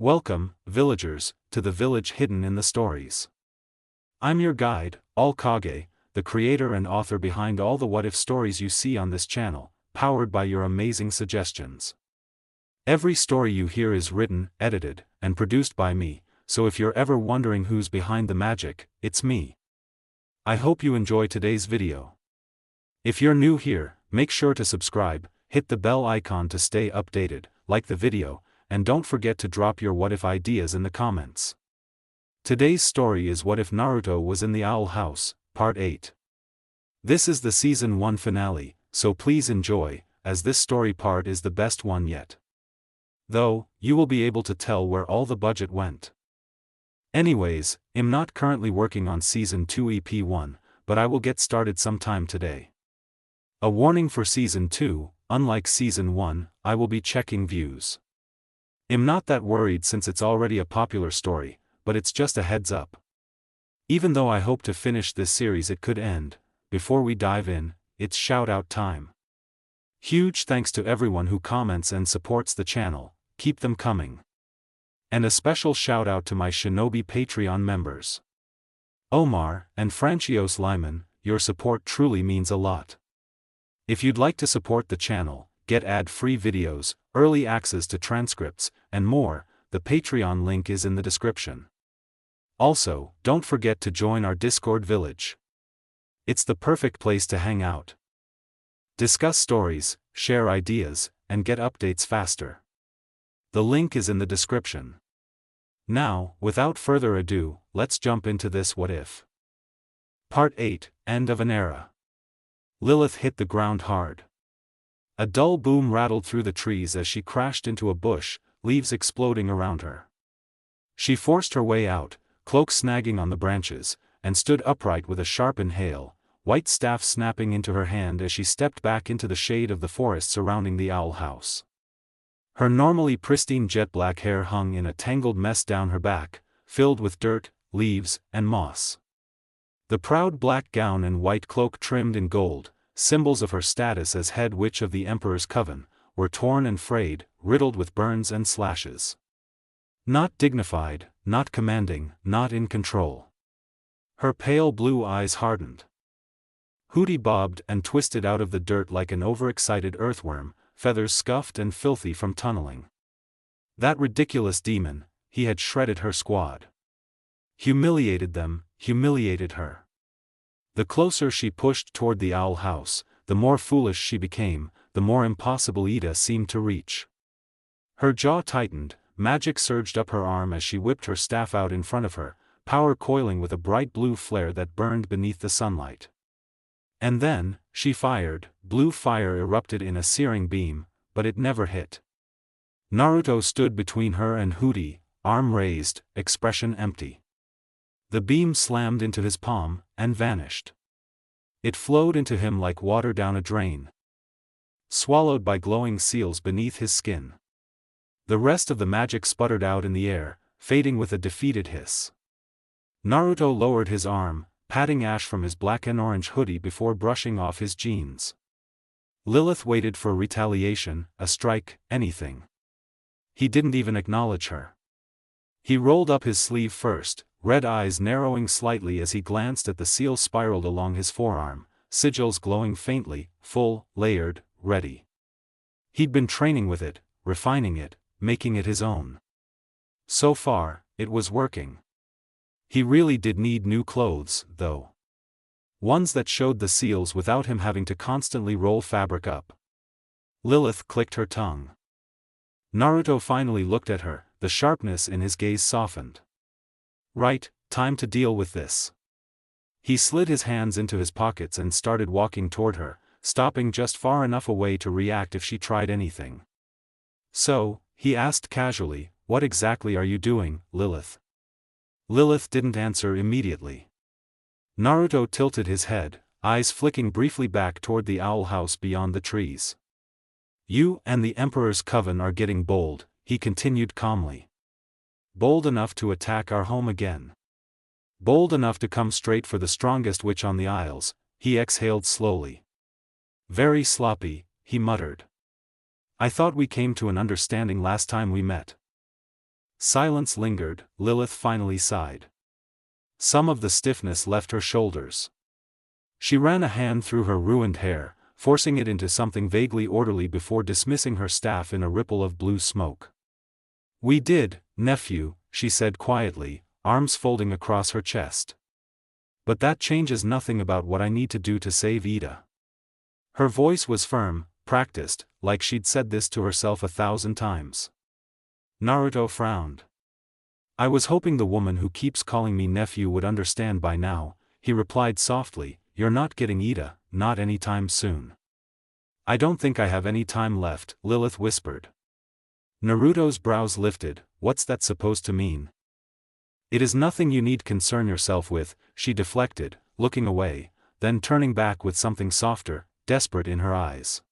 Welcome, villagers, to the village hidden in the stories. I'm your guide, All Kage, the creator and author behind all the what-if stories you see on this channel, powered by your amazing suggestions. Every story you hear is written, edited, and produced by me, so if you're ever wondering who's behind the magic, it's me. I hope you enjoy today's video. If you're new here, make sure to subscribe, hit the bell icon to stay updated, like the video, and don't forget to drop your what-if ideas in the comments. Today's story is What If Naruto Was in the Owl House, Part 8. This is the Season 1 finale, so please enjoy, as this story part is the best one yet. Though, you will be able to tell where all the budget went. Anyways, I'm not currently working on Season 2 EP 1, but I will get started sometime today. A warning for Season 2, unlike Season 1, I will be checking views. I'm not that worried since it's already a popular story, but it's just a heads up. Even though I hope to finish this series it could end, before we dive in, it's shout-out time. Huge thanks to everyone who comments and supports the channel, keep them coming. And a special shout-out to my Shinobi Patreon members. Omar and Francios Lyman, your support truly means a lot. If you'd like to support the channel, get ad-free videos, early access to transcripts, and more, the Patreon link is in the description. Also, don't forget to join our Discord village. It's the perfect place to hang out, discuss stories, share ideas, and get updates faster. The link is in the description. Now, without further ado, let's jump into this what if. Part 8, End of an Era. Lilith hit the ground hard. A dull boom rattled through the trees as she crashed into a bush, leaves exploding around her. She forced her way out, cloak snagging on the branches, and stood upright with a sharp inhale, white staff snapping into her hand as she stepped back into the shade of the forest surrounding the owl house. Her normally pristine jet-black hair hung in a tangled mess down her back, filled with dirt, leaves, and moss. The proud black gown and white cloak trimmed in gold, symbols of her status as head witch of the Emperor's Coven, were torn and frayed, riddled with burns and slashes. Not dignified, not commanding, not in control. Her pale blue eyes hardened. Hootie bobbed and twisted out of the dirt like an overexcited earthworm, feathers scuffed and filthy from tunneling. That ridiculous demon, he had shredded her squad. Humiliated them, humiliated her. The closer she pushed toward the owl house, the more foolish she became, the more impossible Ida seemed to reach. Her jaw tightened, magic surged up her arm as she whipped her staff out in front of her, power coiling with a bright blue flare that burned beneath the sunlight. And then, she fired, blue fire erupted in a searing beam, but it never hit. Naruto stood between her and Hootie, arm raised, expression empty. The beam slammed into his palm, and vanished. It flowed into him like water down a drain, swallowed by glowing seals beneath his skin. The rest of the magic sputtered out in the air, fading with a defeated hiss. Naruto lowered his arm, patting ash from his black and orange hoodie before brushing off his jeans. Lilith waited for retaliation, a strike, anything. He didn't even acknowledge her. He rolled up his sleeve first, red eyes narrowing slightly as he glanced at the seal spiraled along his forearm, sigils glowing faintly, full, layered, ready. He'd been training with it, refining it, making it his own. So far, it was working. He really did need new clothes, though. Ones that showed the seals without him having to constantly roll fabric up. Lilith clicked her tongue. Naruto finally looked at her, the sharpness in his gaze softened. Right, time to deal with this. He slid his hands into his pockets and started walking toward her, stopping just far enough away to react if she tried anything. So, he asked casually, "What exactly are you doing, Lilith?" Lilith didn't answer immediately. Naruto tilted his head, eyes flicking briefly back toward the owl house beyond the trees. "You and the Emperor's Coven are getting bold," he continued calmly. "Bold enough to attack our home again. Bold enough to come straight for the strongest witch on the Isles." He exhaled slowly. "Very sloppy," he muttered. "I thought we came to an understanding last time we met." Silence lingered. Lilith finally sighed. Some of the stiffness left her shoulders. She ran a hand through her ruined hair, forcing it into something vaguely orderly before dismissing her staff in a ripple of blue smoke. "We did, nephew," she said quietly, arms folding across her chest. "But that changes nothing about what I need to do to save Ida." Her voice was firm, practiced, like she'd said this to herself 1,000 times. Naruto frowned. "I was hoping the woman who keeps calling me nephew would understand by now," he replied softly. "You're not getting Ida, not anytime soon." "I don't think I have any time left," Lilith whispered. Naruto's brows lifted. "What's that supposed to mean?" "It is nothing you need concern yourself with," she deflected, looking away, then turning back with something softer, desperate in her eyes.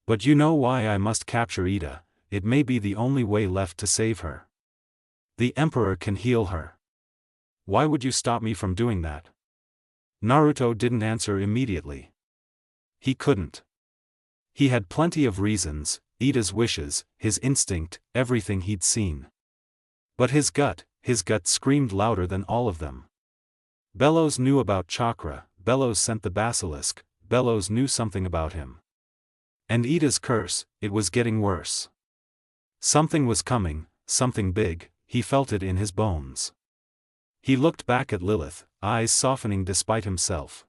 "But you know why I must capture Ida. It may be the only way left to save her. The Emperor can heal her. Why would you stop me from doing that?" Naruto didn't answer immediately. He couldn't. He had plenty of reasons: Ida's wishes, his instinct, everything he'd seen. But his gut screamed louder than all of them. Bellows knew about chakra, Bellows sent the basilisk, Bellows knew something about him. And Ida's curse, it was getting worse. Something was coming, something big, he felt it in his bones. He looked back at Lilith, eyes softening despite himself.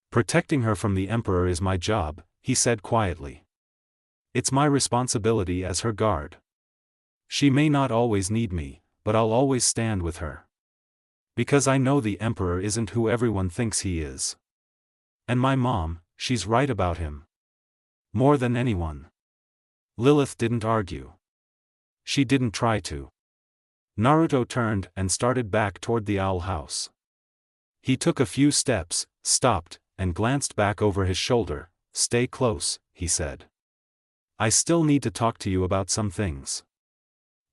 "Protecting her from the Emperor is my job," he said quietly. "It's my responsibility as her guard. She may not always need me, but I'll always stand with her. Because I know the Emperor isn't who everyone thinks he is. And my mom, she's right about him. More than anyone." Lilith didn't argue. She didn't try to. Naruto turned and started back toward the owl house. He took a few steps, stopped, and glanced back over his shoulder. "Stay close," he said. "I still need to talk to you about some things."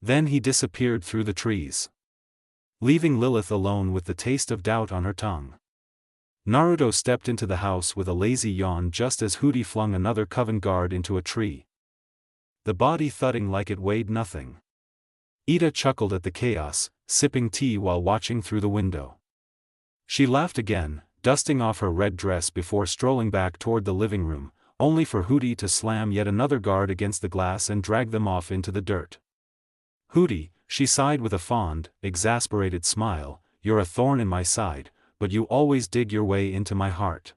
Then he disappeared through the trees, leaving Lilith alone with the taste of doubt on her tongue. Naruto stepped into the house with a lazy yawn just as Hooty flung another coven guard into a tree, the body thudding like it weighed nothing. Ida chuckled at the chaos, sipping tea while watching through the window. She laughed again, dusting off her red dress before strolling back toward the living room, only for Hooty to slam yet another guard against the glass and drag them off into the dirt. "Hooty," she sighed with a fond, exasperated smile, "you're a thorn in my side, but you always dig your way into my heart."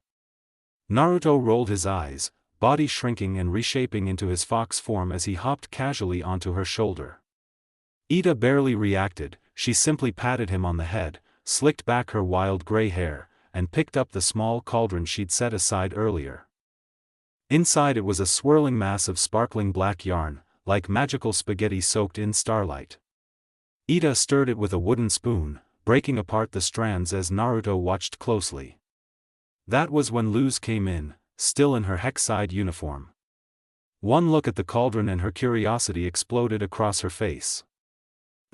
Naruto rolled his eyes, body shrinking and reshaping into his fox form as he hopped casually onto her shoulder. Ida barely reacted, she simply patted him on the head, slicked back her wild gray hair, and picked up the small cauldron she'd set aside earlier. Inside it was a swirling mass of sparkling black yarn, like magical spaghetti soaked in starlight. Ida stirred it with a wooden spoon, breaking apart the strands as Naruto watched closely. That was when Luz came in, still in her Hexide uniform. One look at the cauldron and her curiosity exploded across her face.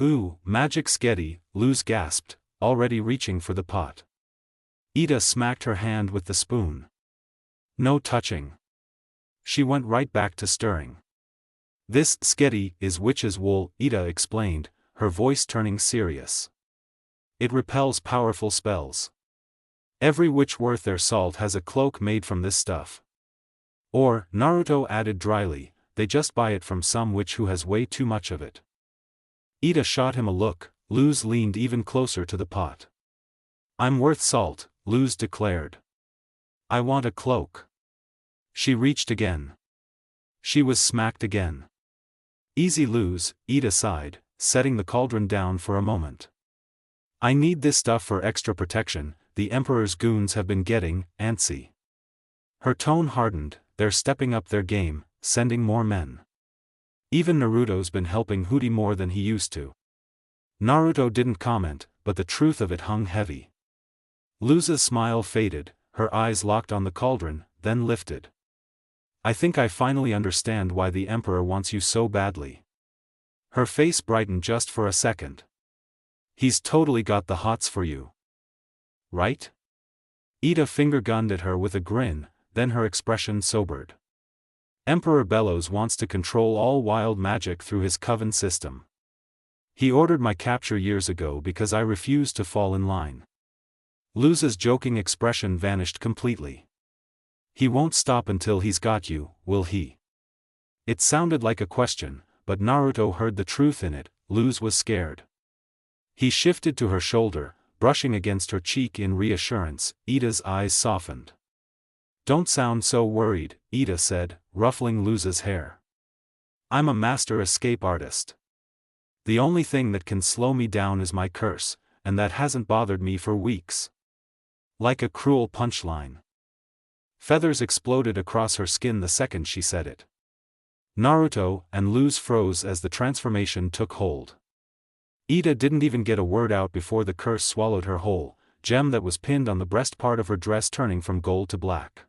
"Ooh, magic sketty," Luz gasped, already reaching for the pot. Ida smacked her hand with the spoon. "No touching." She went right back to stirring. "This sketty is witch's wool," Ida explained, her voice turning serious. "It repels powerful spells. Every witch worth their salt has a cloak made from this stuff. Or," Naruto added dryly, "they just buy it from some witch who has way too much of it." Ida shot him a look. Luz leaned even closer to the pot. "I'm worth salt," Luz declared. "I want a cloak." She reached again. She was smacked again. "Easy, Luz," Ida sighed, setting the cauldron down for a moment. "I need this stuff for extra protection. The Emperor's goons have been getting antsy." Her tone hardened. "They're stepping up their game, sending more men. Even Naruto's been helping Hooty more than he used to." Naruto didn't comment, but the truth of it hung heavy. Luz's smile faded, her eyes locked on the cauldron, then lifted. "I think I finally understand why the Emperor wants you so badly." Her face brightened just for a second. "He's totally got the hots for you. Right?" Ida finger-gunned at her with a grin, then her expression sobered. "Emperor Bellows wants to control all wild magic through his coven system. He ordered my capture years ago because I refused to fall in line. Luz's joking expression vanished completely. He won't stop until he's got you, will he? It sounded like a question, but Naruto heard the truth in it. Luz was scared. He shifted to her shoulder, brushing against her cheek in reassurance. Ida's eyes softened. Don't sound so worried, Ida said, ruffling Luz's hair. I'm a master escape artist. The only thing that can slow me down is my curse, and that hasn't bothered me for weeks. Like a cruel punchline. Feathers exploded across her skin the second she said it. Naruto and Luz froze as the transformation took hold. Ida didn't even get a word out before the curse swallowed her whole, gem that was pinned on the breast part of her dress turning from gold to black.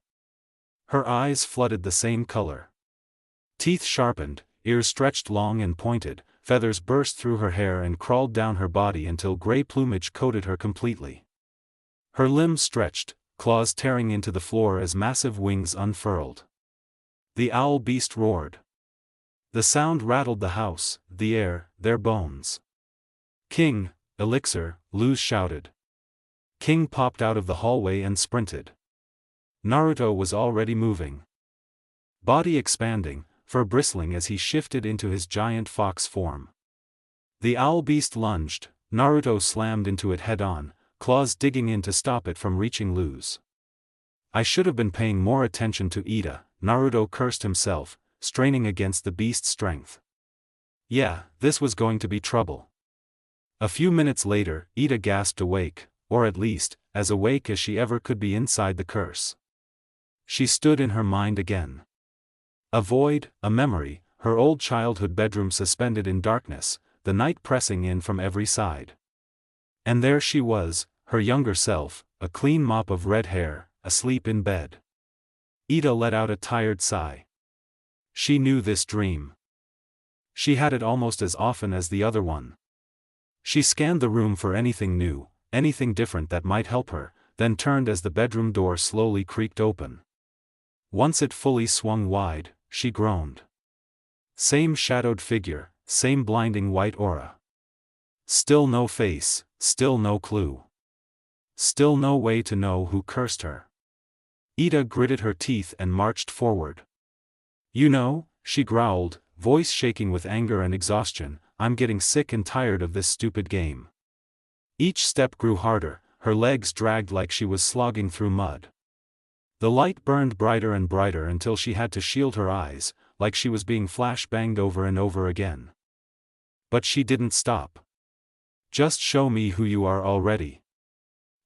Her eyes flooded the same color. Teeth sharpened, ears stretched long and pointed, feathers burst through her hair and crawled down her body until gray plumage coated her completely. Her limbs stretched, claws tearing into the floor as massive wings unfurled. The owl beast roared. The sound rattled the house, the air, their bones. King, Elixir, Luz shouted. King popped out of the hallway and sprinted. Naruto was already moving. Body expanding, fur bristling as he shifted into his giant fox form. The owl beast lunged, Naruto slammed into it head-on, claws digging in to stop it from reaching Luz. I should have been paying more attention to Ida, Naruto cursed himself, straining against the beast's strength. Yeah, this was going to be trouble. A few minutes later, Ida gasped awake, or at least, as awake as she ever could be inside the curse. She stood in her mind again. A void, a memory, her old childhood bedroom suspended in darkness, the night pressing in from every side. And there she was, her younger self, a clean mop of red hair, asleep in bed. Ida let out a tired sigh. She knew this dream. She had it almost as often as the other one. She scanned the room for anything new, anything different that might help her, then turned as the bedroom door slowly creaked open. Once it fully swung wide, she groaned. Same shadowed figure, same blinding white aura. Still no face, still no clue. Still no way to know who cursed her. Ida gritted her teeth and marched forward. You know, she growled, voice shaking with anger and exhaustion, I'm getting sick and tired of this stupid game. Each step grew harder, her legs dragged like she was slogging through mud. The light burned brighter and brighter until she had to shield her eyes, like she was being flash-banged over and over again. But she didn't stop. Just show me who you are already.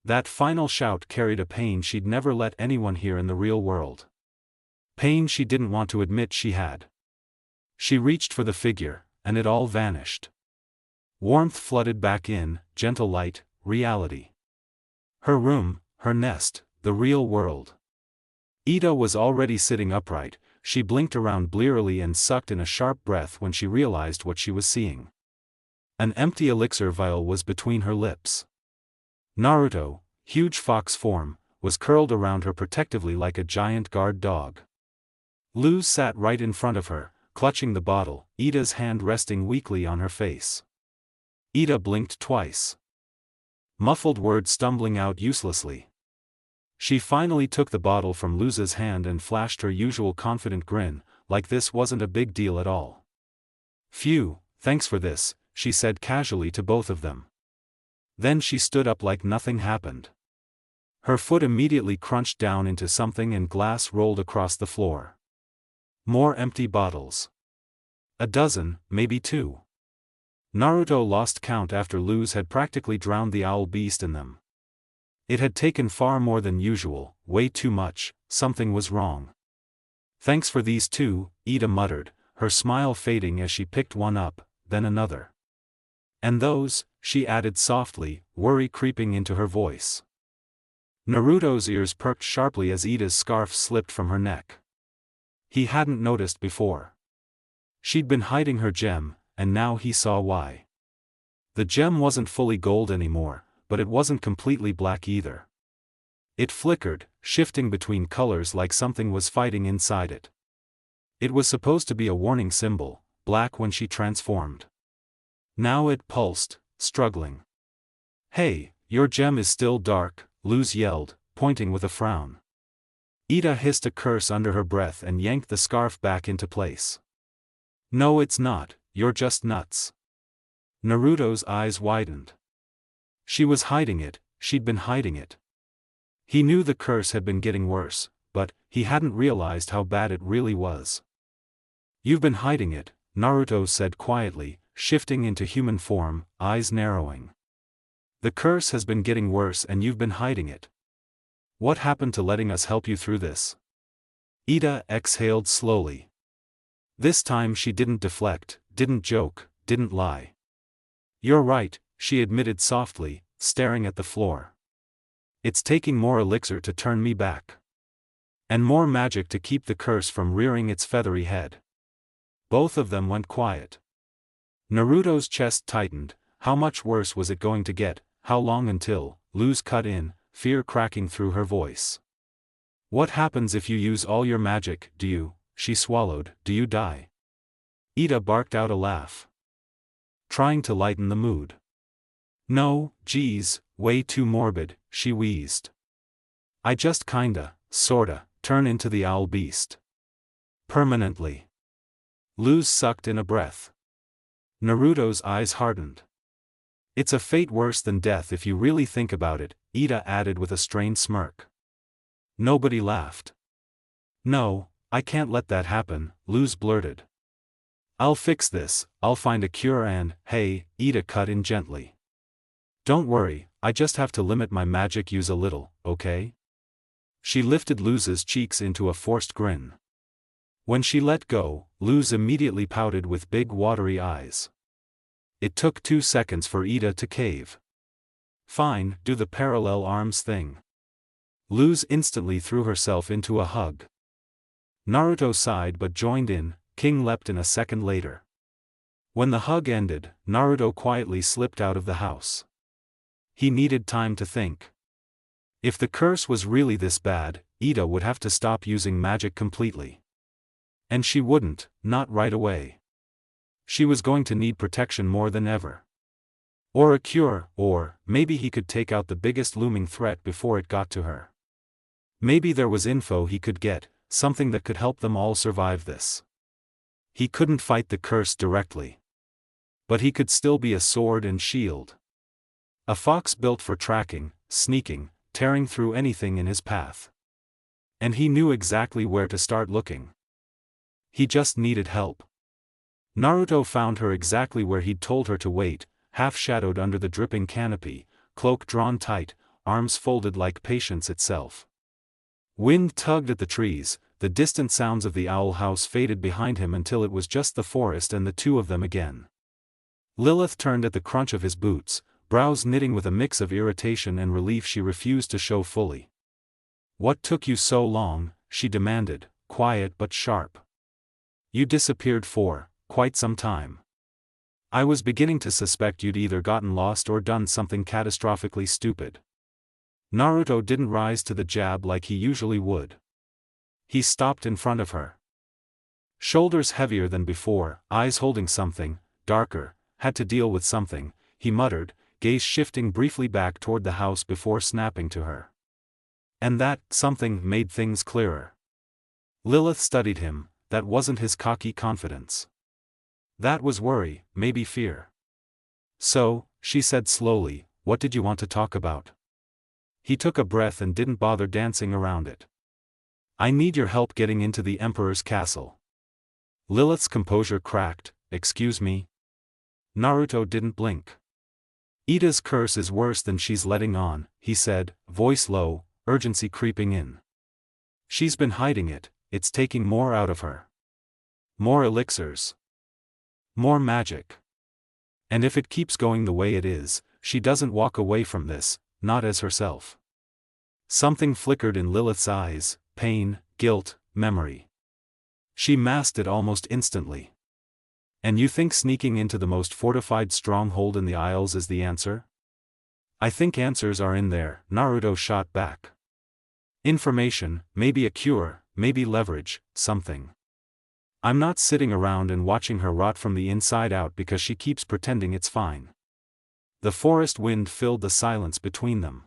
That final shout carried a pain she'd never let anyone hear in the real world. Pain she didn't want to admit she had. She reached for the figure, and it all vanished. Warmth flooded back in, gentle light, reality. Her room, her nest, the real world. Ida was already sitting upright, she blinked around blearily and sucked in a sharp breath when she realized what she was seeing. An empty elixir vial was between her lips. Naruto, huge fox form, was curled around her protectively like a giant guard dog. Luz sat right in front of her, clutching the bottle, Ida's hand resting weakly on her face. Ida blinked twice. Muffled words stumbling out uselessly. She finally took the bottle from Luz's hand and flashed her usual confident grin, like this wasn't a big deal at all. Phew, thanks for this, she said casually to both of them. Then she stood up like nothing happened. Her foot immediately crunched down into something and glass rolled across the floor. More empty bottles. A dozen, maybe two. Naruto lost count after Luz had practically drowned the owl beast in them. It had taken far more than usual, way too much, something was wrong. Thanks for these two, Ida muttered, her smile fading as she picked one up, then another. And those, she added softly, worry creeping into her voice. Naruto's ears perked sharply as Ida's scarf slipped from her neck. He hadn't noticed before. She'd been hiding her gem, and now he saw why. The gem wasn't fully gold anymore, but it wasn't completely black either. It flickered, shifting between colors like something was fighting inside it. It was supposed to be a warning symbol, black when she transformed. Now it pulsed, struggling. Hey, your gem is still dark, Luz yelled, pointing with a frown. Ida hissed a curse under her breath and yanked the scarf back into place. No, it's not, you're just nuts. Naruto's eyes widened. She was hiding it, she'd been hiding it. He knew the curse had been getting worse, but he hadn't realized how bad it really was. You've been hiding it, Naruto said quietly, shifting into human form, eyes narrowing. The curse has been getting worse and you've been hiding it. What happened to letting us help you through this? Ida exhaled slowly. This time she didn't deflect, didn't joke, didn't lie. You're right, she admitted softly, staring at the floor. It's taking more elixir to turn me back. And more magic to keep the curse from rearing its feathery head. Both of them went quiet. Naruto's chest tightened. How much worse was it going to get? How long until? Luz cut in, fear cracking through her voice. What happens if you use all your magic? Do you? She swallowed. Do you die? Ida barked out a laugh, trying to lighten the mood. No, geez, way too morbid, she wheezed. I just kinda, sorta, turn into the owl beast. Permanently. Luz sucked in a breath. Naruto's eyes hardened. It's a fate worse than death if you really think about it, Ida added with a strained smirk. Nobody laughed. No, I can't let that happen, Luz blurted. I'll fix this, I'll find a cure and, hey, Ida cut in gently. Don't worry, I just have to limit my magic use a little, okay? She lifted Luz's cheeks into a forced grin. When she let go, Luz immediately pouted with big watery eyes. It took 2 seconds for Ida to cave. Fine, do the parallel arms thing. Luz instantly threw herself into a hug. Naruto sighed but joined in. King leapt in a second later. When the hug ended, Naruto quietly slipped out of the house. He needed time to think. If the curse was really this bad, Ida would have to stop using magic completely. And she wouldn't, not right away. She was going to need protection more than ever. Or a cure, or maybe he could take out the biggest looming threat before it got to her. Maybe there was info he could get, something that could help them all survive this. He couldn't fight the curse directly. But he could still be a sword and shield. A fox built for tracking, sneaking, tearing through anything in his path. And he knew exactly where to start looking. He just needed help. Naruto found her exactly where he'd told her to wait, half-shadowed under the dripping canopy, cloak drawn tight, arms folded like patience itself. Wind tugged at the trees. The distant sounds of the owl house faded behind him until it was just the forest and the two of them again. Lilith turned at the crunch of his boots, brows knitting with a mix of irritation and relief she refused to show fully. What took you so long? She demanded, quiet but sharp. You disappeared for quite some time. I was beginning to suspect you'd either gotten lost or done something catastrophically stupid. Naruto didn't rise to the jab like he usually would. He stopped in front of her. Shoulders heavier than before, eyes holding something, darker, had to deal with something, he muttered, gaze shifting briefly back toward the house before snapping to her. And that something made things clearer. Lilith studied him. That wasn't his cocky confidence. That was worry, maybe fear. So, she said slowly, what did you want to talk about? He took a breath and didn't bother dancing around it. I need your help getting into the Emperor's castle. Lilith's composure cracked. Excuse me? Naruto didn't blink. Ida's curse is worse than she's letting on, he said, voice low, urgency creeping in. She's been hiding it, it's taking more out of her. More elixirs. More magic. And if it keeps going the way it is, she doesn't walk away from this, not as herself. Something flickered in Lilith's eyes. Pain, guilt, memory. She masked it almost instantly. And you think sneaking into the most fortified stronghold in the Isles is the answer? I think answers are in there, Naruto shot back. Information, maybe a cure, maybe leverage, something. I'm not sitting around and watching her rot from the inside out because she keeps pretending it's fine. The forest wind filled the silence between them.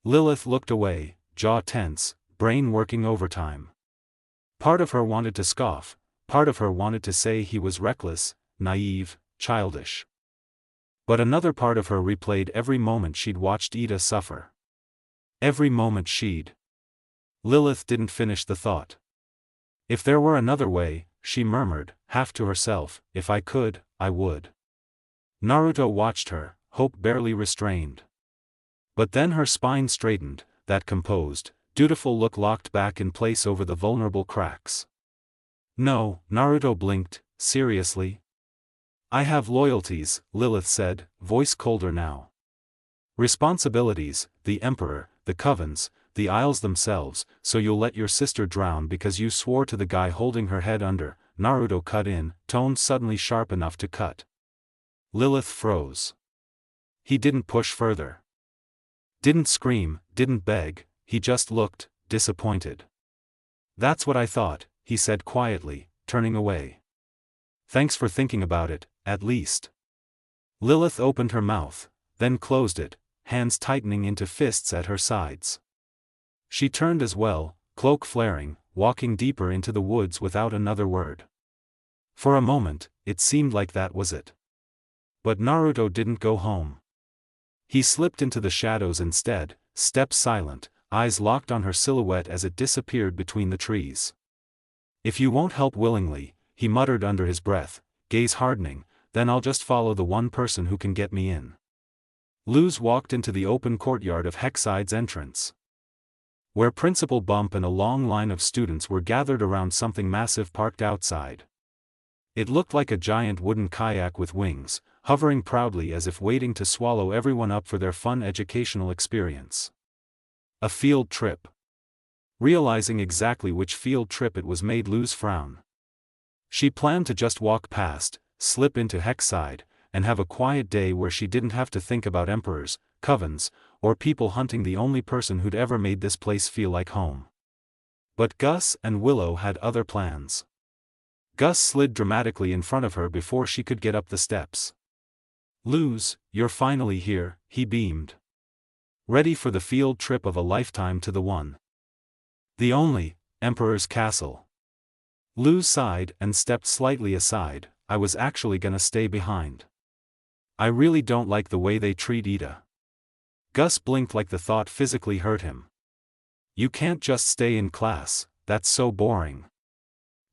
Lilith looked away, jaw tense, brain working overtime. Part of her wanted to scoff, part of her wanted to say he was reckless, naive, childish. But another part of her replayed every moment she'd watched Ida suffer. Every moment she'd. Lilith didn't finish the thought. If there were another way, she murmured, half to herself, if I could, I would. Naruto watched her, hope barely restrained. But then her spine straightened, that composed, dutiful look locked back in place over the vulnerable cracks. No, Naruto blinked, seriously? I have loyalties, Lilith said, voice colder now. Responsibilities, the Emperor, the Covens, the Isles themselves, so you'll let your sister drown because you swore to the guy holding her head under, Naruto cut in, tone suddenly sharp enough to cut. Lilith froze. He didn't push further. Didn't scream, didn't beg, he just looked, disappointed. That's what I thought, he said quietly, turning away. Thanks for thinking about it, at least. Lilith opened her mouth, then closed it, hands tightening into fists at her sides. She turned as well, cloak flaring, walking deeper into the woods without another word. For a moment, it seemed like that was it. But Naruto didn't go home. He slipped into the shadows instead, steps silent, eyes locked on her silhouette as it disappeared between the trees. If you won't help willingly, he muttered under his breath, gaze hardening, then I'll just follow the one person who can get me in. Luz walked into the open courtyard of Hexide's entrance, where Principal Bump and a long line of students were gathered around something massive parked outside. It looked like a giant wooden kayak with wings, hovering proudly as if waiting to swallow everyone up for their fun educational experience. A field trip. Realizing exactly which field trip it was made Luz frown. She planned to just walk past, slip into Hexide, and have a quiet day where she didn't have to think about emperors, covens, or people hunting the only person who'd ever made this place feel like home. But Gus and Willow had other plans. Gus slid dramatically in front of her before she could get up the steps. Luz, you're finally here, he beamed. Ready for the field trip of a lifetime to the one. The only, Emperor's Castle. Luz sighed and stepped slightly aside, I was actually gonna stay behind. I really don't like the way they treat Ida. Gus blinked like the thought physically hurt him. You can't just stay in class, that's so boring.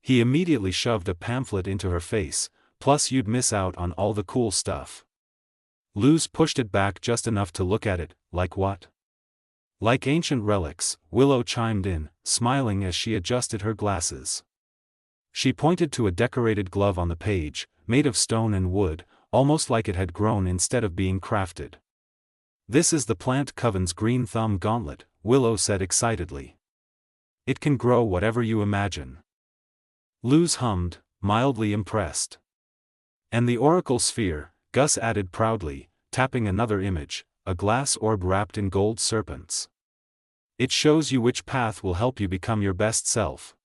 He immediately shoved a pamphlet into her face, plus you'd miss out on all the cool stuff. Luz pushed it back just enough to look at it, like what? Like ancient relics, Willow chimed in, smiling as she adjusted her glasses. She pointed to a decorated glove on the page, made of stone and wood, almost like it had grown instead of being crafted. This is the Plant Coven's Green Thumb Gauntlet, Willow said excitedly. It can grow whatever you imagine. Luz hummed, mildly impressed. And the Oracle Sphere, Gus added proudly, tapping another image, a glass orb wrapped in gold serpents. It shows you which path will help you become your best self.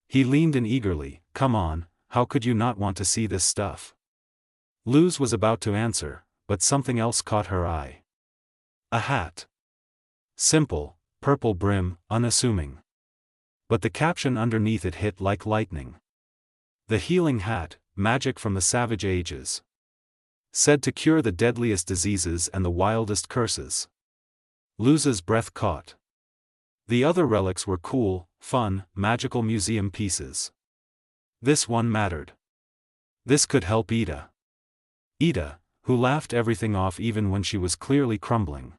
He leaned in eagerly, come on, how could you not want to see this stuff? Luz was about to answer, but something else caught her eye. A hat. Simple, purple brim, unassuming. But the caption underneath it hit like lightning. The healing hat, magic from the savage ages. Said to cure the deadliest diseases and the wildest curses. Luz's breath caught. The other relics were cool, fun, magical museum pieces. This one mattered. This could help Ida. Ida, who laughed everything off even when she was clearly crumbling.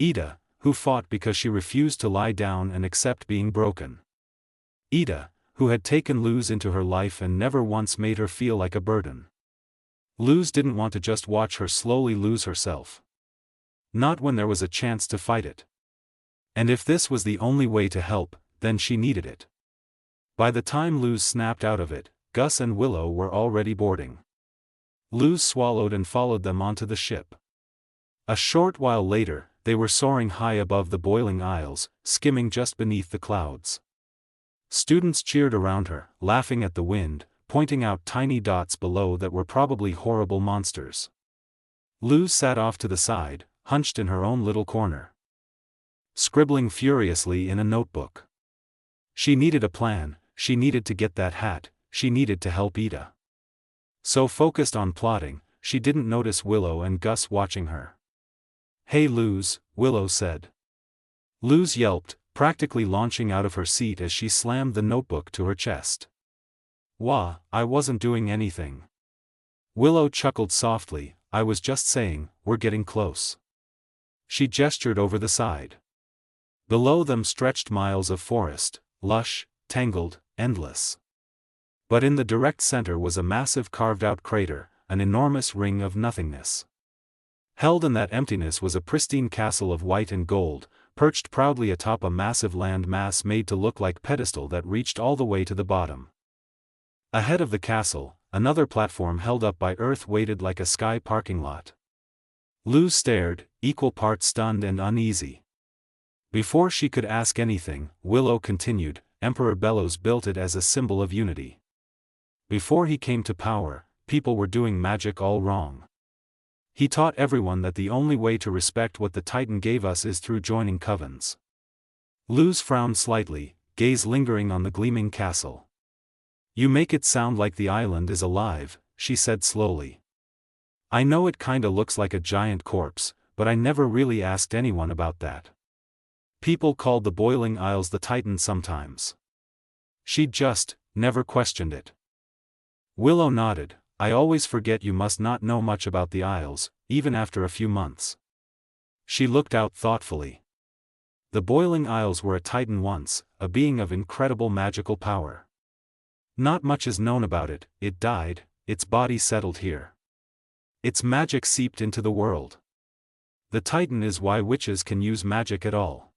Ida, who fought because she refused to lie down and accept being broken. Ida, who had taken Luz into her life and never once made her feel like a burden. Luz didn't want to just watch her slowly lose herself. Not when there was a chance to fight it. And if this was the only way to help, then she needed it. By the time Luz snapped out of it, Gus and Willow were already boarding. Luz swallowed and followed them onto the ship. A short while later, they were soaring high above the boiling isles, skimming just beneath the clouds. Students cheered around her, laughing at the wind, pointing out tiny dots below that were probably horrible monsters. Luz sat off to the side, hunched in her own little corner, scribbling furiously in a notebook. She needed a plan, she needed to get that hat, she needed to help Ida. So focused on plotting, she didn't notice Willow and Gus watching her. "Hey Luz," Willow said. Luz yelped, practically launching out of her seat as she slammed the notebook to her chest. "Wah, I wasn't doing anything." Willow chuckled softly, "I was just saying, we're getting close." She gestured over the side. Below them stretched miles of forest, lush, tangled, endless. But in the direct center was a massive carved-out crater, an enormous ring of nothingness. Held in that emptiness was a pristine castle of white and gold, perched proudly atop a massive land mass made to look like pedestal that reached all the way to the bottom. Ahead of the castle, another platform held up by earth waited like a sky parking lot. Luz stared, equal parts stunned and uneasy. Before she could ask anything, Willow continued, "Emperor Bellows built it as a symbol of unity. Before he came to power, people were doing magic all wrong. He taught everyone that the only way to respect what the Titan gave us is through joining covens." Luz frowned slightly, gaze lingering on the gleaming castle. "You make it sound like the island is alive," she said slowly. "I know it kinda looks like a giant corpse, but I never really asked anyone about that. People called the Boiling Isles the Titan sometimes. She just, never questioned it." Willow nodded. "I always forget you must not know much about the Isles, even after a few months." She looked out thoughtfully. The Boiling Isles were a Titan once, a being of incredible magical power. Not much is known about it. It died, its body settled here. Its magic seeped into the world. The Titan is why witches can use magic at all."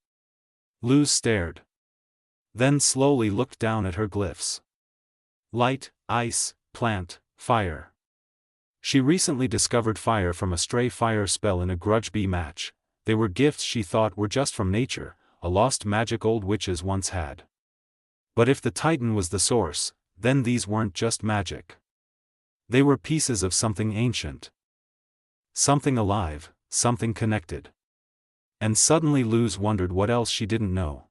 Luz stared. Then slowly looked down at her glyphs. Light, ice, plant, fire. She recently discovered fire from a stray fire spell in a grudge bee match. They were gifts she thought were just from nature, a lost magic old witches once had. But if the Titan was the source, then these weren't just magic. They were pieces of something ancient. Something alive, something connected. And suddenly Luz wondered what else she didn't know.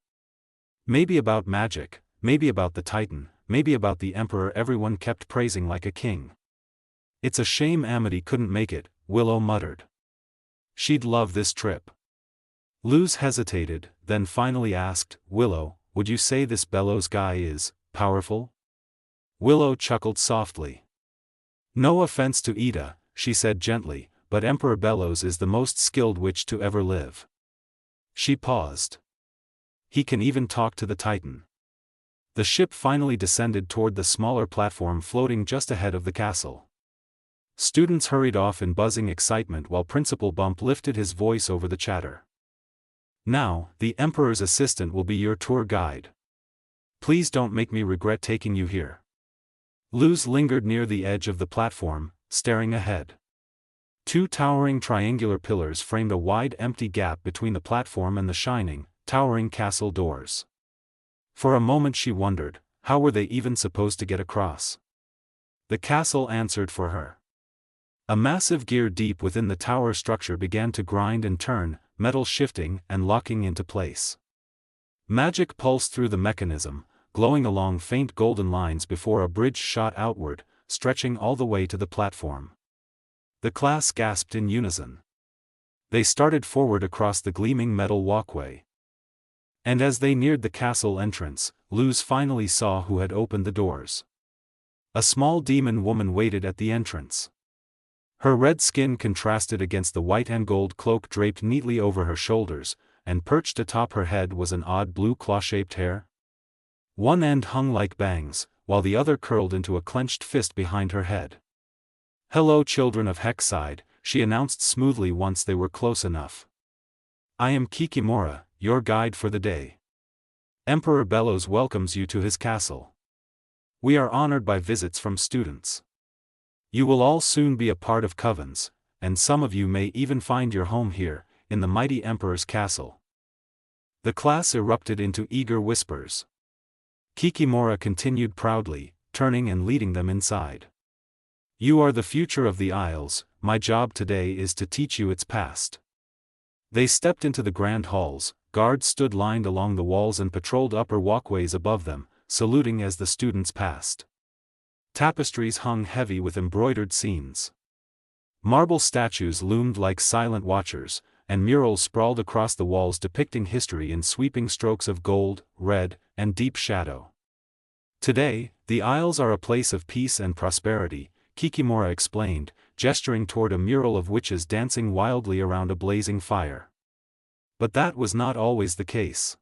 Maybe about magic, maybe about the Titan, maybe about the Emperor everyone kept praising like a king. "It's a shame Amity couldn't make it," Willow muttered. "She'd love this trip." Luz hesitated, then finally asked, "Willow, would you say this Bellows guy is powerful?" Willow chuckled softly. "No offense to Ida," she said gently, "but Emperor Bellows is the most skilled witch to ever live." She paused. "He can even talk to the Titan." The ship finally descended toward the smaller platform floating just ahead of the castle. Students hurried off in buzzing excitement while Principal Bump lifted his voice over the chatter. "Now, the Emperor's assistant will be your tour guide. Please don't make me regret taking you here." Luz lingered near the edge of the platform, staring ahead. Two towering triangular pillars framed a wide empty gap between the platform and the shining, towering castle doors. For a moment she wondered, how were they even supposed to get across? The castle answered for her. A massive gear deep within the tower structure began to grind and turn, metal shifting and locking into place. Magic pulsed through the mechanism, glowing along faint golden lines before a bridge shot outward, stretching all the way to the platform. The class gasped in unison. They started forward across the gleaming metal walkway. And as they neared the castle entrance, Luz finally saw who had opened the doors. A small demon woman waited at the entrance. Her red skin contrasted against the white and gold cloak draped neatly over her shoulders, and perched atop her head was an odd blue claw-shaped hair. One end hung like bangs, while the other curled into a clenched fist behind her head. "Hello children of Hexside," she announced smoothly once they were close enough. "I am Kikimora, your guide for the day. Emperor Bellows welcomes you to his castle. We are honored by visits from students. You will all soon be a part of covens, and some of you may even find your home here, in the mighty Emperor's castle." The class erupted into eager whispers. Kikimora continued proudly, turning and leading them inside. You are the future of the Isles, my job today is to teach you its past. They stepped into the grand halls, guards stood lined along the walls and patrolled upper walkways above them, saluting as the students passed. Tapestries hung heavy with embroidered scenes. Marble statues loomed like silent watchers, and murals sprawled across the walls depicting history in sweeping strokes of gold, red, and deep shadow. Today, the Isles are a place of peace and prosperity, Kikimora explained, gesturing toward a mural of witches dancing wildly around a blazing fire. But that was not always the case.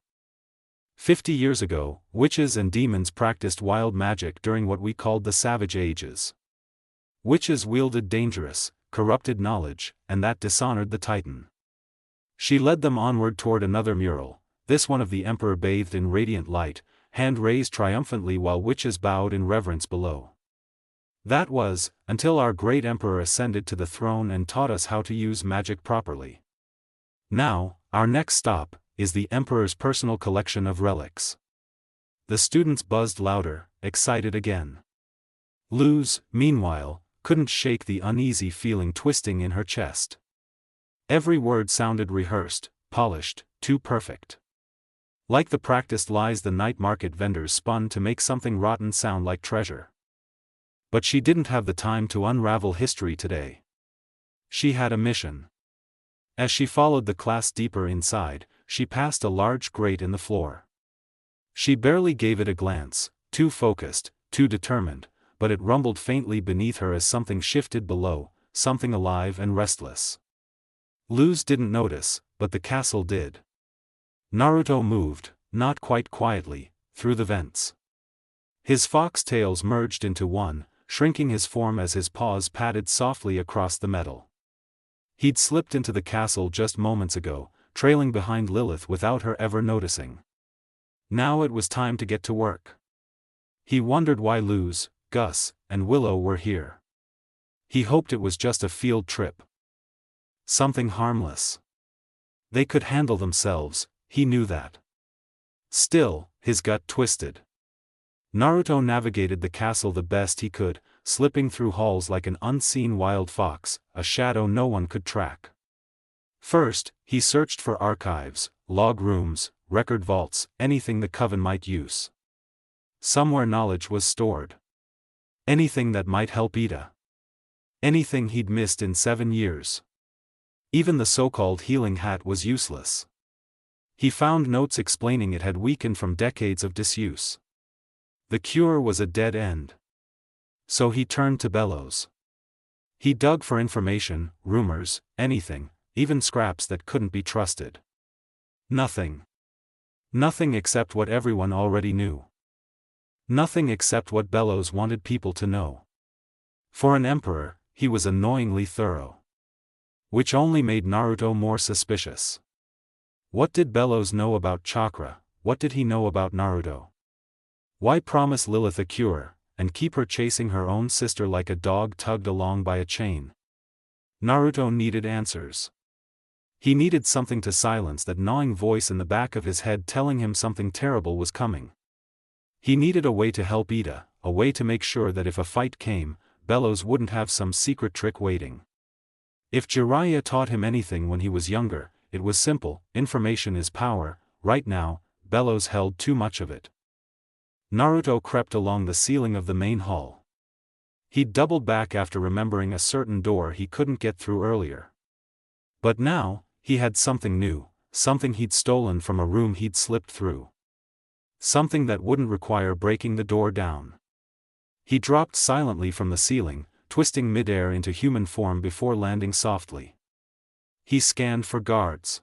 50 years ago, witches and demons practiced wild magic during what we called the Savage Ages. Witches wielded dangerous, corrupted knowledge, and that dishonored the Titan. She led them onward toward another mural, this one of the Emperor bathed in radiant light, hand raised triumphantly while witches bowed in reverence below. That was, until our great Emperor ascended to the throne and taught us how to use magic properly. Now, our next stop is the Emperor's personal collection of relics. The students buzzed louder, excited again. Luz, meanwhile, couldn't shake the uneasy feeling twisting in her chest. Every word sounded rehearsed, polished, too perfect. Like the practiced lies the night market vendors spun to make something rotten sound like treasure. But she didn't have the time to unravel history today. She had a mission. As she followed the class deeper inside, she passed a large grate in the floor. She barely gave it a glance, too focused, too determined, but it rumbled faintly beneath her as something shifted below, something alive and restless. Luz didn't notice, but the castle did. Naruto moved, not quite quietly, through the vents. His fox tails merged into one, shrinking his form as his paws padded softly across the metal. He'd slipped into the castle just moments ago, trailing behind Lilith without her ever noticing. Now it was time to get to work. He wondered why Luz, Gus, and Willow were here. He hoped it was just a field trip. Something harmless. They could handle themselves, he knew that. Still, his gut twisted. Naruto navigated the castle the best he could, slipping through halls like an unseen wild fox, a shadow no one could track. First, he searched for archives, log rooms, record vaults, anything the coven might use. Somewhere knowledge was stored. Anything that might help Ida. Anything he'd missed in 7 years. Even the so-called healing hat was useless. He found notes explaining it had weakened from decades of disuse. The cure was a dead end. So he turned to Bellows. He dug for information, rumors, anything, even scraps that couldn't be trusted. Nothing. Nothing except what everyone already knew. Nothing except what Bellows wanted people to know. For an emperor, he was annoyingly thorough. Which only made Naruto more suspicious. What did Bellows know about chakra? What did he know about Naruto? Why promise Lilith a cure, and keep her chasing her own sister like a dog tugged along by a chain? Naruto needed answers. He needed something to silence that gnawing voice in the back of his head telling him something terrible was coming. He needed a way to help Ida, a way to make sure that if a fight came, Bellows wouldn't have some secret trick waiting. If Jiraiya taught him anything when he was younger, it was simple: information is power. Right now, Bellows held too much of it. Naruto crept along the ceiling of the main hall. He'd doubled back after remembering a certain door he couldn't get through earlier. But now, he had something new, something he'd stolen from a room he'd slipped through. Something that wouldn't require breaking the door down. He dropped silently from the ceiling, twisting midair into human form before landing softly. He scanned for guards.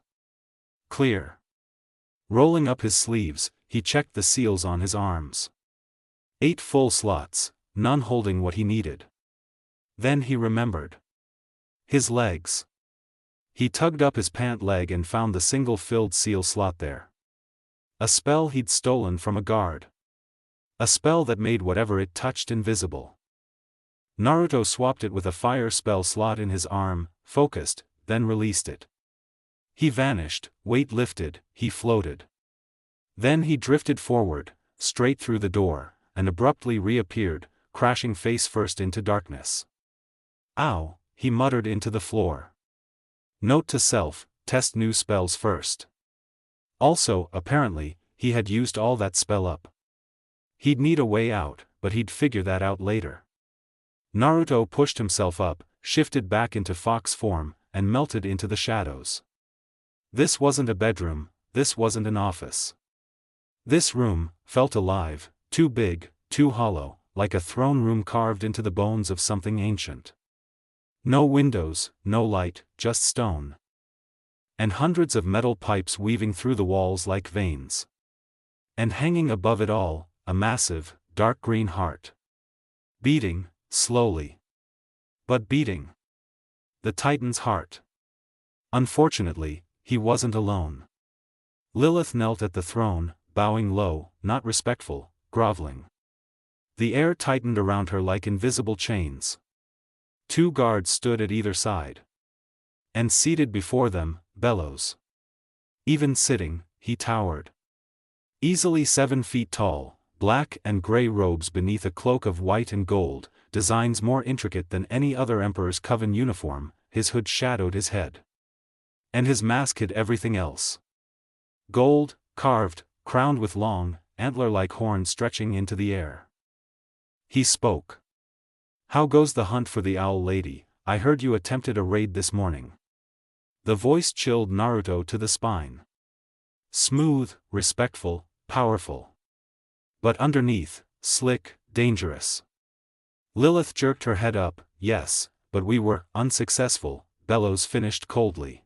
Clear. Rolling up his sleeves, he checked the seals on his arms. 8 full slots, none holding what he needed. Then he remembered. His legs. He tugged up his pant leg and found the single filled seal slot there. A spell he'd stolen from a guard. A spell that made whatever it touched invisible. Naruto swapped it with a fire spell slot in his arm, focused, then released it. He vanished, weight lifted, he floated. Then he drifted forward, straight through the door, and abruptly reappeared, crashing face first into darkness. "Ow," he muttered into the floor. Note to self, test new spells first. Also, apparently, he had used all that spell up. He'd need a way out, but he'd figure that out later. Naruto pushed himself up, shifted back into fox form, and melted into the shadows. This wasn't a bedroom, this wasn't an office. This room felt alive, too big, too hollow, like a throne room carved into the bones of something ancient. No windows, no light, just stone. And hundreds of metal pipes weaving through the walls like veins. And hanging above it all, a massive, dark green heart. Beating, slowly. But beating. The Titan's heart. Unfortunately, he wasn't alone. Lilith knelt at the throne, bowing low, not respectful, groveling. The air tightened around her like invisible chains. 2 guards stood at either side. And seated before them, Bellows. Even sitting, he towered. Easily 7 feet tall, black and gray robes beneath a cloak of white and gold, designs more intricate than any other Emperor's Coven uniform, his hood shadowed his head. And his mask hid everything else. Gold, carved, crowned with long, antler-like horns stretching into the air. He spoke. "How goes the hunt for the Owl Lady? I heard you attempted a raid this morning." The voice chilled Naruto to the spine. Smooth, respectful, powerful. But underneath, slick, dangerous. Lilith jerked her head up. "Yes, but we were unsuccessful," Bellows finished coldly.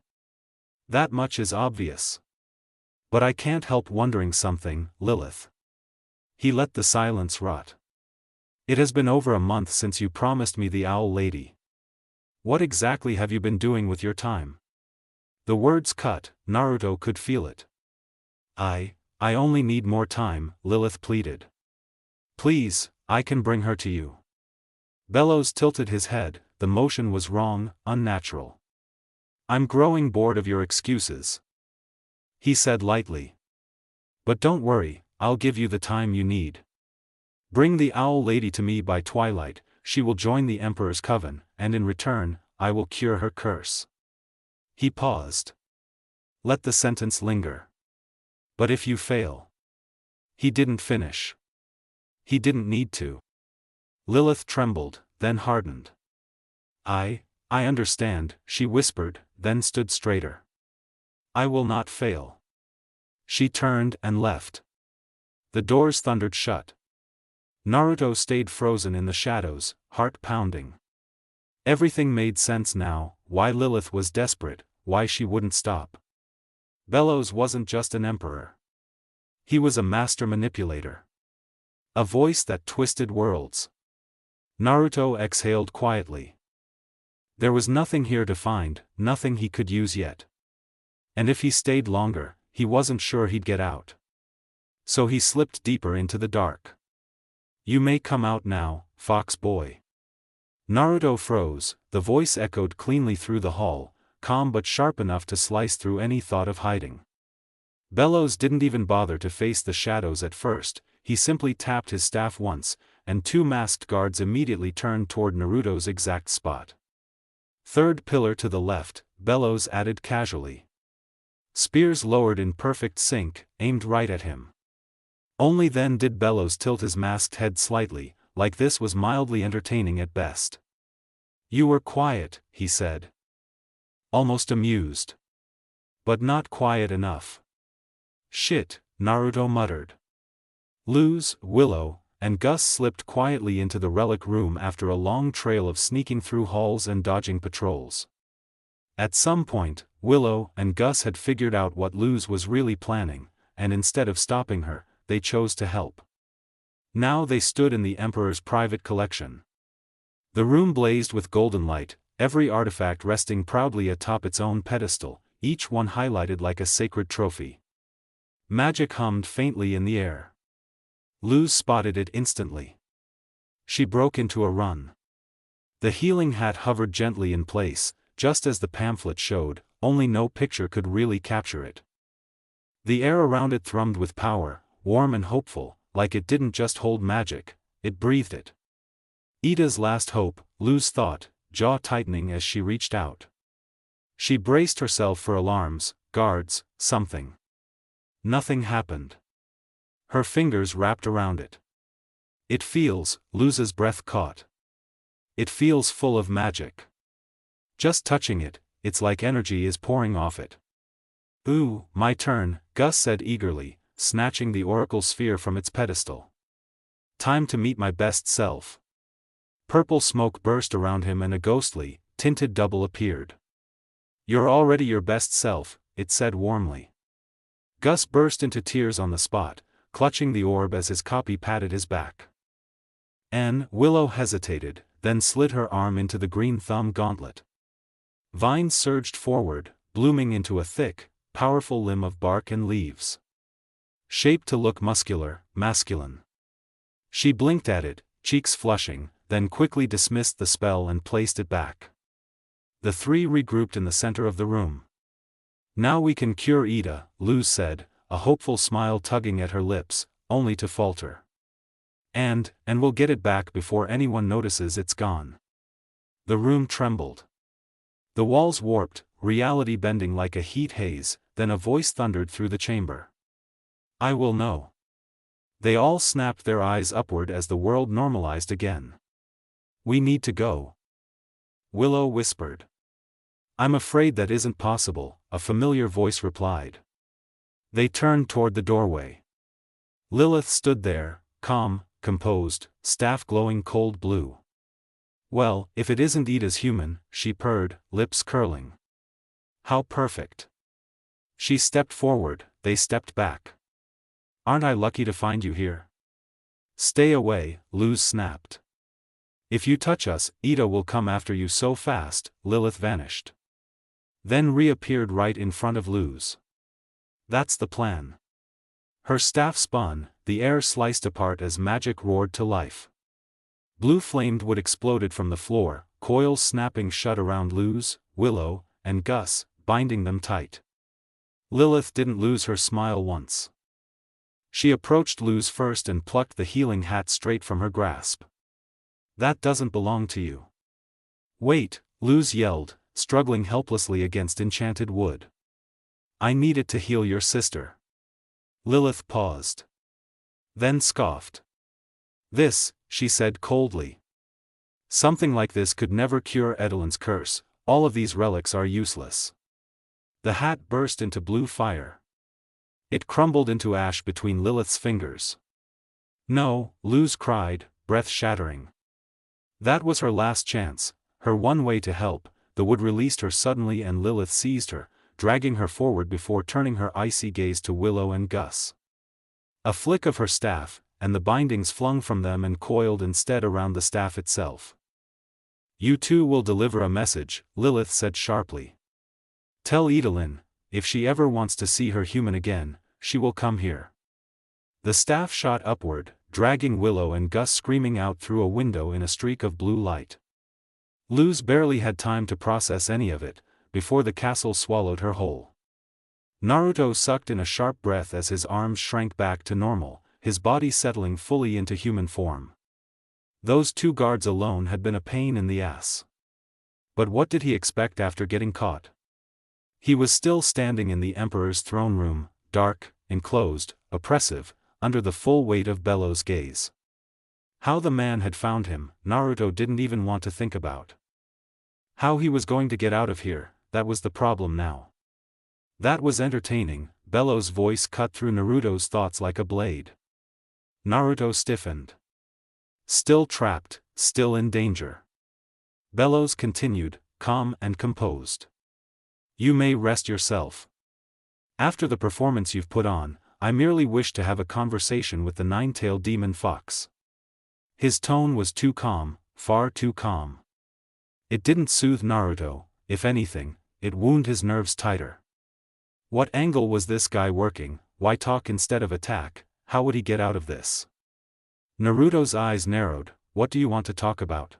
"That much is obvious. But I can't help wondering something, Lilith." He let the silence rot. "It has been over a month since you promised me the Owl Lady. What exactly have you been doing with your time?" The words cut, Naruto could feel it. I only need more time," Lilith pleaded. "Please, I can bring her to you." Bellows tilted his head, the motion was wrong, unnatural. "I'm growing bored of your excuses," he said lightly. "But don't worry, I'll give you the time you need. Bring the Owl Lady to me by twilight, she will join the Emperor's Coven, and in return, I will cure her curse." He paused. Let the sentence linger. "But if you fail?" He didn't finish. He didn't need to. Lilith trembled, then hardened. I understand," she whispered, then stood straighter. "I will not fail." She turned and left. The doors thundered shut. Naruto stayed frozen in the shadows, heart pounding. Everything made sense now, why Lilith was desperate, why she wouldn't stop. Bellows wasn't just an emperor. He was a master manipulator. A voice that twisted worlds. Naruto exhaled quietly. There was nothing here to find, nothing he could use yet. And if he stayed longer, he wasn't sure he'd get out. So he slipped deeper into the dark. "You may come out now, fox boy." Naruto froze, the voice echoed cleanly through the hall, calm but sharp enough to slice through any thought of hiding. Bellows didn't even bother to face the shadows at first, he simply tapped his staff once, and 2 masked guards immediately turned toward Naruto's exact spot. "Third pillar to the left," Bellows added casually. Spears lowered in perfect sync, aimed right at him. Only then did Bellows tilt his masked head slightly, like this was mildly entertaining at best. "You were quiet," he said. Almost amused. But not quiet enough. "Shit," Naruto muttered. Luz, Willow, and Gus slipped quietly into the relic room after a long trail of sneaking through halls and dodging patrols. At some point, Willow and Gus had figured out what Luz was really planning, and instead of stopping her, they chose to help. Now they stood in the Emperor's private collection. The room blazed with golden light, every artifact resting proudly atop its own pedestal, each one highlighted like a sacred trophy. Magic hummed faintly in the air. Luz spotted it instantly. She broke into a run. The healing hat hovered gently in place, just as the pamphlet showed, only no picture could really capture it. The air around it thrummed with power, warm and hopeful, like it didn't just hold magic, it breathed it. Ida's last hope, Luz thought, jaw tightening as she reached out. She braced herself for alarms, guards, something. Nothing happened. Her fingers wrapped around it. It feels, Luz's breath caught. It feels full of magic. Just touching it, it's like energy is pouring off it. Ooh, my turn, Gus said eagerly, snatching the oracle sphere from its pedestal. Time to meet my best self. Purple smoke burst around him and a ghostly, tinted double appeared. You're already your best self, it said warmly. Gus burst into tears on the spot, clutching the orb as his copy patted his back. Willow hesitated, then slid her arm into the green thumb gauntlet. Vines surged forward, blooming into a thick, powerful limb of bark and leaves. Shaped to look muscular, masculine. She blinked at it, cheeks flushing, then quickly dismissed the spell and placed it back. The three regrouped in the center of the room. Now we can cure Ida, Luz said, a hopeful smile tugging at her lips, only to falter. And we'll get it back before anyone notices it's gone. The room trembled. The walls warped, reality bending like a heat haze, then a voice thundered through the chamber. I will know. They all snapped their eyes upward as the world normalized again. We need to go. Willow whispered. I'm afraid that isn't possible, a familiar voice replied. They turned toward the doorway. Lilith stood there, calm, composed, staff glowing cold blue. Well, if it isn't Ida's human, she purred, lips curling. How perfect. She stepped forward, they stepped back. Aren't I lucky to find you here? Stay away, Luz snapped. If you touch us, Ida will come after you so fast. Lilith vanished. Then reappeared right in front of Luz. That's the plan. Her staff spun, the air sliced apart as magic roared to life. Blue flamed wood exploded from the floor, coils snapping shut around Luz, Willow, and Gus, binding them tight. Lilith didn't lose her smile once. She approached Luz first and plucked the healing hat straight from her grasp. That doesn't belong to you. Wait, Luz yelled, struggling helplessly against enchanted wood. I need it to heal your sister. Lilith paused. Then scoffed. This, she said coldly. Something like this could never cure Edelin's curse, all of these relics are useless. The hat burst into blue fire. It crumbled into ash between Lilith's fingers. No, Luz cried, breath shattering. That was her last chance, her one way to help. The wood released her suddenly and Lilith seized her, dragging her forward before turning her icy gaze to Willow and Gus. A flick of her staff, and the bindings flung from them and coiled instead around the staff itself. You two will deliver a message, Lilith said sharply. Tell Idalin, if she ever wants to see her human again, she will come here. The staff shot upward, dragging Willow and Gus screaming out through a window in a streak of blue light. Luz barely had time to process any of it, before the castle swallowed her whole. Naruto sucked in a sharp breath as his arms shrank back to normal, his body settling fully into human form. Those two guards alone had been a pain in the ass. But what did he expect after getting caught? He was still standing in the Emperor's throne room, dark, enclosed, oppressive, under the full weight of Bello's gaze. How the man had found him, Naruto didn't even want to think about. How he was going to get out of here, that was the problem now. That was entertaining, Bello's voice cut through Naruto's thoughts like a blade. Naruto stiffened. Still trapped, still in danger. Bellows continued, calm and composed. You may rest yourself. After the performance you've put on, I merely wish to have a conversation with the nine-tailed demon fox. His tone was too calm, far too calm. It didn't soothe Naruto, if anything, it wounded his nerves tighter. What angle was this guy working? Why talk instead of attack? How would he get out of this? Naruto's eyes narrowed. What do you want to talk about?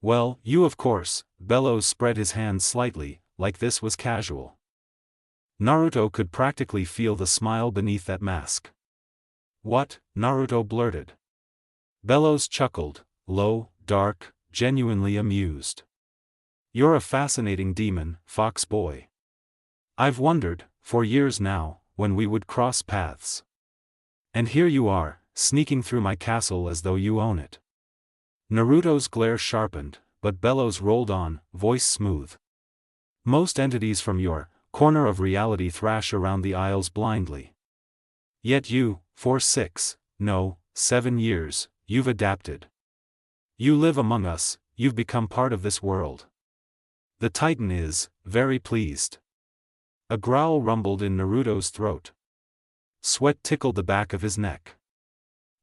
Well, you of course. Bellows spread his hands slightly, like this was casual. Naruto could practically feel the smile beneath that mask. What? Naruto blurted. Bellows chuckled, low, dark, genuinely amused. You're a fascinating demon, fox boy. I've wondered, for years now, when we would cross paths. And here you are, sneaking through my castle as though you own it. Naruto's glare sharpened, but Bellows rolled on, voice smooth. Most entities from your corner of reality thrash around the aisles blindly. Yet you, for 7 years, you've adapted. You live among us, you've become part of this world. The Titan is very pleased. A growl rumbled in Naruto's throat. Sweat tickled the back of his neck.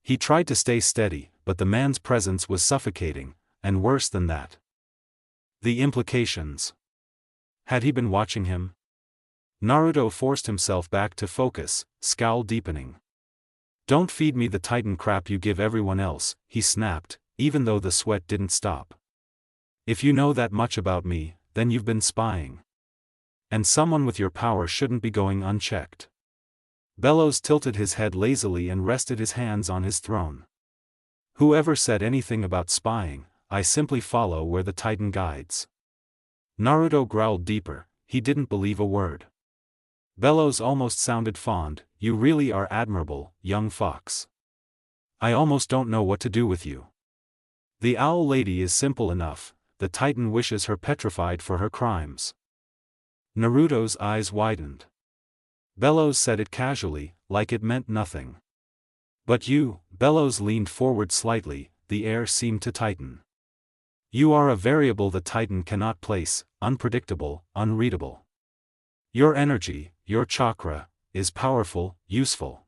He tried to stay steady, but the man's presence was suffocating, and worse than that. The implications. Had he been watching him? Naruto forced himself back to focus, scowl deepening. Don't feed me the Titan crap you give everyone else, he snapped, even though the sweat didn't stop. If you know that much about me, then you've been spying. And someone with your power shouldn't be going unchecked. Bellows tilted his head lazily and rested his hands on his throne. Whoever said anything about spying? I simply follow where the Titan guides. Naruto growled deeper, he didn't believe a word. Bellows almost sounded fond, you really are admirable, young fox. I almost don't know what to do with you. The owl lady is simple enough, the Titan wishes her petrified for her crimes. Naruto's eyes widened. Bellows said it casually, like it meant nothing. But you, Bellows leaned forward slightly, the air seemed to tighten. You are a variable the Titan cannot place, unpredictable, unreadable. Your energy, your chakra, is powerful, useful.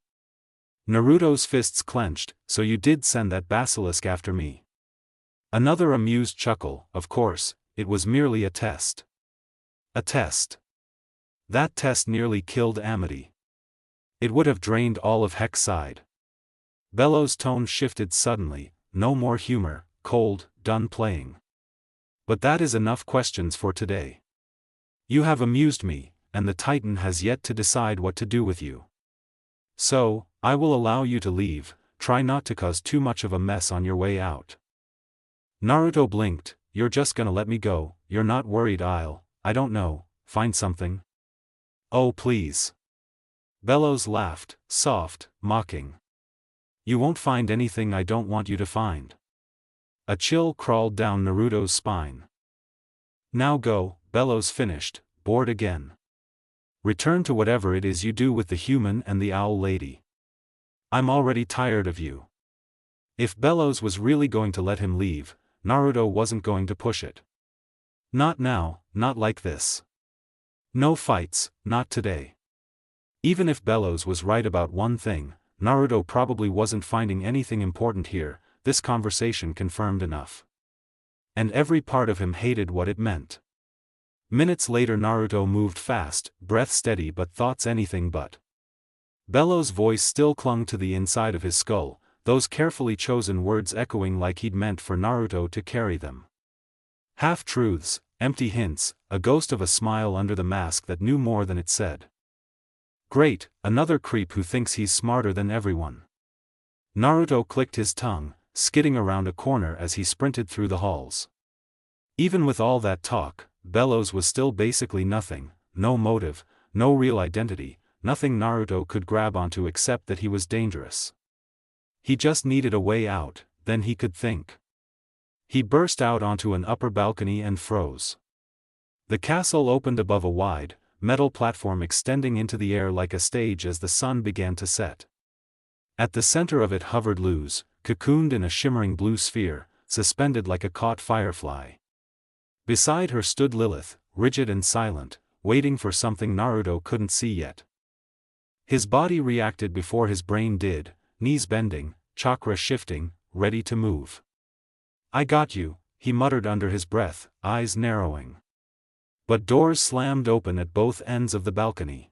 Naruto's fists clenched, so you did send that basilisk after me. Another amused chuckle, of course, it was merely a test. A test. That test nearly killed Amity. It would have drained all of Heck's side. Bellows' tone shifted suddenly, no more humor, cold, done playing. But that is enough questions for today. You have amused me, and the Titan has yet to decide what to do with you. So, I will allow you to leave, try not to cause too much of a mess on your way out. Naruto blinked, you're just gonna let me go, you're not worried I don't know, find something? Oh please. Bellows laughed, soft, mocking. You won't find anything I don't want you to find. A chill crawled down Naruto's spine. Now go, Bellows finished, bored again. Return to whatever it is you do with the human and the owl lady. I'm already tired of you. If Bellows was really going to let him leave, Naruto wasn't going to push it. Not now, not like this. No fights, not today. Even if Bellows was right about one thing, Naruto probably wasn't finding anything important here, this conversation confirmed enough. And every part of him hated what it meant. Minutes later Naruto moved fast, breath steady but thoughts anything but. Bellows' voice still clung to the inside of his skull, those carefully chosen words echoing like he'd meant for Naruto to carry them. Half-truths, empty hints, a ghost of a smile under the mask that knew more than it said. Great, another creep who thinks he's smarter than everyone. Naruto clicked his tongue, skidding around a corner as he sprinted through the halls. Even with all that talk, Bellows was still basically nothing, no motive, no real identity, nothing Naruto could grab onto except that he was dangerous. He just needed a way out, then he could think. He burst out onto an upper balcony and froze. The castle opened above a wide, metal platform extending into the air like a stage as the sun began to set. At the center of it hovered Luz, cocooned in a shimmering blue sphere, suspended like a caught firefly. Beside her stood Lilith, rigid and silent, waiting for something Naruto couldn't see yet. His body reacted before his brain did, knees bending, chakra shifting, ready to move. I got you, he muttered under his breath, eyes narrowing. But doors slammed open at both ends of the balcony.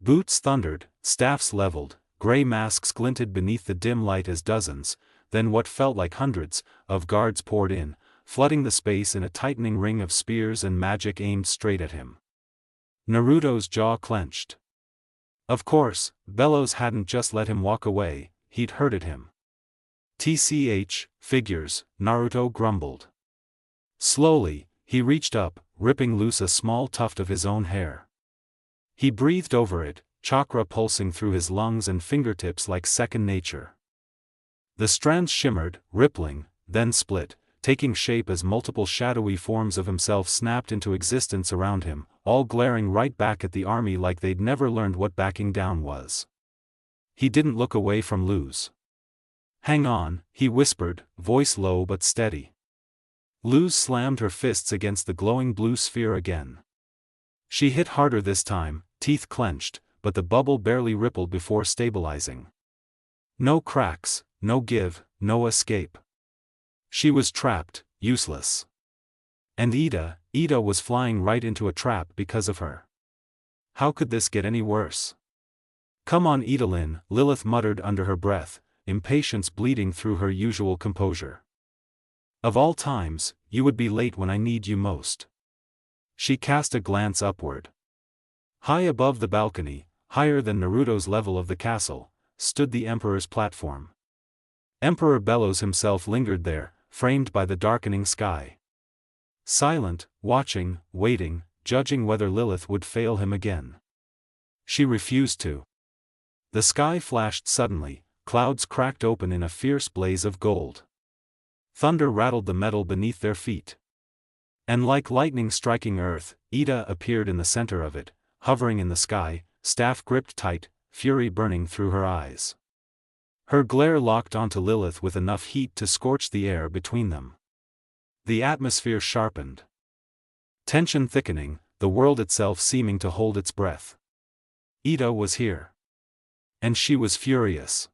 Boots thundered, staffs leveled, gray masks glinted beneath the dim light as dozens, then what felt like hundreds, of guards poured in, flooding the space in a tightening ring of spears and magic aimed straight at him. Naruto's jaw clenched. Of course, Bellows hadn't just let him walk away, he'd herded him. TCH, figures, Naruto grumbled. Slowly, he reached up, ripping loose a small tuft of his own hair. He breathed over it, chakra pulsing through his lungs and fingertips like second nature. The strands shimmered, rippling, then split, taking shape as multiple shadowy forms of himself snapped into existence around him, all glaring right back at the army like they'd never learned what backing down was. He didn't look away from Luz. "Hang on," he whispered, voice low but steady. Luz slammed her fists against the glowing blue sphere again. She hit harder this time, teeth clenched, but the bubble barely rippled before stabilizing. No cracks, no give, no escape. She was trapped, useless. And Ida was flying right into a trap because of her. How could this get any worse? "Come on, Idalin," Lilith muttered under her breath, impatience bleeding through her usual composure. "Of all times, you would be late when I need you most." She cast a glance upward. High above the balcony, higher than Naruto's level of the castle, stood the Emperor's platform. Emperor Bellows himself lingered there, framed by the darkening sky. Silent, watching, waiting, judging whether Lilith would fail him again. She refused to. The sky flashed suddenly, clouds cracked open in a fierce blaze of gold. Thunder rattled the metal beneath their feet. And like lightning striking earth, Ida appeared in the center of it, hovering in the sky, staff gripped tight, fury burning through her eyes. Her glare locked onto Lilith with enough heat to scorch the air between them. The atmosphere sharpened. Tension thickening, the world itself seeming to hold its breath. Ida was here. And she was furious.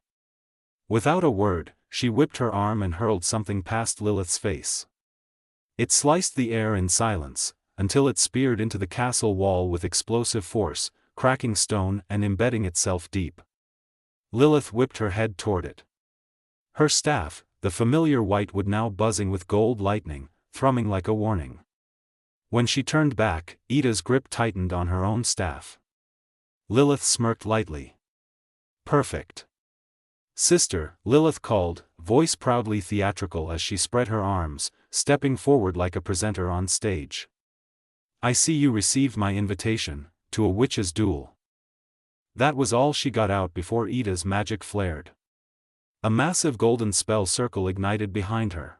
Without a word, she whipped her arm and hurled something past Lilith's face. It sliced the air in silence, until it speared into the castle wall with explosive force, cracking stone and embedding itself deep. Lilith whipped her head toward it. Her staff, the familiar white wood now buzzing with gold lightning, thrumming like a warning. When she turned back, Ida's grip tightened on her own staff. Lilith smirked lightly. "Perfect." "Sister," Lilith called, voice proudly theatrical as she spread her arms, stepping forward like a presenter on stage. "I see you received my invitation, to a witch's duel." That was all she got out before Ida's magic flared. A massive golden spell circle ignited behind her.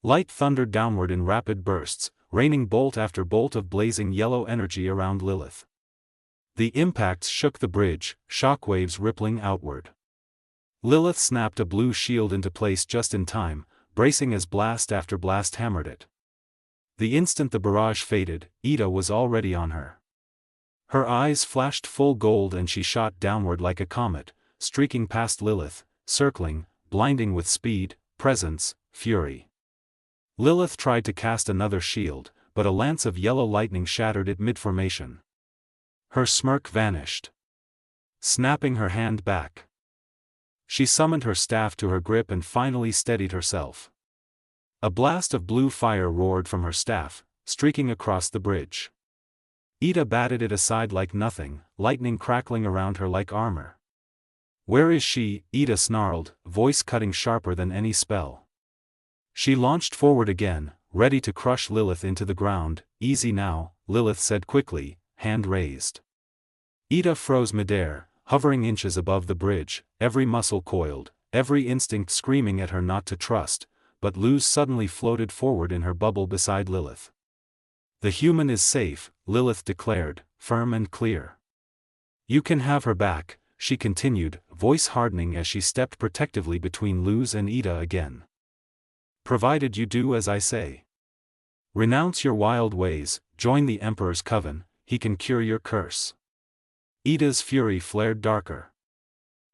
Light thundered downward in rapid bursts, raining bolt after bolt of blazing yellow energy around Lilith. The impacts shook the bridge, shockwaves rippling outward. Lilith snapped a blue shield into place just in time, bracing as blast after blast hammered it. The instant the barrage faded, Ida was already on her. Her eyes flashed full gold and she shot downward like a comet, streaking past Lilith, circling, blinding with speed, presence, fury. Lilith tried to cast another shield, but a lance of yellow lightning shattered it mid-formation. Her smirk vanished. Snapping her hand back. She summoned her staff to her grip and finally steadied herself. A blast of blue fire roared from her staff, streaking across the bridge. Ida batted it aside like nothing, lightning crackling around her like armor. "Where is she?" Ida snarled, voice cutting sharper than any spell. She launched forward again, ready to crush Lilith into the ground. "Easy now," Lilith said quickly, hand raised. Ida froze midair, hovering inches above the bridge, every muscle coiled, every instinct screaming at her not to trust, but Luz suddenly floated forward in her bubble beside Lilith. "The human is safe," Lilith declared, firm and clear. "You can have her back," she continued, voice hardening as she stepped protectively between Luz and Ida again. "Provided you do as I say. Renounce your wild ways, join the Emperor's coven, he can cure your curse." Ida's fury flared darker.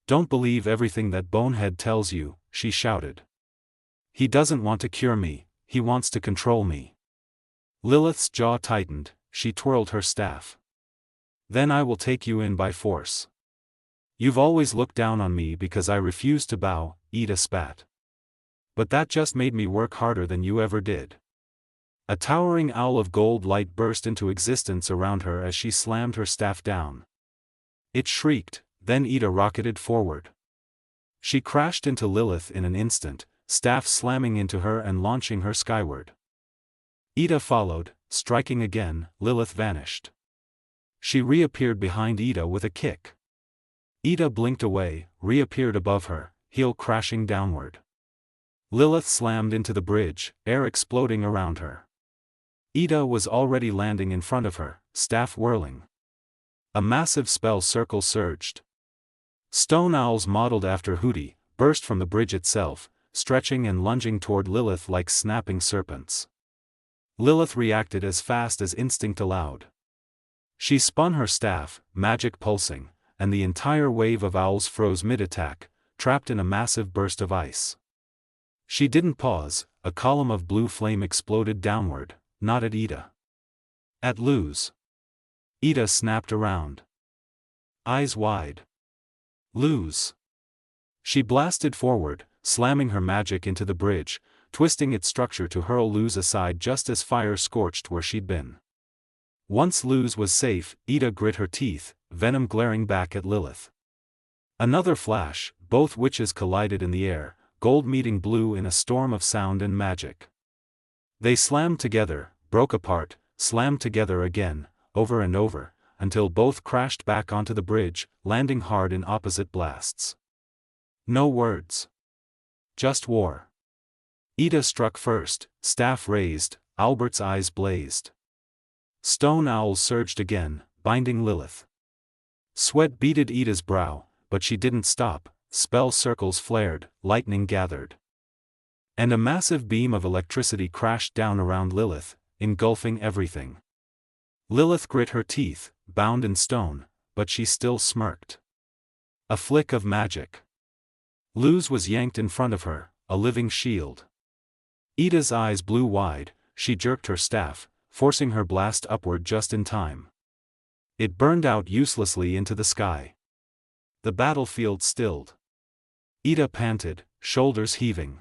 "Don't believe everything that bonehead tells you," she shouted. "He doesn't want to cure me, he wants to control me." Lilith's jaw tightened, she twirled her staff. "Then I will take you in by force. You've always looked down on me because I refused to bow," Ida spat. "But that just made me work harder than you ever did." A towering owl of gold light burst into existence around her as she slammed her staff down. It shrieked, then Ida rocketed forward. She crashed into Lilith in an instant, staff slamming into her and launching her skyward. Ida followed, striking again. Lilith vanished. She reappeared behind Ida with a kick. Ida blinked away, reappeared above her, heel crashing downward. Lilith slammed into the bridge, air exploding around her. Ida was already landing in front of her, staff whirling. A massive spell circle surged. Stone owls modeled after Hootie burst from the bridge itself, stretching and lunging toward Lilith like snapping serpents. Lilith reacted as fast as instinct allowed. She spun her staff, magic pulsing, and the entire wave of owls froze mid-attack, trapped in a massive burst of ice. She didn't pause, a column of blue flame exploded downward, not at Ida. At Luz. Ida snapped around. Eyes wide. Luz. She blasted forward, slamming her magic into the bridge, twisting its structure to hurl Luz aside just as fire scorched where she'd been. Once Luz was safe, Ida grit her teeth, venom glaring back at Lilith. Another flash, both witches collided in the air, gold meeting blue in a storm of sound and magic. They slammed together, broke apart, slammed together again, over and over, until both crashed back onto the bridge, landing hard in opposite blasts. No words. Just war. Ida struck first, staff raised, Albert's eyes blazed. Stone owls surged again, binding Lilith. Sweat beaded Ida's brow, but she didn't stop, spell circles flared, lightning gathered. And a massive beam of electricity crashed down around Lilith, engulfing everything. Lilith grit her teeth, bound in stone, but she still smirked. A flick of magic. Luz was yanked in front of her, a living shield. Ida's eyes blew wide, she jerked her staff, forcing her blast upward just in time. It burned out uselessly into the sky. The battlefield stilled. Ida panted, shoulders heaving.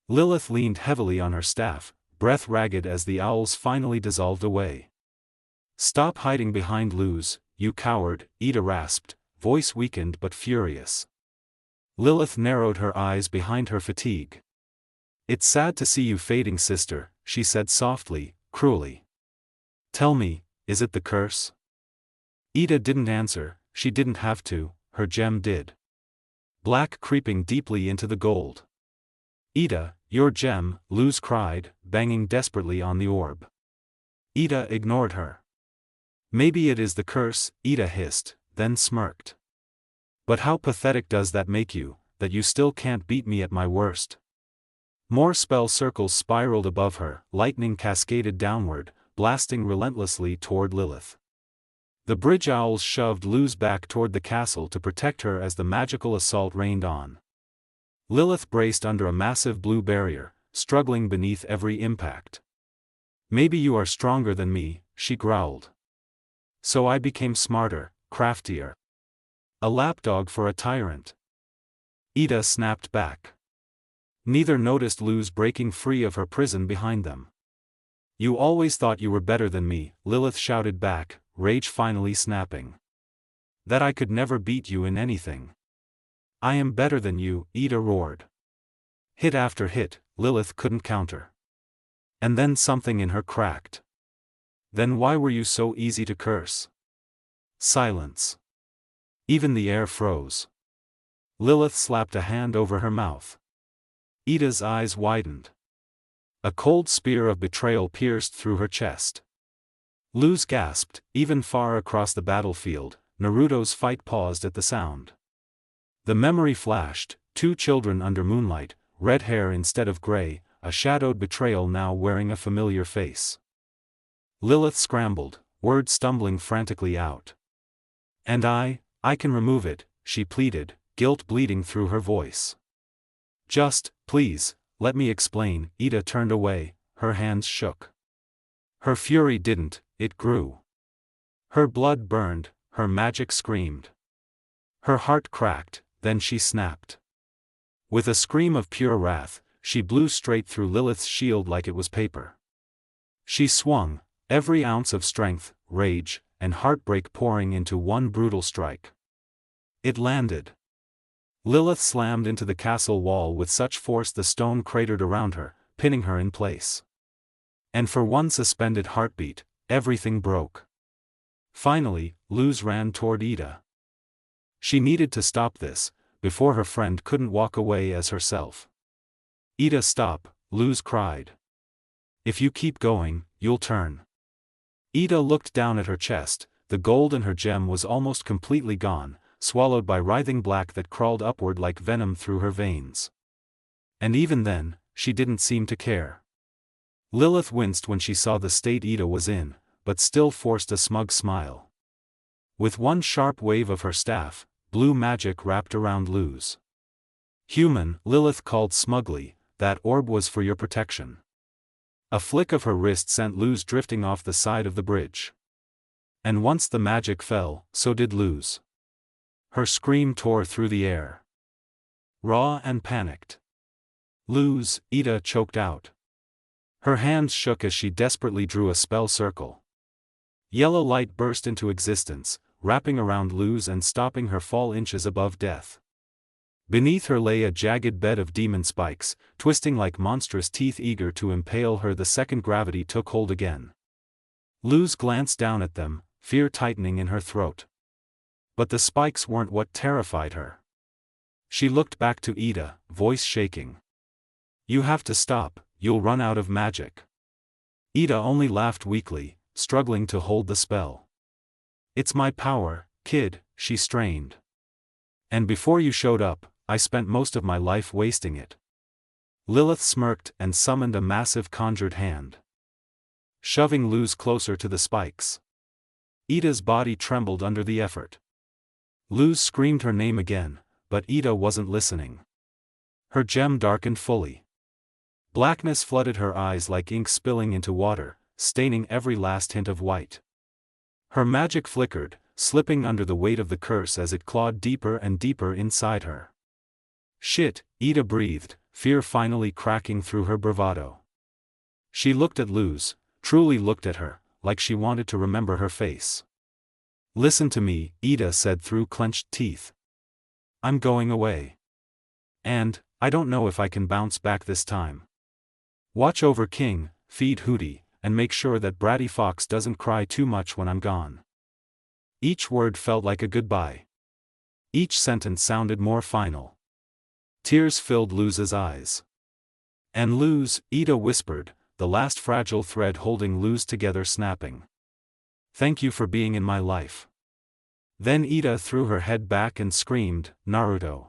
Lilith leaned heavily on her staff, breath ragged as the owls finally dissolved away. "Stop hiding behind Luz, you coward," Ida rasped, voice weakened but furious. Lilith narrowed her eyes behind her fatigue. "It's sad to see you fading, sister," she said softly, cruelly. "Tell me, is it the curse?" Ida didn't answer, she didn't have to, her gem did. Black creeping deeply into the gold. "Ida, your gem," Luz cried, banging desperately on the orb. Ida ignored her. "Maybe it is the curse," Ida hissed, then smirked. "But how pathetic does that make you, that you still can't beat me at my worst?" More spell circles spiraled above her, lightning cascaded downward, blasting relentlessly toward Lilith. The bridge owls shoved Luz back toward the castle to protect her as the magical assault rained on. Lilith braced under a massive blue barrier, struggling beneath every impact. "Maybe you are stronger than me," she growled. "So I became smarter, craftier. A lapdog for a tyrant." Ida snapped back. Neither noticed Luz breaking free of her prison behind them. "You always thought you were better than me," Lilith shouted back, rage finally snapping. "That I could never beat you in anything." "I am better than you," Ida roared. Hit after hit, Lilith couldn't counter. And then something in her cracked. "Then why were you so easy to curse?" Silence. Even the air froze. Lilith slapped a hand over her mouth. Ida's eyes widened. A cold spear of betrayal pierced through her chest. Luz gasped, even far across the battlefield. Naruto's fight paused at the sound. The memory flashed, two children under moonlight, red hair instead of gray, a shadowed betrayal now wearing a familiar face. Lilith scrambled, words stumbling frantically out. "And I can remove it," she pleaded, guilt bleeding through her voice. "Just, please, let me explain." Ida turned away, her hands shook. Her fury didn't, it grew. Her blood burned, her magic screamed. Her heart cracked, then she snapped. With a scream of pure wrath, she blew straight through Lilith's shield like it was paper. She swung, every ounce of strength, rage, and heartbreak pouring into one brutal strike. It landed. Lilith slammed into the castle wall with such force the stone cratered around her, pinning her in place. And for one suspended heartbeat, everything broke. Finally, Luz ran toward Ida. She needed to stop this, before her friend couldn't walk away as herself. Ida, stop, Luz cried. If you keep going, you'll turn. Ida looked down at her chest. The gold in her gem was almost completely gone, swallowed by writhing black that crawled upward like venom through her veins. And even then, she didn't seem to care. Lilith winced when she saw the state Ida was in, but still forced a smug smile. With one sharp wave of her staff, blue magic wrapped around Luz. Human, Lilith called smugly, that orb was for your protection. A flick of her wrist sent Luz drifting off the side of the bridge. And once the magic fell, so did Luz. Her scream tore through the air. Raw and panicked. Luz, Ida choked out. Her hands shook as she desperately drew a spell circle. Yellow light burst into existence, wrapping around Luz and stopping her fall inches above death. Beneath her lay a jagged bed of demon spikes, twisting like monstrous teeth eager to impale her the second gravity took hold again. Luz glanced down at them, fear tightening in her throat. But the spikes weren't what terrified her. She looked back to Ida, voice shaking. You have to stop, you'll run out of magic. Ida only laughed weakly, struggling to hold the spell. It's my power, kid, she strained. And before you showed up, I spent most of my life wasting it. Lilith smirked and summoned a massive conjured hand, shoving Luz closer to the spikes. Ida's body trembled under the effort. Luz screamed her name again, but Ida wasn't listening. Her gem darkened fully. Blackness flooded her eyes like ink spilling into water, staining every last hint of white. Her magic flickered, slipping under the weight of the curse as it clawed deeper and deeper inside her. Shit, Ida breathed, fear finally cracking through her bravado. She looked at Luz, truly looked at her, like she wanted to remember her face. Listen to me, Ida said through clenched teeth. I'm going away. And, I don't know if I can bounce back this time. Watch over King, feed Hootie, and make sure that Bratty Fox doesn't cry too much when I'm gone. Each word felt like a goodbye. Each sentence sounded more final. Tears filled Luz's eyes. And Luz, Ida whispered, the last fragile thread holding Luz together snapping. Thank you for being in my life. Then Ida threw her head back and screamed, Naruto.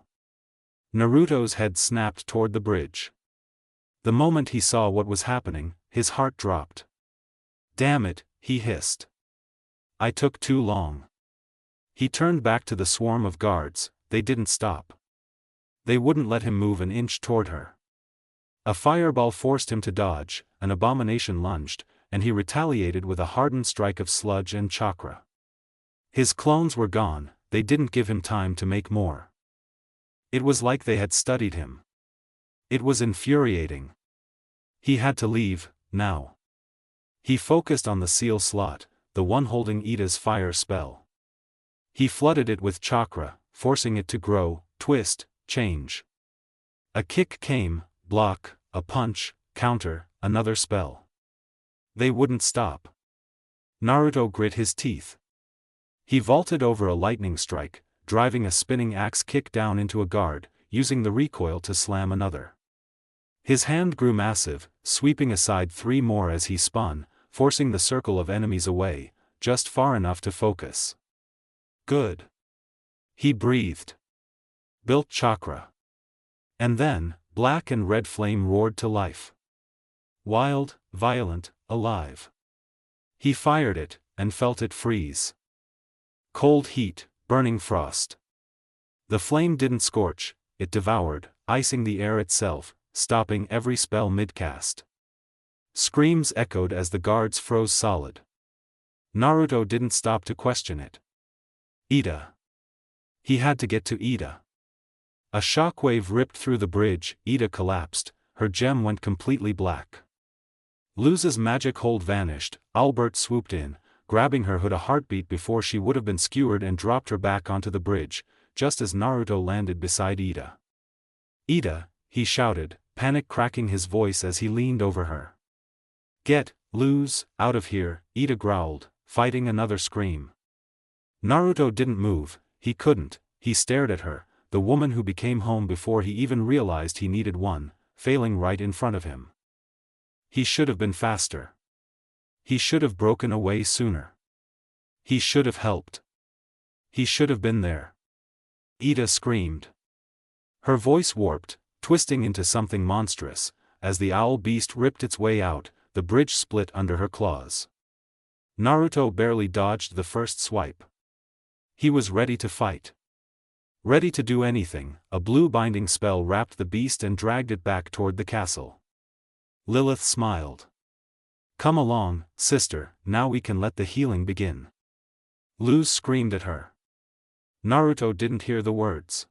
Naruto's head snapped toward the bridge. The moment he saw what was happening, his heart dropped. Damn it, he hissed. I took too long. He turned back to the swarm of guards. They didn't stop. They wouldn't let him move an inch toward her. A fireball forced him to dodge, an abomination lunged, and he retaliated with a hardened strike of sludge and chakra. His clones were gone, they didn't give him time to make more. It was like they had studied him. It was infuriating. He had to leave, now. He focused on the seal slot, the one holding Ida's fire spell. He flooded it with chakra, forcing it to grow, twist, change. A kick came, block, a punch, counter, another spell. They wouldn't stop. Naruto grit his teeth. He vaulted over a lightning strike, driving a spinning axe kick down into a guard, using the recoil to slam another. His hand grew massive, sweeping aside 3 more as he spun, forcing the circle of enemies away, just far enough to focus. Good. He breathed. Built chakra. And then, black and red flame roared to life. Wild, violent, alive. He fired it, and felt it freeze. Cold heat, burning frost. The flame didn't scorch, it devoured, icing the air itself, stopping every spell mid-cast. Screams echoed as the guards froze solid. Naruto didn't stop to question it. Ida. He had to get to Ida. A shockwave ripped through the bridge, Ida collapsed, her gem went completely black. Luz's magic hold vanished, Albert swooped in, grabbing her hood a heartbeat before she would have been skewered and dropped her back onto the bridge, just as Naruto landed beside Ida. "Ida," he shouted, panic cracking his voice as he leaned over her. Lose, out of here," Ida growled, fighting another scream. Naruto didn't move, he couldn't, he stared at her, the woman who became home before he even realized he needed one, failing right in front of him. He should have been faster. He should have broken away sooner. He should have helped. He should have been there. Ida screamed. Her voice warped, twisting into something monstrous, as the owl beast ripped its way out, the bridge split under her claws. Naruto barely dodged the first swipe. He was ready to fight. Ready to do anything. A blue binding spell wrapped the beast and dragged it back toward the castle. Lilith smiled. "Come along, sister, now we can let the healing begin." Luz screamed at her. Naruto didn't hear the words.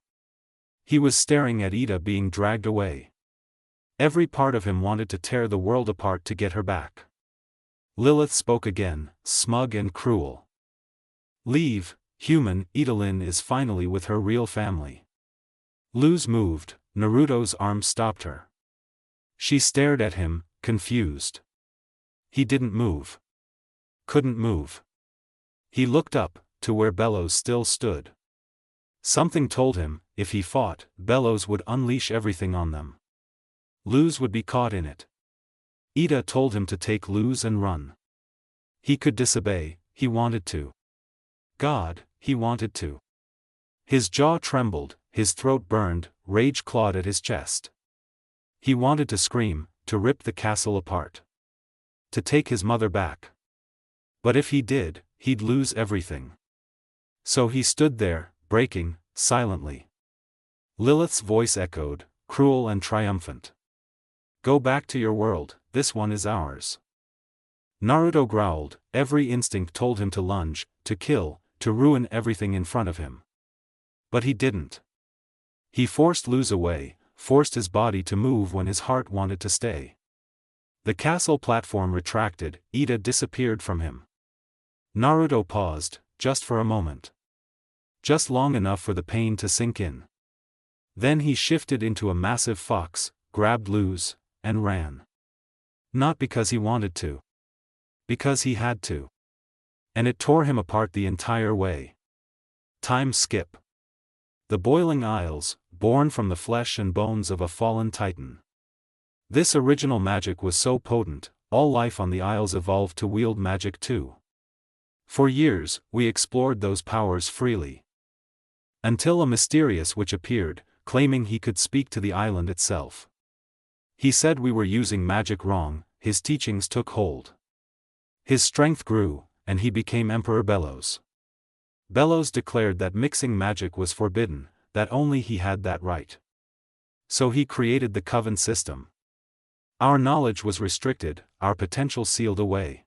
He was staring at Ida being dragged away. Every part of him wanted to tear the world apart to get her back. Lilith spoke again, smug and cruel. "Leave, human, Idalin is finally with her real family." Luz moved, Naruto's arm stopped her. She stared at him, confused. He didn't move. Couldn't move. He looked up, to where Bellows still stood. Something told him, if he fought, Bellows would unleash everything on them. Luz would be caught in it. Ida told him to take Luz and run. He could disobey, he wanted to. God, he wanted to. His jaw trembled, his throat burned, rage clawed at his chest. He wanted to scream, to rip the castle apart. To take his mother back. But if he did, he'd lose everything. So he stood there, breaking, silently. Lilith's voice echoed, cruel and triumphant. "Go back to your world, this one is ours." Naruto growled, every instinct told him to lunge, to kill, to ruin everything in front of him. But he didn't. He forced Luz away, forced his body to move when his heart wanted to stay. The castle platform retracted, Ida disappeared from him. Naruto paused, just for a moment. Just long enough for the pain to sink in. Then he shifted into a massive fox, grabbed Luz, and ran. Not because he wanted to. Because he had to. And it tore him apart the entire way. Time skip. The boiling isles, born from the flesh and bones of a fallen titan. This original magic was so potent, all life on the isles evolved to wield magic too. For years, we explored those powers freely. Until a mysterious witch appeared, claiming he could speak to the island itself. He said we were using magic wrong, his teachings took hold. His strength grew, and he became Emperor Bellows. Bellows declared that mixing magic was forbidden, that only he had that right. So he created the coven system. Our knowledge was restricted, our potential sealed away.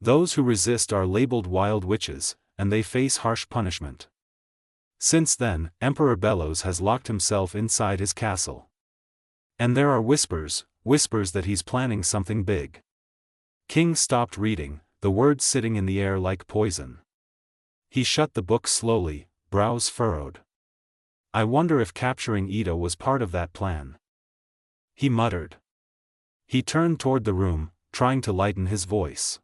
Those who resist are labeled wild witches, and they face harsh punishment. Since then, Emperor Bellows has locked himself inside his castle. And there are whispers that he's planning something big. King stopped reading, the words sitting in the air like poison. He shut the book slowly, brows furrowed. "I wonder if capturing Ida was part of that plan." He muttered. He turned toward the room, trying to lighten his voice.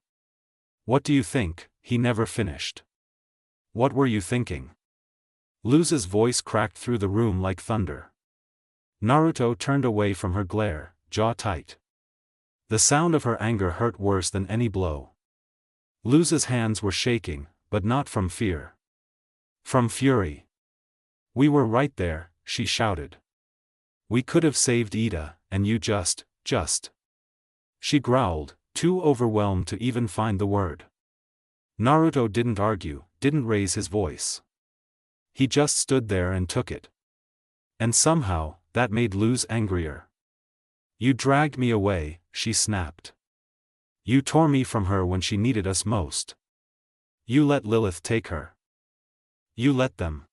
"What do you think?" He never finished. "What were you thinking?" Luz's voice cracked through the room like thunder. Naruto turned away from her glare, jaw tight. The sound of her anger hurt worse than any blow. Luz's hands were shaking, but not from fear. From fury. "We were right there," she shouted. "We could have saved Ida, and you just. She growled, too overwhelmed to even find the word. Naruto didn't argue, didn't raise his voice. He just stood there and took it. And somehow, that made Luz angrier. "You dragged me away," she snapped. "You tore me from her when she needed us most. You let Lilith take her. You let them."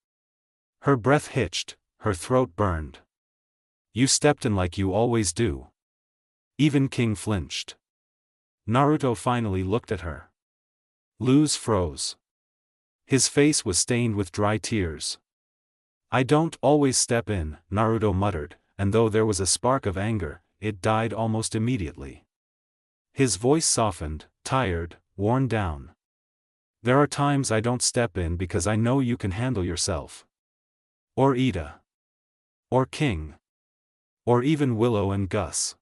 Her breath hitched, her throat burned. "You stepped in like you always do." Even King flinched. Naruto finally looked at her. Luz froze. His face was stained with dry tears. I don't always step in, Naruto muttered, and though there was a spark of anger, it died almost immediately. His voice softened, tired, worn down. There are times I don't step in because I know you can handle yourself. Or Ida. Or King. Or even Willow and Gus.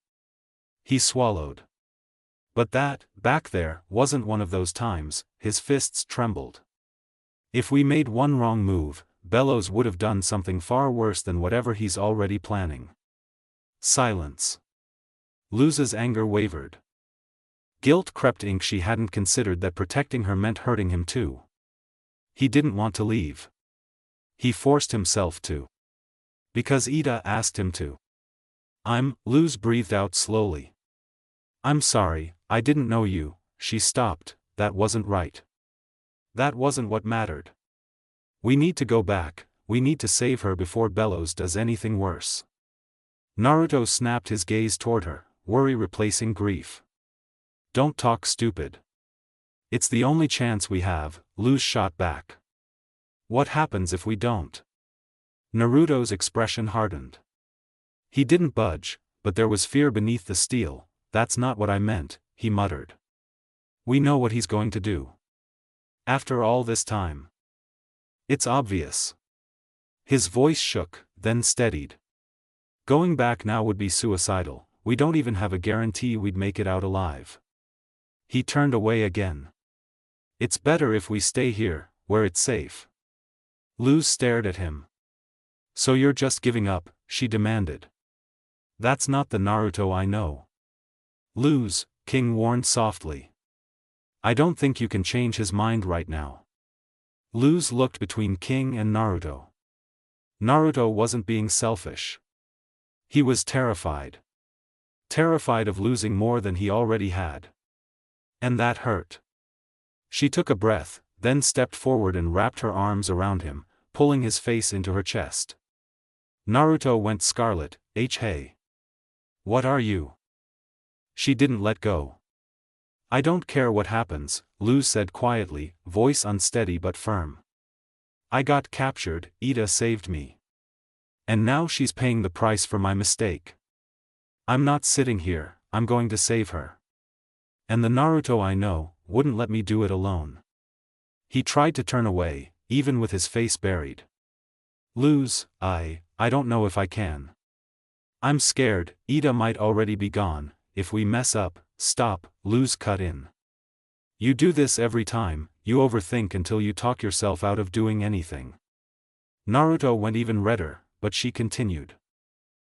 He swallowed. But that, back there, wasn't one of those times. His fists trembled. If we made one wrong move, Bellows would have done something far worse than whatever he's already planning. Silence. Luz's anger wavered. Guilt crept in. She hadn't considered that protecting her meant hurting him too. He didn't want to leave. He forced himself to. Because Ida asked him to. Luz breathed out slowly. I'm sorry, I didn't know you. She stopped. That wasn't right. That wasn't what mattered. We need to go back, we need to save her before Bellows does anything worse. Naruto snapped his gaze toward her, worry replacing grief. Don't talk stupid. It's the only chance we have, Luz shot back. What happens if we don't? Naruto's expression hardened. He didn't budge, but there was fear beneath the steel. That's not what I meant, he muttered. We know what he's going to do. After all this time. It's obvious. His voice shook, then steadied. Going back now would be suicidal. We don't even have a guarantee we'd make it out alive. He turned away again. It's better if we stay here, where it's safe. Luz stared at him. So you're just giving up, she demanded. That's not the Naruto I know. Luz, King warned softly. I don't think you can change his mind right now. Luz looked between King and Naruto. Naruto wasn't being selfish. He was terrified. Terrified of losing more than he already had. And that hurt. She took a breath, then stepped forward and wrapped her arms around him, pulling his face into her chest. Naruto went scarlet. Hey. What are you? She didn't let go. I don't care what happens, Luz said quietly, voice unsteady but firm. I got captured, Ida saved me. And now she's paying the price for my mistake. I'm not sitting here, I'm going to save her. And the Naruto I know, wouldn't let me do it alone. He tried to turn away, even with his face buried. Luz, I don't know if I can. I'm scared, Ida might already be gone. If we mess up, stop, Luz cut in. You do this every time, you overthink until you talk yourself out of doing anything. Naruto went even redder, but she continued.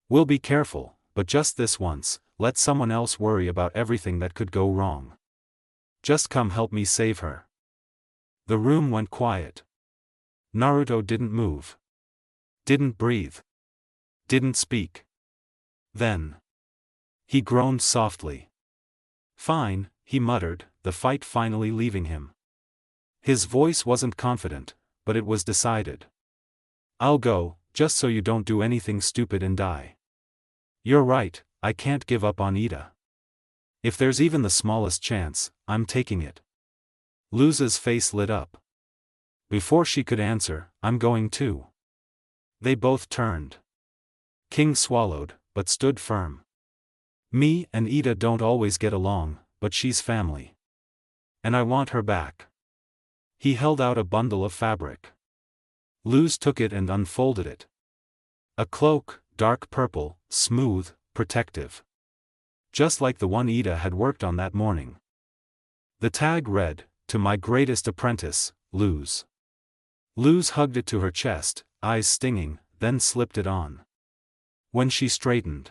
We'll be careful, but just this once, let someone else worry about everything that could go wrong. Just come help me save her. The room went quiet. Naruto didn't move. Didn't breathe. Didn't speak. Then. He groaned softly. Fine, he muttered, the fight finally leaving him. His voice wasn't confident, but it was decided. I'll go, just so you don't do anything stupid and die. You're right, I can't give up on Ida. If there's even the smallest chance, I'm taking it. Luz's face lit up. Before she could answer, I'm going too. They both turned. King swallowed, but stood firm. Me and Ida don't always get along, but she's family. And I want her back. He held out a bundle of fabric. Luz took it and unfolded it. A cloak, dark purple, smooth, protective. Just like the one Ida had worked on that morning. The tag read, "To my greatest apprentice, Luz." Luz hugged it to her chest, eyes stinging, then slipped it on. When she straightened,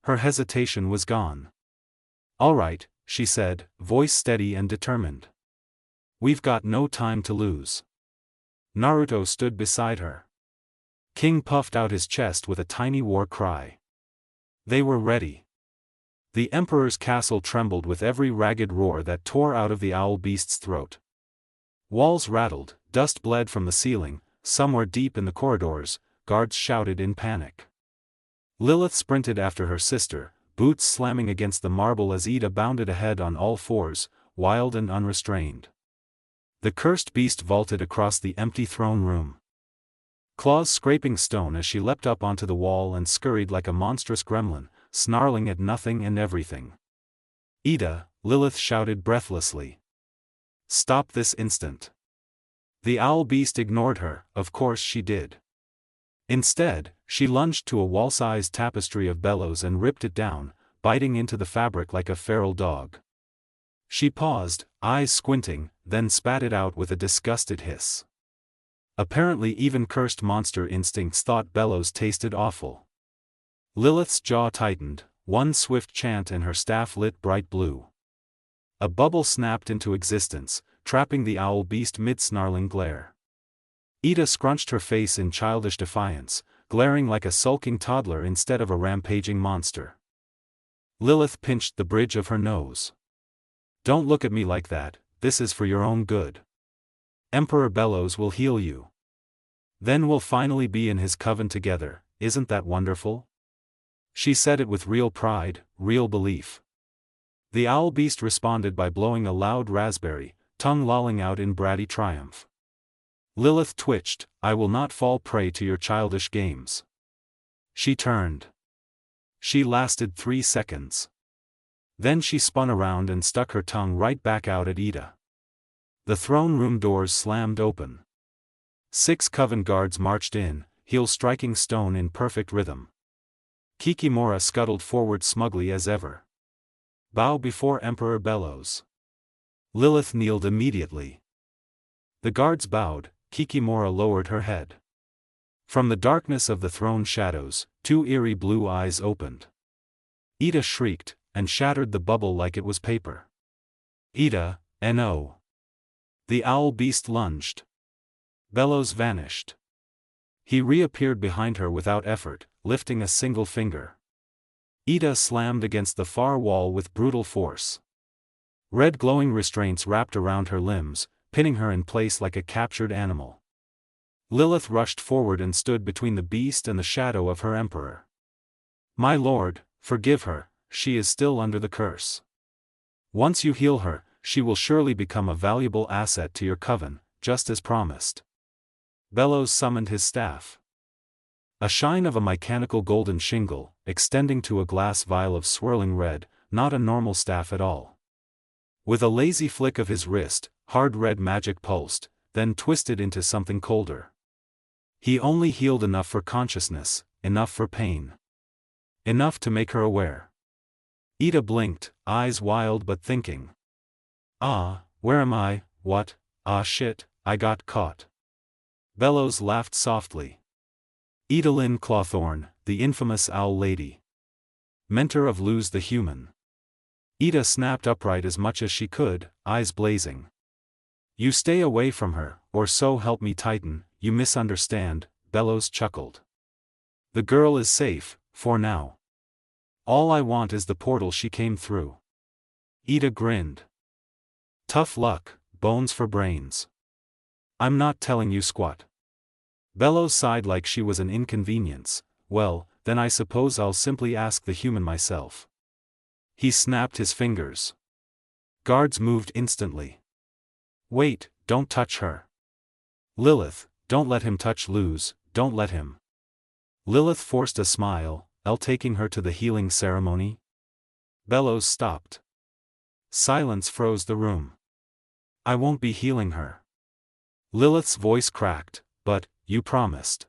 her hesitation was gone. All right, she said, voice steady and determined. We've got no time to lose. Naruto stood beside her. King puffed out his chest with a tiny war cry. They were ready. The Emperor's castle trembled with every ragged roar that tore out of the owl beast's throat. Walls rattled, dust bled from the ceiling, somewhere deep in the corridors, guards shouted in panic. Lilith sprinted after her sister, boots slamming against the marble as Ida bounded ahead on all fours, wild and unrestrained. The cursed beast vaulted across the empty throne room, claws scraping stone as she leapt up onto the wall and scurried like a monstrous gremlin, snarling at nothing and everything. "Ida," Lilith shouted breathlessly. "Stop this instant." The owl beast ignored her, of course she did. Instead, she lunged to a wall-sized tapestry of bellows and ripped it down, biting into the fabric like a feral dog. She paused, eyes squinting, then spat it out with a disgusted hiss. Apparently even cursed monster instincts thought bellows tasted awful. Lilith's jaw tightened, one swift chant and her staff lit bright blue. A bubble snapped into existence, trapping the owl beast mid-snarling glare. Ida scrunched her face in childish defiance, glaring like a sulking toddler instead of a rampaging monster. Lilith pinched the bridge of her nose. "Don't look at me like that, this is for your own good. Emperor Bellows will heal you. Then we'll finally be in his coven together, isn't that wonderful?" She said it with real pride, real belief. The owl beast responded by blowing a loud raspberry, tongue lolling out in bratty triumph. Lilith twitched, "I will not fall prey to your childish games." She turned. She lasted 3 seconds. Then she spun around and stuck her tongue right back out at Ida. The throne room doors slammed open. 6 coven guards marched in, heels striking stone in perfect rhythm. Kikimora scuttled forward smugly as ever. "Bow before Emperor Bellows." Lilith kneeled immediately. The guards bowed, Kikimora lowered her head. From the darkness of the throne shadows, 2 eerie blue eyes opened. Ida shrieked, and shattered the bubble like it was paper. "Ida, no." The owl beast lunged. Bellows vanished. He reappeared behind her without effort, lifting a single finger. Ida slammed against the far wall with brutal force. Red glowing restraints wrapped around her limbs, pinning her in place like a captured animal. Lilith rushed forward and stood between the beast and the shadow of her emperor. "My lord, forgive her, she is still under the curse. Once you heal her, she will surely become a valuable asset to your coven, just as promised." Bellows summoned his staff. A shine of a mechanical golden shingle, extending to a glass vial of swirling red, not a normal staff at all. With a lazy flick of his wrist, hard red magic pulsed, then twisted into something colder. He only healed enough for consciousness, enough for pain. Enough to make her aware. Ida blinked, eyes wild but thinking. "Ah, where am I? What? Ah shit, I got caught." Bellows laughed softly. Idalyn Clawthorne, the infamous owl lady. Mentor of Luz the human. Ida snapped upright as much as she could, eyes blazing. "You stay away from her, or so help me Titan, you misunderstand," Bellows chuckled. "The girl is safe, for now. All I want is the portal she came through." Ida grinned. "Tough luck, bones for brains. I'm not telling you squat." Bellows sighed like she was an inconvenience. "Well, then I suppose I'll simply ask the human myself." He snapped his fingers. Guards moved instantly. "Wait, don't touch her. Lilith, don't let him touch Luz, don't let him." Lilith forced a smile, taking her to the healing ceremony. Bellows stopped. Silence froze the room. "I won't be healing her." Lilith's voice cracked, "But, you promised."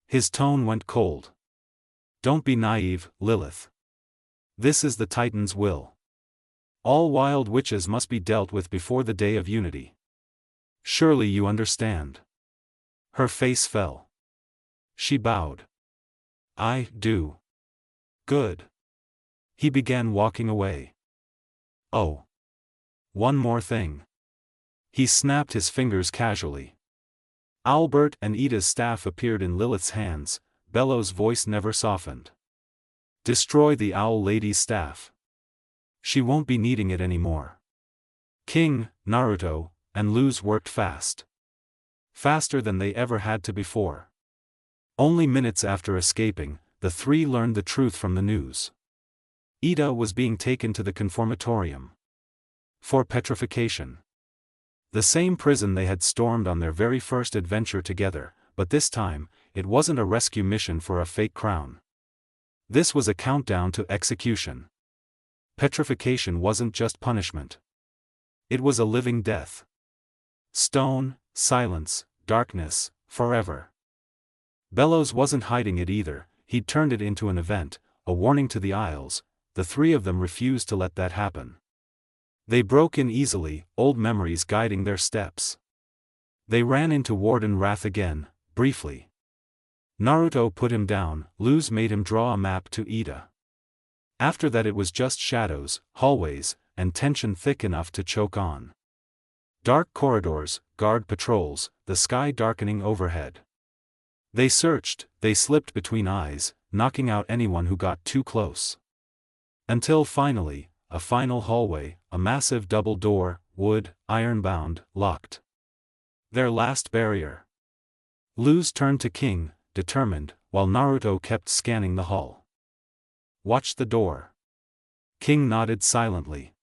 His tone went cold. "Don't be naive, Lilith. This is the Titan's will. All wild witches must be dealt with before the day of unity. Surely you understand." Her face fell. She bowed. "I do." "Good." He began walking away. "Oh. One more thing." He snapped his fingers casually. Albert and Ida's staff appeared in Lilith's hands. Bellows' voice never softened. "Destroy the owl lady's staff. She won't be needing it anymore." King, Naruto, and Luz worked fast. Faster than they ever had to before. Only minutes after escaping, the 3 learned the truth from the news. Ida was being taken to the conformatorium. For petrification. The same prison they had stormed on their very first adventure together, but this time, it wasn't a rescue mission for a fake crown. This was a countdown to execution. Petrification wasn't just punishment. It was a living death. Stone, silence, darkness, forever. Bellows wasn't hiding it either, he'd turned it into an event, a warning to the Isles. The three of them refused to let that happen. They broke in easily, old memories guiding their steps. They ran into Warden Wrath again, briefly. Naruto put him down, Luz made him draw a map to Ida. After that it was just shadows, hallways, and tension thick enough to choke on. Dark corridors, guard patrols, the sky darkening overhead. They searched, they slipped between eyes, knocking out anyone who got too close. Until finally, a final hallway, a massive double door, wood, iron-bound, locked. Their last barrier. Luz turned to King, determined, while Naruto kept scanning the hall. "Watch the door." King nodded silently.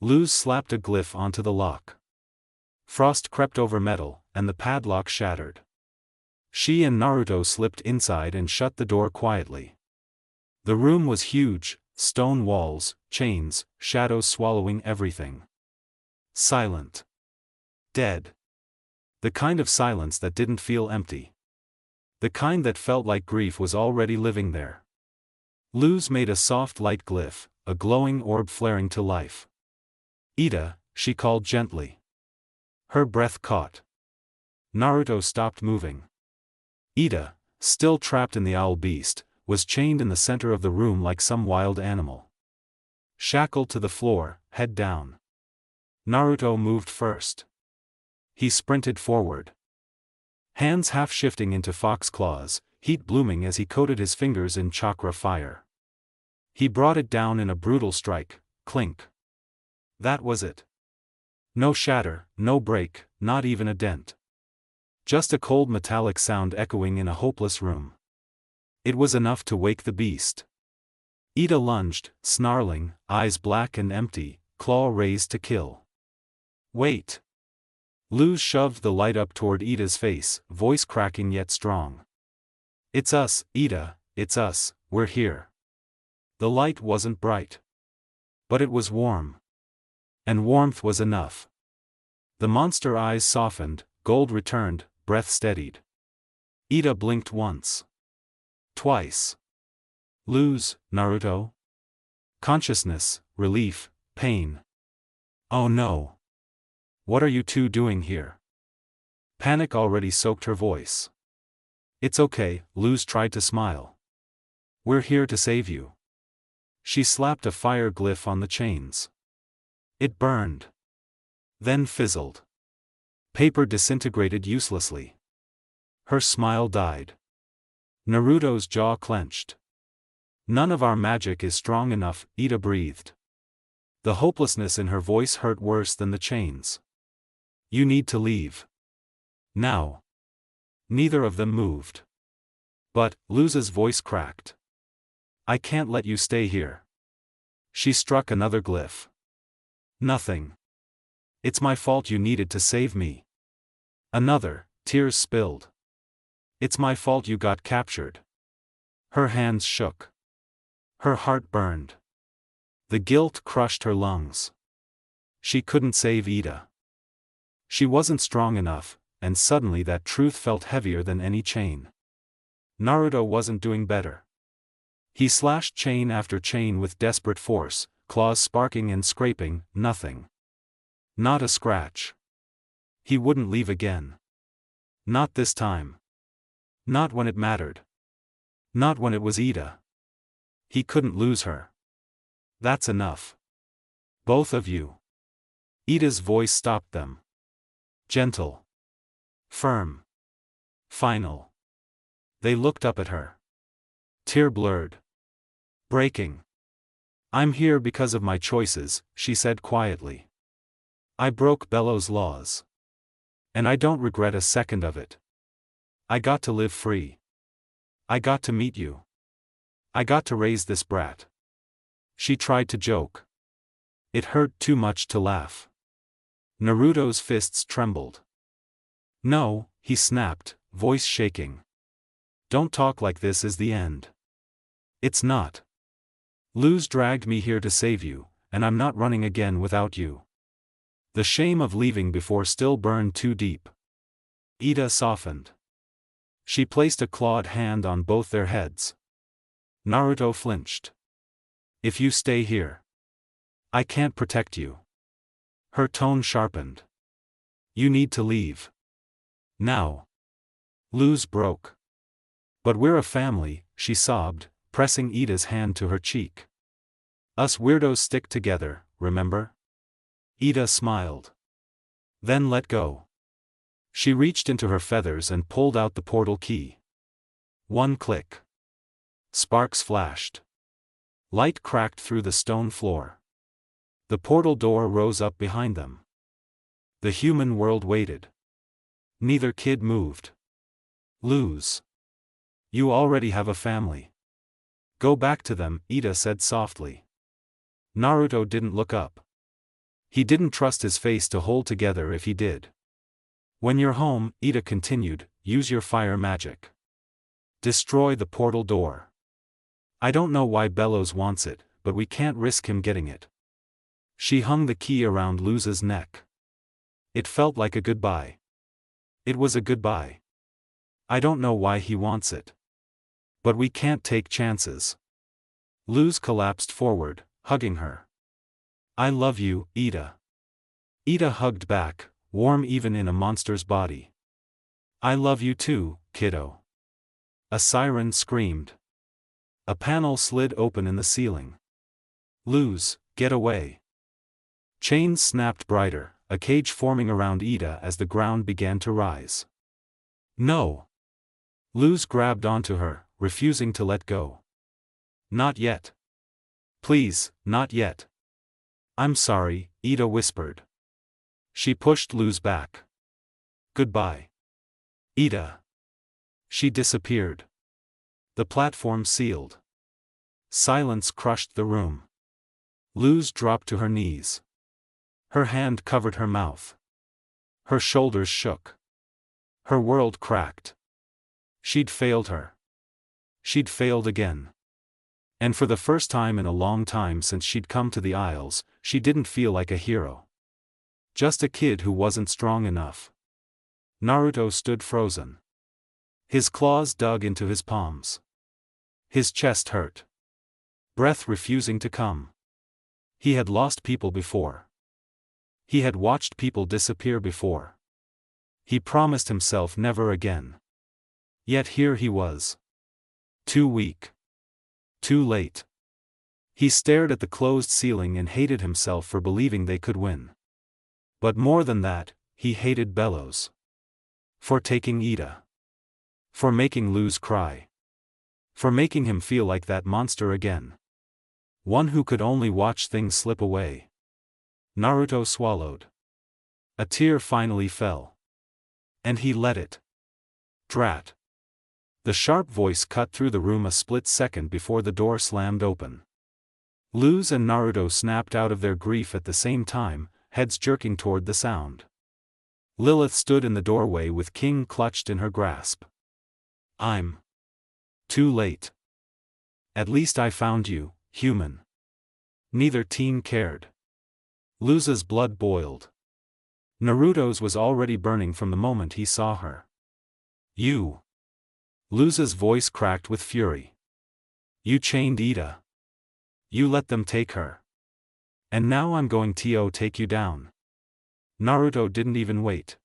Luz slapped a glyph onto the lock. Frost crept over metal, and the padlock shattered. She and Naruto slipped inside and shut the door quietly. The room was huge, stone walls, chains, shadows swallowing everything. Silent. Dead. The kind of silence that didn't feel empty. The kind that felt like grief was already living there. Luz made a soft light glyph, a glowing orb flaring to life. "Ida," she called gently. Her breath caught. Naruto stopped moving. Ida, still trapped in the owl beast, was chained in the center of the room like some wild animal. Shackled to the floor, head down. Naruto moved first. He sprinted forward. Hands half-shifting into fox claws, heat blooming as he coated his fingers in chakra fire. He brought it down in a brutal strike, clink. That was it. No shatter, no break, not even a dent. Just a cold metallic sound echoing in a hopeless room. It was enough to wake the beast. Ida lunged, snarling, eyes black and empty, claw raised to kill. "Wait." Luz shoved the light up toward Ida's face, voice cracking yet strong. "It's us, Ida, it's us, we're here." The light wasn't bright. But it was warm. And warmth was enough. The monster eyes softened, gold returned, breath steadied. Ida blinked once. Twice. Luz, Naruto? Consciousness, relief, pain. "Oh no. What are you two doing here?" Panic already soaked her voice. "It's okay," Luz tried to smile. "We're here to save you." She slapped a fire glyph on the chains. It burned. Then fizzled. Paper disintegrated uselessly. Her smile died. Naruto's jaw clenched. "None of our magic is strong enough," Ida breathed. The hopelessness in her voice hurt worse than the chains. "You need to leave. Now." Neither of them moved. "But," Luz's voice cracked. "I can't let you stay here." She struck another glyph. "Nothing. It's my fault you needed to save me." Another, tears spilled. "It's my fault you got captured." Her hands shook. Her heart burned. The guilt crushed her lungs. She couldn't save Ida. She wasn't strong enough, and suddenly that truth felt heavier than any chain. Naruto wasn't doing better. He slashed chain after chain with desperate force, claws sparking and scraping, nothing. Not a scratch. He wouldn't leave again. Not this time. Not when it mattered. Not when it was Ida. He couldn't lose her. "That's enough. Both of you." Ida's voice stopped them. Gentle. Firm. Final. They looked up at her. Tear-blurred. Breaking. "I'm here because of my choices," she said quietly. "I broke Bellows' laws. And I don't regret a second of it. I got to live free. I got to meet you. I got to raise this brat." She tried to joke. It hurt too much to laugh. Naruto's fists trembled. No, he snapped, voice shaking. Don't talk like this is the end. It's not. Luz dragged me here to save you, and I'm not running again without you. The shame of leaving before still burned too deep. Ida softened. She placed a clawed hand on both their heads. Naruto flinched. If you stay here, I can't protect you. Her tone sharpened. You need to leave. Now. Luz broke. But we're a family, she sobbed, pressing Ida's hand to her cheek. Us weirdos stick together, remember? Ida smiled. Then let go. She reached into her feathers and pulled out the portal key. One click. Sparks flashed. Light cracked through the stone floor. The portal door rose up behind them. The human world waited. Neither kid moved. Luz. You already have a family. Go back to them, Ida said softly. Naruto didn't look up. He didn't trust his face to hold together if he did. When you're home, Ida continued, use your fire magic. Destroy the portal door. I don't know why Bellows wants it, but we can't risk him getting it. She hung the key around Luz's neck. It felt like a goodbye. It was a goodbye. I don't know why he wants it. But we can't take chances. Luz collapsed forward, hugging her. I love you, Ida. Ida hugged back, warm even in a monster's body. I love you too, kiddo. A siren screamed. A panel slid open in the ceiling. Luz, get away. Chains snapped brighter, a cage forming around Ida as the ground began to rise. No. Luz grabbed onto her, refusing to let go. Not yet. Please, not yet. I'm sorry, Ida whispered. She pushed Luz back. Goodbye. Ida. She disappeared. The platform sealed. Silence crushed the room. Luz dropped to her knees. Her hand covered her mouth. Her shoulders shook. Her world cracked. She'd failed her. She'd failed again. And for the first time in a long time since she'd come to the Isles, she didn't feel like a hero. Just a kid who wasn't strong enough. Naruto stood frozen. His claws dug into his palms. His chest hurt. Breath refusing to come. He had lost people before. He had watched people disappear before. He promised himself never again. Yet here he was. Too weak. Too late. He stared at the closed ceiling and hated himself for believing they could win. But more than that, he hated Bellows. For taking Ida. For making Luz cry. For making him feel like that monster again. One who could only watch things slip away. Naruto swallowed. A tear finally fell. And he let it. Drat. The sharp voice cut through the room a split second before the door slammed open. Luz and Naruto snapped out of their grief at the same time, heads jerking toward the sound. Lilith stood in the doorway with King clutched in her grasp. I'm too late. At least I found you, human. Neither teen cared. Luz's blood boiled. Naruto's was already burning from the moment he saw her. You. Luz's voice cracked with fury. You chained Ida. You let them take her. And now I'm going to take you down. Naruto didn't even wait.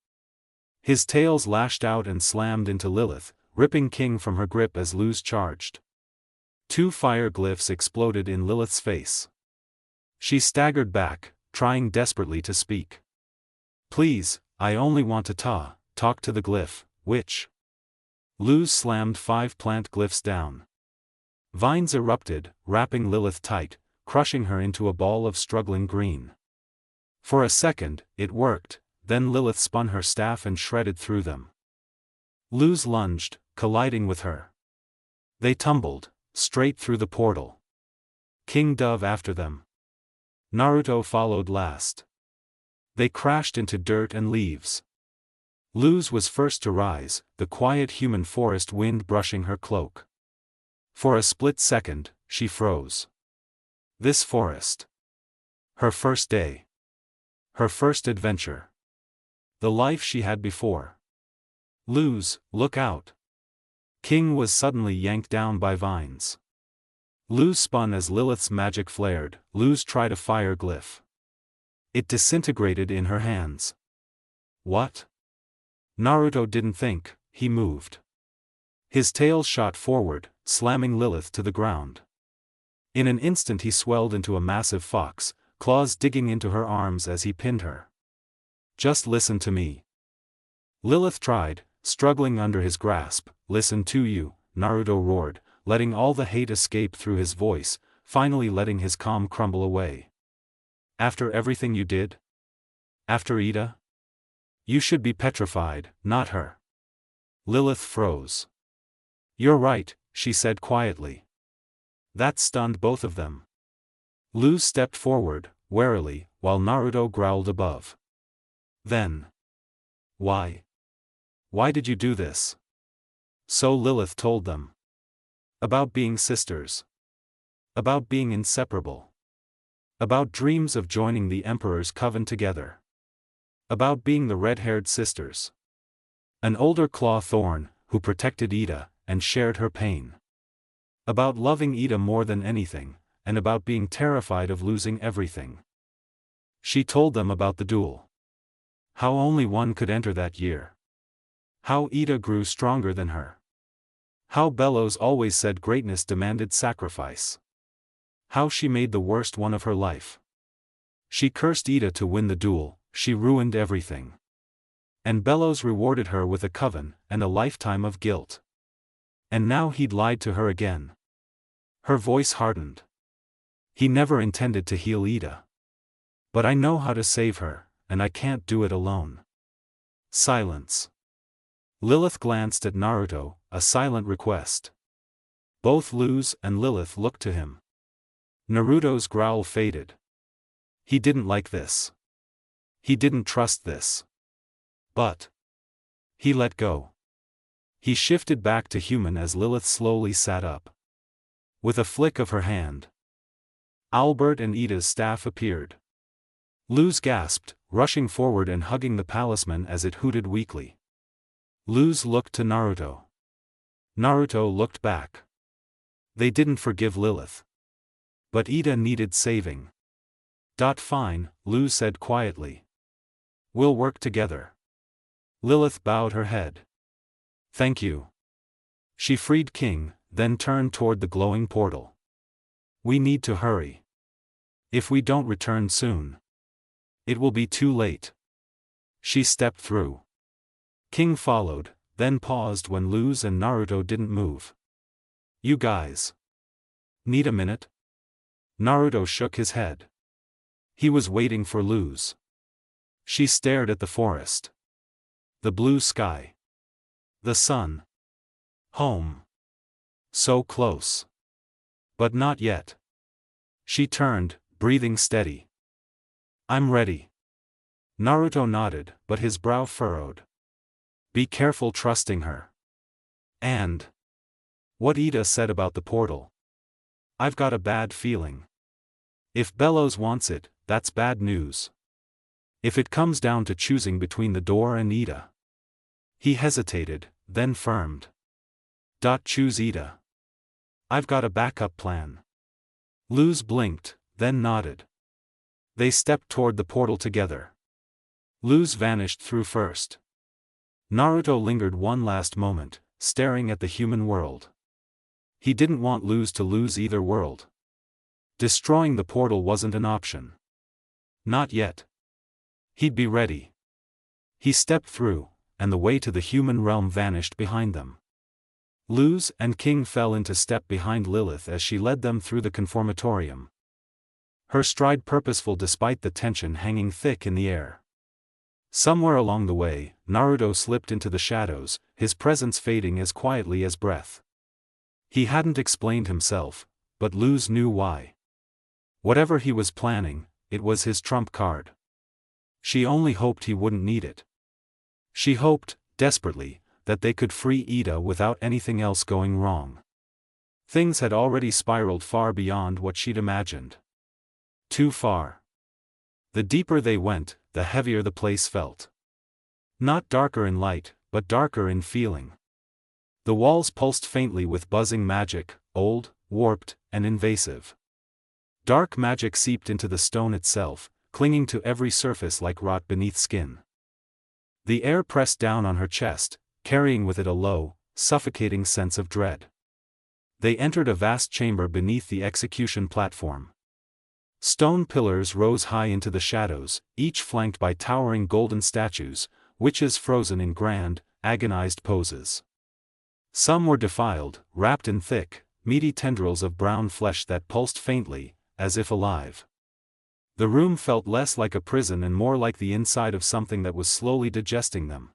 His tails lashed out and slammed into Lilith, ripping King from her grip as Luz charged. 2 fire glyphs exploded in Lilith's face. She staggered back, trying desperately to speak. Please, I only want to talk to the glyph, witch. Luz slammed 5 plant glyphs down. Vines erupted, wrapping Lilith tight, crushing her into a ball of struggling green. For a second, it worked, then Lilith spun her staff and shredded through them. Luz lunged, colliding with her. They tumbled, straight through the portal. King dove after them. Naruto followed last. They crashed into dirt and leaves. Luz was first to rise, the quiet human forest wind brushing her cloak. For a split second, she froze. This forest. Her first day. Her first adventure. The life she had before. Luz, look out. King was suddenly yanked down by vines. Luz spun as Lilith's magic flared. Luz tried a fire glyph. It disintegrated in her hands. What? Naruto didn't think, he moved. His tail shot forward, slamming Lilith to the ground. In an instant he swelled into a massive fox, claws digging into her arms as he pinned her. Just listen to me. Lilith tried, struggling under his grasp. Listen to you, Naruto roared, letting all the hate escape through his voice, finally letting his calm crumble away. After everything you did? After Ida? You should be petrified, not her. Lilith froze. You're right, she said quietly. That stunned both of them. Luz stepped forward, warily, while Naruto growled above. Then. Why? Why did you do this? So Lilith told them. About being sisters. About being inseparable. About dreams of joining the Emperor's coven together. About being the red-haired sisters. An older claw thorn, who protected Ida, and shared her pain. About loving Ida more than anything, and about being terrified of losing everything. She told them about the duel. How only one could enter that year. How Ida grew stronger than her. How Bellows always said greatness demanded sacrifice. How she made the worst one of her life. She cursed Ida to win the duel, she ruined everything. And Bellows rewarded her with a coven, and a lifetime of guilt. And now he'd lied to her again. Her voice hardened. He never intended to heal Ida. But I know how to save her, and I can't do it alone. Silence. Lilith glanced at Naruto, a silent request. Both Luz and Lilith looked to him. Naruto's growl faded. He didn't like this. He didn't trust this. But he let go. He shifted back to human as Lilith slowly sat up. With a flick of her hand, Albert and Ida's staff appeared. Luz gasped, rushing forward and hugging the palisman as it hooted weakly. Luz looked to Naruto. Naruto looked back. They didn't forgive Lilith. But Ida needed saving. Fine, Luz said quietly. We'll work together. Lilith bowed her head. Thank you. She freed King, then turned toward the glowing portal. We need to hurry. If we don't return soon, it will be too late. She stepped through. King followed, then paused when Luz and Naruto didn't move. You guys. Need a minute? Naruto shook his head. He was waiting for Luz. She stared at the forest. The blue sky. The sun. Home. So close. But not yet. She turned, breathing steady. I'm ready. Naruto nodded, but his brow furrowed. Be careful trusting her. And what Ida said about the portal. I've got a bad feeling. If Bellows wants it, that's bad news. If it comes down to choosing between the door and Ida. He hesitated, then firmed. Choose Ida. I've got a backup plan. Luz blinked, then nodded. They stepped toward the portal together. Luz vanished through first. Naruto lingered one last moment, staring at the human world. He didn't want Luz to lose either world. Destroying the portal wasn't an option. Not yet. He'd be ready. He stepped through, and the way to the human realm vanished behind them. Luz and King fell into step behind Lilith as she led them through the conformatorium. Her stride purposeful despite the tension hanging thick in the air. Somewhere along the way, Naruto slipped into the shadows, his presence fading as quietly as breath. He hadn't explained himself, but Luz knew why. Whatever he was planning, it was his trump card. She only hoped he wouldn't need it. She hoped, desperately, that they could free Ida without anything else going wrong. Things had already spiraled far beyond what she'd imagined. Too far. The deeper they went, the heavier the place felt. Not darker in light, but darker in feeling. The walls pulsed faintly with buzzing magic, old, warped, and invasive. Dark magic seeped into the stone itself, clinging to every surface like rot beneath skin. The air pressed down on her chest, carrying with it a low, suffocating sense of dread. They entered a vast chamber beneath the execution platform. Stone pillars rose high into the shadows, each flanked by towering golden statues, witches frozen in grand, agonized poses. Some were defiled, wrapped in thick, meaty tendrils of brown flesh that pulsed faintly, as if alive. The room felt less like a prison and more like the inside of something that was slowly digesting them.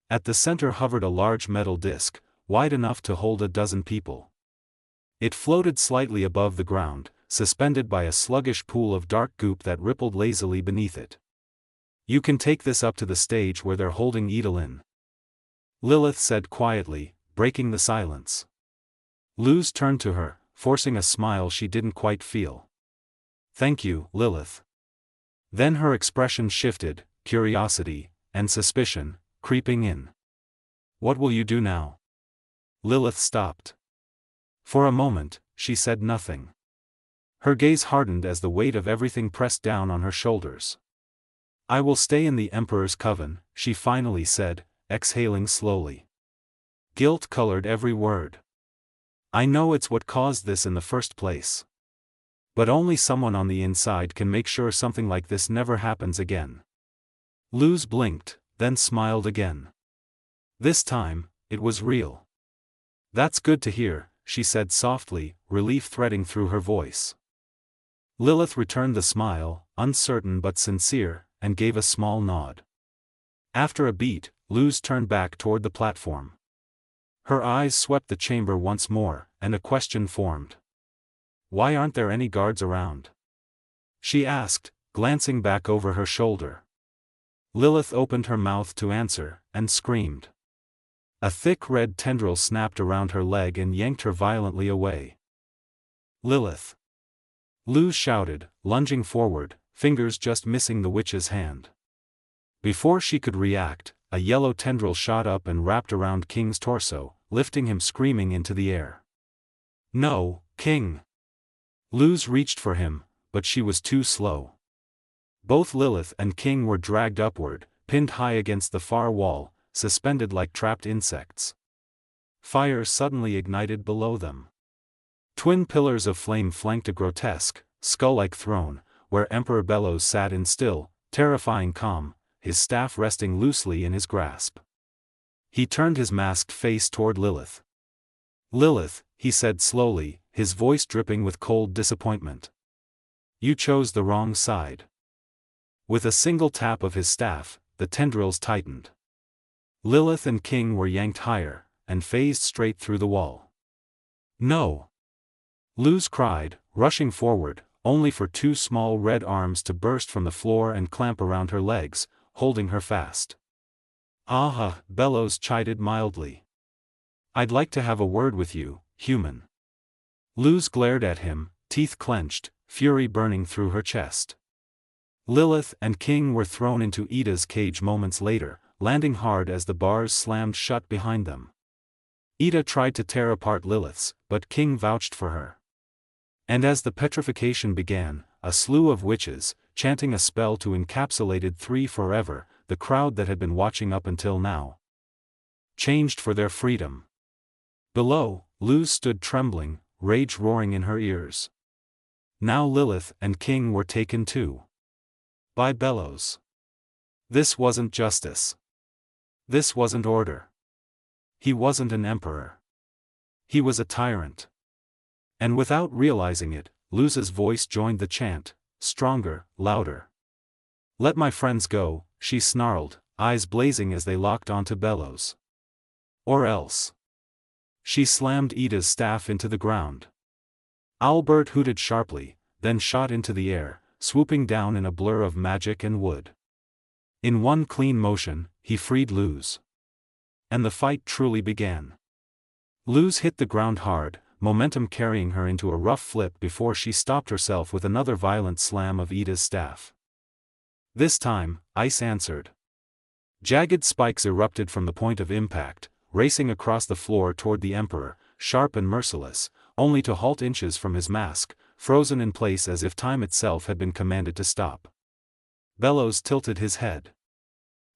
At the center hovered a large metal disc, wide enough to hold a dozen people. It floated slightly above the ground, suspended by a sluggish pool of dark goop that rippled lazily beneath it. "You can take this up to the stage where they're holding Idolin," Lilith said quietly, breaking the silence. Luz turned to her, forcing a smile she didn't quite feel. "Thank you, Lilith." Then her expression shifted, curiosity, and suspicion, creeping in. "What will you do now?" Lilith stopped. For a moment, she said nothing. Her gaze hardened as the weight of everything pressed down on her shoulders. "I will stay in the Emperor's coven," she finally said, exhaling slowly. Guilt colored every word. "I know it's what caused this in the first place. But only someone on the inside can make sure something like this never happens again." Luz blinked, then smiled again. This time, it was real. "That's good to hear," she said softly, relief threading through her voice. Lilith returned the smile, uncertain but sincere, and gave a small nod. After a beat, Luz turned back toward the platform. Her eyes swept the chamber once more, and a question formed. "Why aren't there any guards around?" she asked, glancing back over her shoulder. Lilith opened her mouth to answer, and screamed. A thick red tendril snapped around her leg and yanked her violently away. "Lilith!" Luz shouted, lunging forward, fingers just missing the witch's hand. Before she could react, a yellow tendril shot up and wrapped around King's torso, lifting him screaming into the air. "No, King!" Luz reached for him, but she was too slow. Both Lilith and King were dragged upward, pinned high against the far wall, suspended like trapped insects. Fire suddenly ignited below them. Twin pillars of flame flanked a grotesque, skull-like throne, where Emperor Bellows sat in still, terrifying calm, his staff resting loosely in his grasp. He turned his masked face toward Lilith. "Lilith," he said slowly, his voice dripping with cold disappointment. "You chose the wrong side." With a single tap of his staff, the tendrils tightened. Lilith and King were yanked higher, and phased straight through the wall. "No!" Luz cried, rushing forward, only for two small red arms to burst from the floor and clamp around her legs, holding her fast. "Ah," Bellows chided mildly. "I'd like to have a word with you, human." Luz glared at him, teeth clenched, fury burning through her chest. Lilith and King were thrown into Ida's cage moments later, landing hard as the bars slammed shut behind them. Ida tried to tear apart Lilith's, but King vouched for her. And as the petrification began, a slew of witches, chanting a spell to encapsulate three forever, the crowd that had been watching up until now, changed for their freedom. Below, Luz stood trembling, rage roaring in her ears. Now Lilith and King were taken too. By Bellows. This wasn't justice. This wasn't order. He wasn't an emperor. He was a tyrant. And without realizing it, Luz's voice joined the chant, stronger, louder. "Let my friends go," she snarled, eyes blazing as they locked onto Bellows. "Or else." She slammed Ida's staff into the ground. Owlbird hooted sharply, then shot into the air, swooping down in a blur of magic and wood. In one clean motion, he freed Luz. And the fight truly began. Luz hit the ground hard, momentum carrying her into a rough flip before she stopped herself with another violent slam of Ida's staff. This time, ice answered. Jagged spikes erupted from the point of impact, racing across the floor toward the Emperor, sharp and merciless, only to halt inches from his mask, frozen in place as if time itself had been commanded to stop. Bellows tilted his head.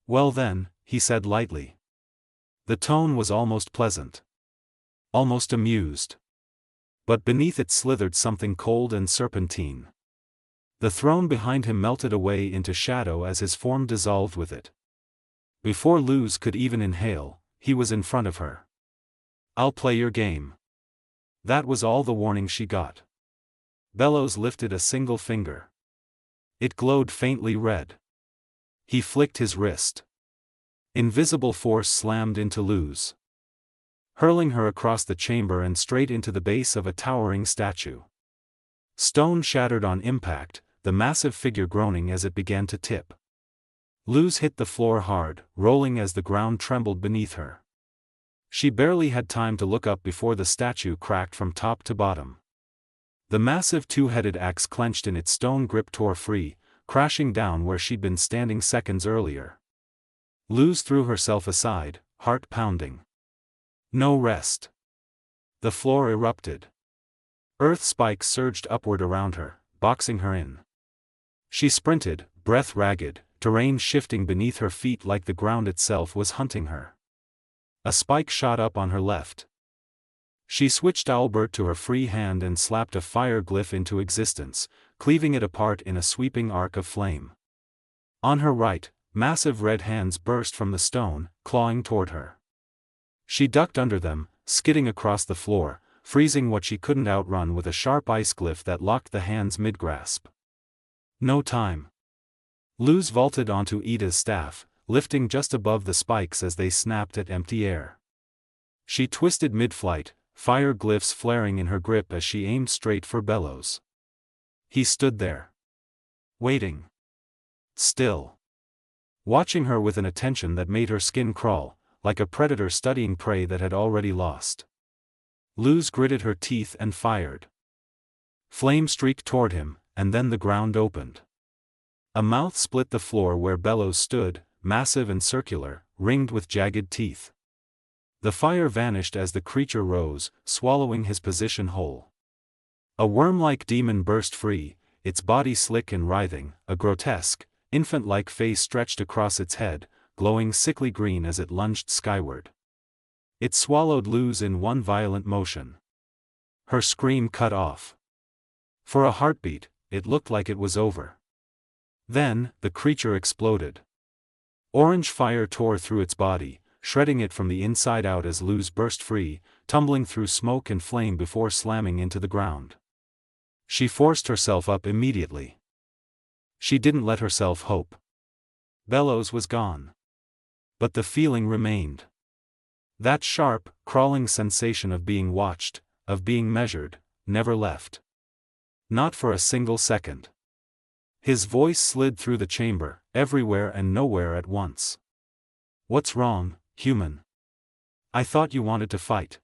"Well then," he said lightly. The tone was almost pleasant. Almost amused. But beneath it slithered something cold and serpentine. The throne behind him melted away into shadow as his form dissolved with it. Before Luz could even inhale, he was in front of her. "I'll play your game." That was all the warning she got. Bellows lifted a single finger. It glowed faintly red. He flicked his wrist. Invisible force slammed into Luz, hurling her across the chamber and straight into the base of a towering statue. Stone shattered on impact, the massive figure groaning as it began to tip. Luz hit the floor hard, rolling as the ground trembled beneath her. She barely had time to look up before the statue cracked from top to bottom. The massive two-headed axe clenched in its stone grip tore free, crashing down where she'd been standing seconds earlier. Luz threw herself aside, heart pounding. No rest. The floor erupted. Earth spikes surged upward around her, boxing her in. She sprinted, breath ragged, terrain shifting beneath her feet like the ground itself was hunting her. A spike shot up on her left. She switched Albert to her free hand and slapped a fire glyph into existence, cleaving it apart in a sweeping arc of flame. On her right, massive red hands burst from the stone, clawing toward her. She ducked under them, skidding across the floor, freezing what she couldn't outrun with a sharp ice glyph that locked the hands mid-grasp. No time. Luz vaulted onto Ida's staff, lifting just above the spikes as they snapped at empty air. She twisted mid-flight, fire glyphs flaring in her grip as she aimed straight for Bellows. He stood there, waiting. Still. Watching her with an attention that made her skin crawl, like a predator studying prey that had already lost. Luz gritted her teeth and fired. Flame streaked toward him, and then the ground opened. A mouth split the floor where Bellows stood, massive and circular, ringed with jagged teeth. The fire vanished as the creature rose, swallowing his position whole. A worm-like demon burst free, its body slick and writhing, a grotesque, infant-like face stretched across its head, glowing sickly green as it lunged skyward. It swallowed Luz in one violent motion. Her scream cut off. For a heartbeat, it looked like it was over. Then, the creature exploded. Orange fire tore through its body, shredding it from the inside out as Luz burst free, tumbling through smoke and flame before slamming into the ground. She forced herself up immediately. She didn't let herself hope. Bellows was gone. But the feeling remained. That sharp, crawling sensation of being watched, of being measured, never left. Not for a single second. His voice slid through the chamber, everywhere and nowhere at once. "What's wrong, human? I thought you wanted to fight."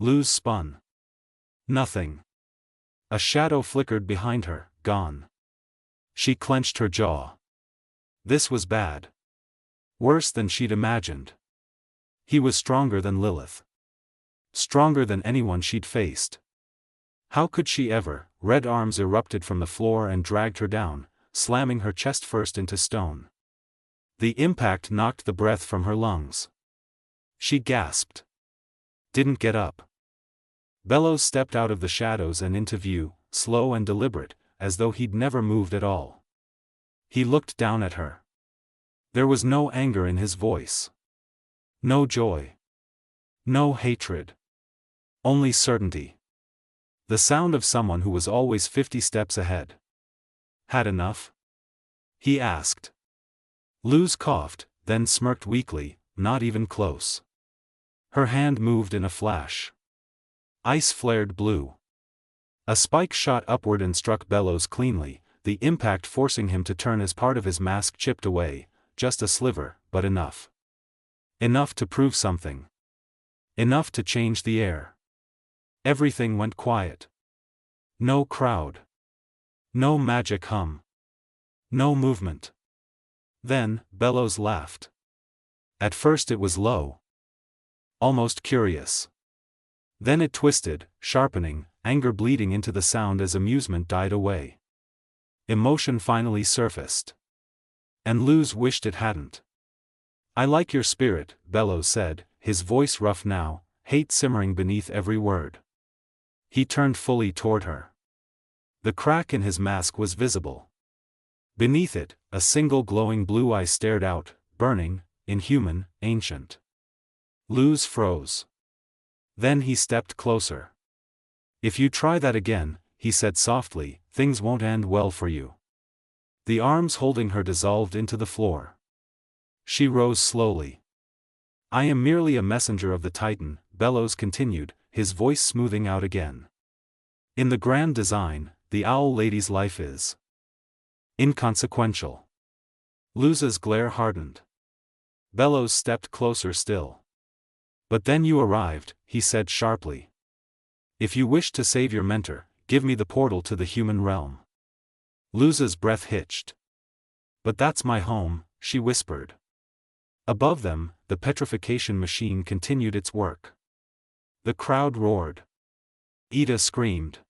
Luz spun. Nothing. A shadow flickered behind her, gone. She clenched her jaw. This was bad. Worse than she'd imagined. He was stronger than Lilith. Stronger than anyone she'd faced. How could she ever? Red arms erupted from the floor and dragged her down, slamming her chest first into stone. The impact knocked the breath from her lungs. She gasped. Didn't get up. Bellows stepped out of the shadows and into view, slow and deliberate, as though he'd never moved at all. He looked down at her. There was no anger in his voice. No joy. No hatred. Only certainty. The sound of someone who was always 50 steps ahead. "Had enough?" he asked. Luz coughed, then smirked weakly, "Not even close." Her hand moved in a flash. Ice flared blue. A spike shot upward and struck Bellows cleanly, the impact forcing him to turn as part of his mask chipped away, just a sliver, but enough. Enough to prove something. Enough to change the air. Everything went quiet. No crowd. No magic hum. No movement. Then, Bellows laughed. At first it was low. Almost curious. Then it twisted, sharpening, anger bleeding into the sound as amusement died away. Emotion finally surfaced. And Luz wished it hadn't. "I like your spirit," Bellows said, his voice rough now, hate simmering beneath every word. He turned fully toward her. The crack in his mask was visible. Beneath it, a single glowing blue eye stared out, burning, inhuman, ancient. Luz froze. Then he stepped closer. "If you try that again," he said softly, "things won't end well for you." The arms holding her dissolved into the floor. She rose slowly. "I am merely a messenger of the Titan," Bellows continued, his voice smoothing out again. "In the grand design, the Owl Lady's life is inconsequential." Luz's glare hardened. Bellows stepped closer still. "But then you arrived," he said sharply. "If you wish to save your mentor, give me the portal to the human realm." Luz's breath hitched. "But that's my home," she whispered. Above them, the petrification machine continued its work. The crowd roared. Ida screamed.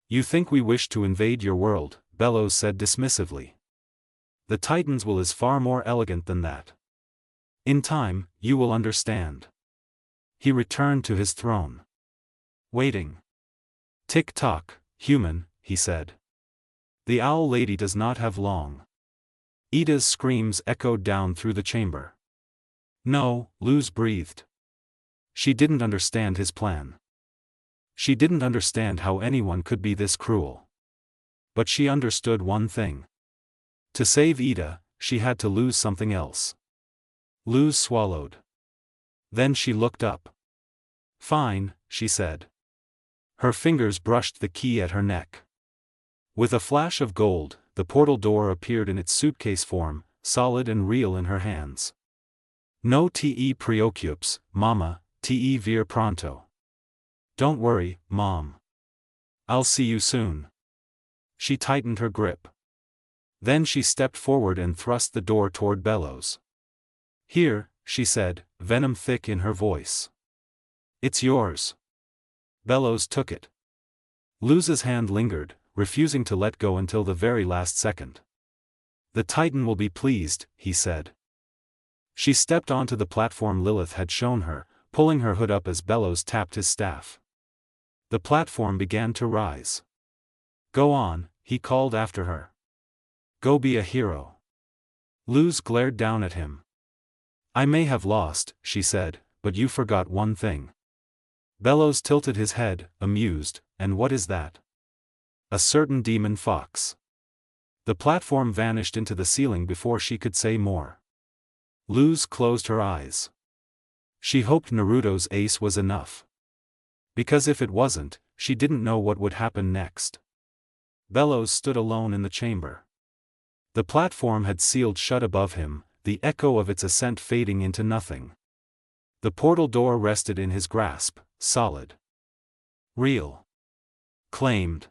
"You think we wish to invade your world," Bellows said dismissively. "The Titan's will is far more elegant than that. In time, you will understand." He returned to his throne. Waiting. "Tick-tock, human," he said. "The Owl Lady does not have long." Ida's screams echoed down through the chamber. "No," Luz breathed. She didn't understand his plan. She didn't understand how anyone could be this cruel. But she understood one thing. To save Ida, she had to lose something else. Luz swallowed. Then she looked up. "Fine," she said. Her fingers brushed the key at her neck. With a flash of gold, the portal door appeared in its suitcase form, solid and real in her hands. "No te preocupes, mama, te vir pronto." "Don't worry, Mom. I'll see you soon." She tightened her grip. Then she stepped forward and thrust the door toward Bellows. "Here," she said, venom thick in her voice. "It's yours." Bellows took it. Luz's hand lingered, refusing to let go until the very last second. "The Titan will be pleased," he said. She stepped onto the platform Lilith had shown her, pulling her hood up as Bellows tapped his staff. The platform began to rise. "Go on," he called after her. "Go be a hero." Luz glared down at him. "I may have lost," she said, "but you forgot one thing." Bellows tilted his head, amused, "And what is that?" "A certain demon fox." The platform vanished into the ceiling before she could say more. Luz closed her eyes. She hoped Naruto's ace was enough. Because if it wasn't, she didn't know what would happen next. Bellows stood alone in the chamber. The platform had sealed shut above him, the echo of its ascent fading into nothing. The portal door rested in his grasp, solid. Real. Claimed.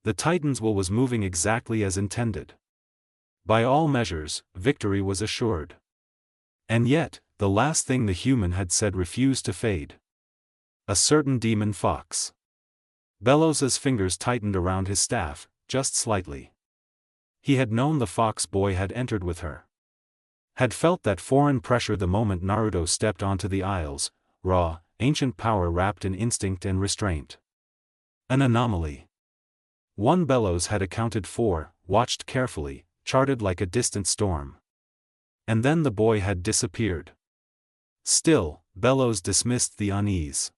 The Titan's will was moving exactly as intended. By all measures, victory was assured. And yet, the last thing the human had said refused to fade. A certain demon fox. Bellows's fingers tightened around his staff, just slightly. He had known the fox boy had entered with her. Had felt that foreign pressure the moment Naruto stepped onto the aisles, raw, ancient power wrapped in instinct and restraint. An anomaly. One Bellows had accounted for, watched carefully, charted like a distant storm. And then the boy had disappeared. Still, Bellows dismissed the unease.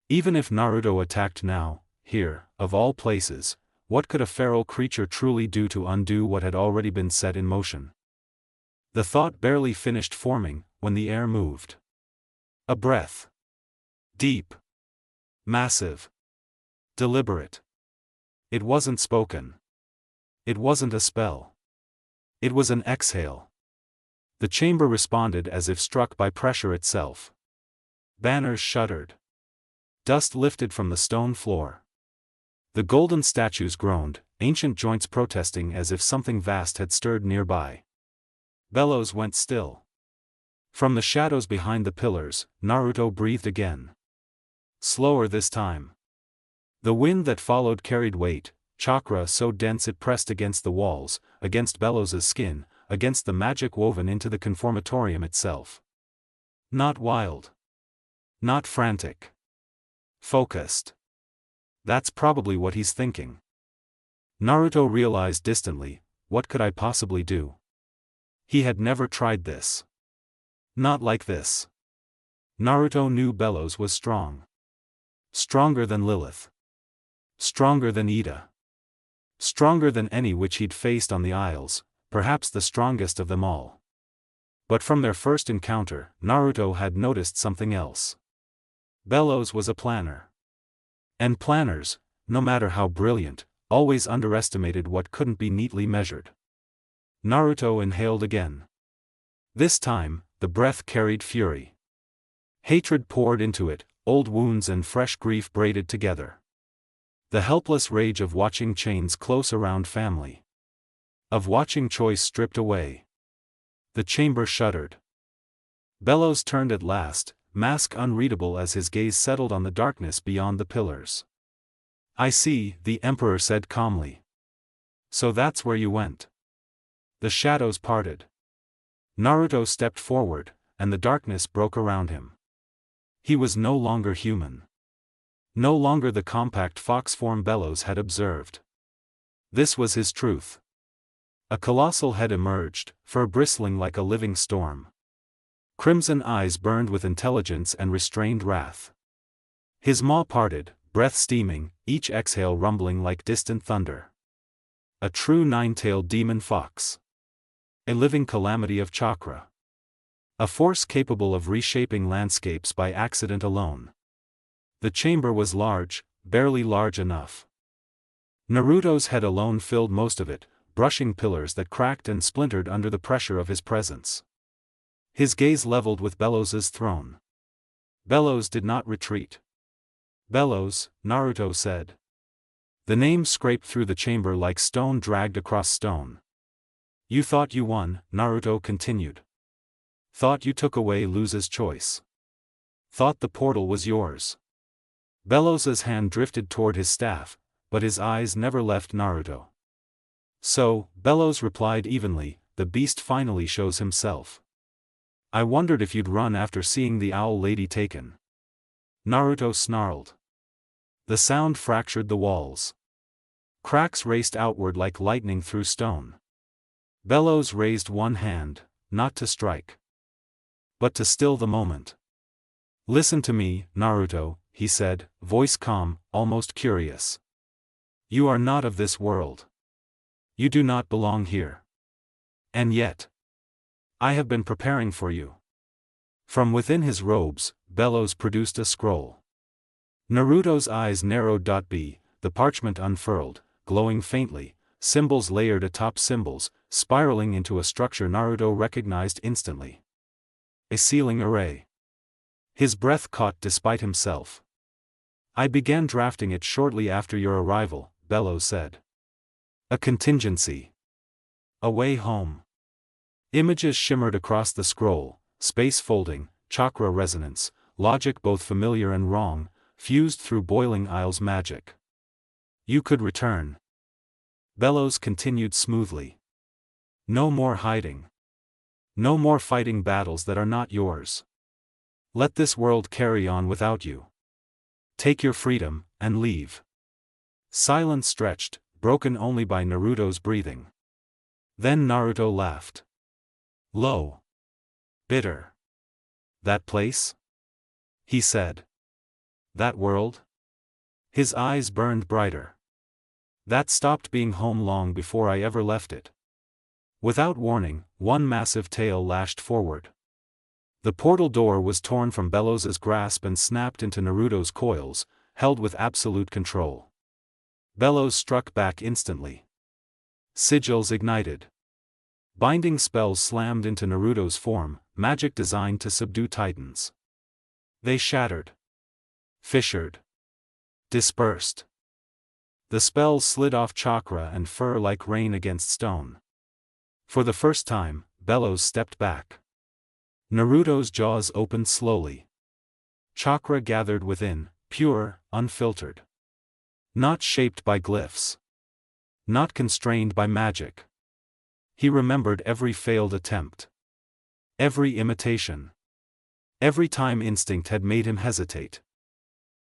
Even if Naruto attacked now, here, of all places, what could a feral creature truly do to undo what had already been set in motion? The thought barely finished forming, when the air moved. A breath. Deep. Massive. Deliberate. It wasn't spoken. It wasn't a spell. It was an exhale. The chamber responded as if struck by pressure itself. Banners shuddered. Dust lifted from the stone floor. The golden statues groaned, ancient joints protesting as if something vast had stirred nearby. Bellows went still. From the shadows behind the pillars, Naruto breathed again. Slower this time. The wind that followed carried weight, chakra so dense it pressed against the walls, against Bellows's skin, against the magic woven into the conformatorium itself. Not wild. Not frantic. Focused. That's probably what he's thinking. Naruto realized distantly, what could I possibly do? He had never tried this. Not like this. Naruto knew Bellows was strong. Stronger than Lilith. Stronger than Ida. Stronger than any which he'd faced on the Isles, perhaps the strongest of them all. But from their first encounter, Naruto had noticed something else. Bellows was a planner. And planners, no matter how brilliant, always underestimated what couldn't be neatly measured. Naruto inhaled again. This time, the breath carried fury. Hatred poured into it, old wounds and fresh grief braided together. The helpless rage of watching chains close around family. Of watching choice stripped away. The chamber shuddered. Bellows turned at last, mask unreadable as his gaze settled on the darkness beyond the pillars. I see, the Emperor said calmly. So that's where you went. The shadows parted. Naruto stepped forward, and the darkness broke around him. He was no longer human. No longer the compact fox form Bellows had observed. This was his truth. A colossal head emerged, fur bristling like a living storm. Crimson eyes burned with intelligence and restrained wrath. His maw parted, breath steaming, each exhale rumbling like distant thunder. A true nine-tailed demon fox. A living calamity of chakra. A force capable of reshaping landscapes by accident alone. The chamber was large, barely large enough. Naruto's head alone filled most of it, brushing pillars that cracked and splintered under the pressure of his presence. His gaze leveled with Bellows's throne. Bellows did not retreat. Bellows, Naruto said. The name scraped through the chamber like stone dragged across stone. You thought you won, Naruto continued. Thought you took away Lusa's choice. Thought the portal was yours. Bellows's hand drifted toward his staff, but his eyes never left Naruto. So, Bellows replied evenly, the beast finally shows himself. I wondered if you'd run after seeing the owl lady taken. Naruto snarled. The sound fractured the walls. Cracks raced outward like lightning through stone. Bellows raised one hand, not to strike, but to still the moment. Listen to me, Naruto, he said, voice calm, almost curious. You are not of this world. You do not belong here. And yet, I have been preparing for you. From within his robes, Bellows produced a scroll. Naruto's eyes narrowed. B, the parchment unfurled, glowing faintly, symbols layered atop symbols, spiraling into a structure Naruto recognized instantly. A sealing array. His breath caught despite himself. I began drafting it shortly after your arrival, Bellows said. A contingency. A way home. Images shimmered across the scroll, space folding, chakra resonance, logic both familiar and wrong, fused through boiling Isles magic. You could return. Bellows continued smoothly. No more hiding. No more fighting battles that are not yours. Let this world carry on without you. Take your freedom, and leave. Silence stretched, broken only by Naruto's breathing. Then Naruto laughed. Low. Bitter. That place? He said. That world? His eyes burned brighter. That stopped being home long before I ever left it. Without warning, one massive tail lashed forward. The portal door was torn from Bellows's grasp and snapped into Naruto's coils, held with absolute control. Bellows struck back instantly. Sigils ignited. Binding spells slammed into Naruto's form, magic designed to subdue titans. They shattered, fissured, dispersed. The spells slid off chakra and fur like rain against stone. For the first time, Bellows stepped back. Naruto's jaws opened slowly. Chakra gathered within, pure, unfiltered. Not shaped by glyphs. Not constrained by magic. He remembered every failed attempt. Every imitation. Every time instinct had made him hesitate.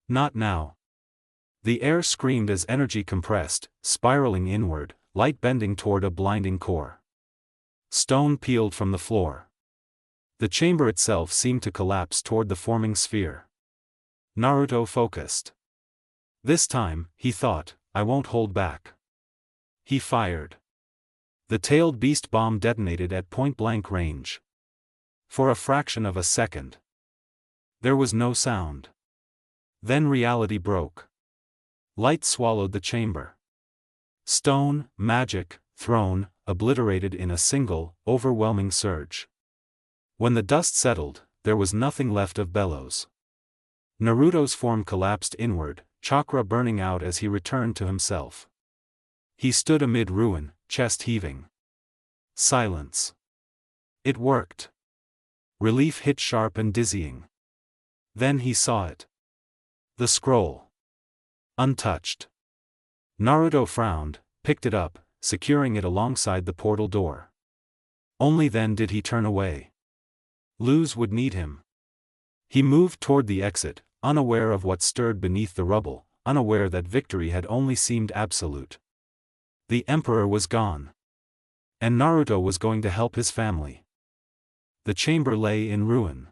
Not now. The air screamed as energy compressed, spiraling inward, light bending toward a blinding core. Stone peeled from the floor. The chamber itself seemed to collapse toward the forming sphere. Naruto focused. This time, he thought, I won't hold back. He fired. The tailed beast bomb detonated at point-blank range. For a fraction of a second. There was no sound. Then reality broke. Light swallowed the chamber. Stone, magic, throne, obliterated in a single, overwhelming surge. When the dust settled, there was nothing left of Bellows. Naruto's form collapsed inward, chakra burning out as he returned to himself. He stood amid ruin, chest heaving. Silence. It worked. Relief hit sharp and dizzying. Then he saw it. The scroll. Untouched. Naruto frowned, picked it up, securing it alongside the portal door. Only then did he turn away. Luz would need him. He moved toward the exit, unaware of what stirred beneath the rubble, unaware that victory had only seemed absolute. The Emperor was gone. And Naruto was going to help his family. The chamber lay in ruin.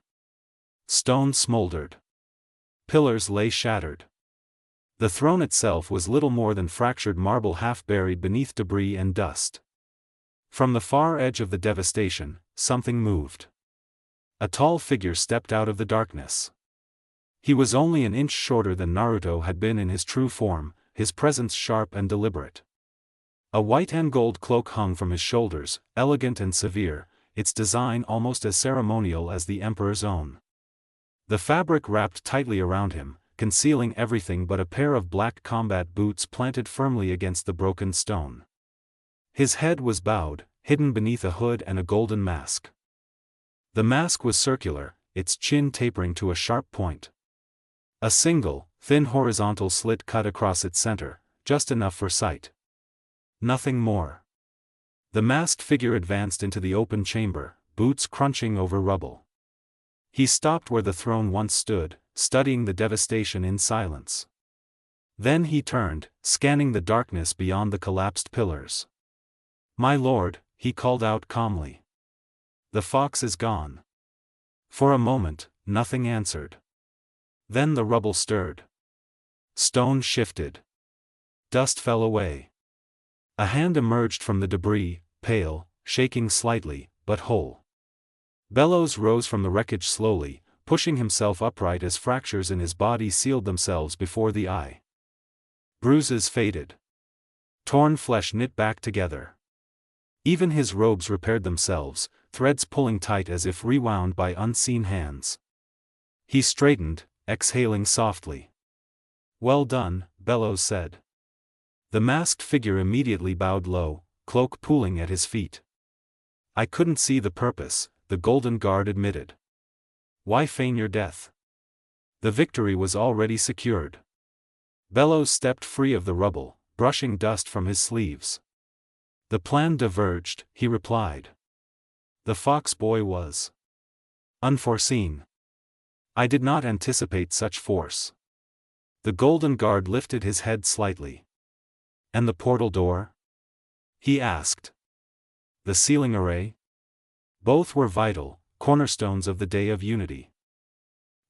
Stone smoldered. Pillars lay shattered. The throne itself was little more than fractured marble half buried beneath debris and dust. From the far edge of the devastation, something moved. A tall figure stepped out of the darkness. He was only an inch shorter than Naruto had been in his true form, his presence sharp and deliberate. A white and gold cloak hung from his shoulders, elegant and severe, its design almost as ceremonial as the Emperor's own. The fabric wrapped tightly around him, concealing everything but a pair of black combat boots planted firmly against the broken stone. His head was bowed, hidden beneath a hood and a golden mask. The mask was circular, its chin tapering to a sharp point. A single, thin horizontal slit cut across its center, just enough for sight. Nothing more. The masked figure advanced into the open chamber, boots crunching over rubble. He stopped where the throne once stood, studying the devastation in silence. Then he turned, scanning the darkness beyond the collapsed pillars. "My lord," he called out calmly. "The fox is gone." For a moment, nothing answered. Then the rubble stirred. Stone shifted. Dust fell away. A hand emerged from the debris, pale, shaking slightly, but whole. Bellows rose from the wreckage slowly, pushing himself upright as fractures in his body sealed themselves before the eye. Bruises faded. Torn flesh knit back together. Even his robes repaired themselves, threads pulling tight as if rewound by unseen hands. He straightened, exhaling softly. "Well done," Bellows said. The masked figure immediately bowed low, cloak pooling at his feet. "I couldn't see the purpose," the Golden Guard admitted. "Why feign your death? The victory was already secured." Bellows stepped free of the rubble, brushing dust from his sleeves. "The plan diverged," he replied. "The fox boy was unforeseen. I did not anticipate such force." The Golden Guard lifted his head slightly. "And the portal door?" he asked. "The sealing array?" Both were vital, cornerstones of the Day of Unity.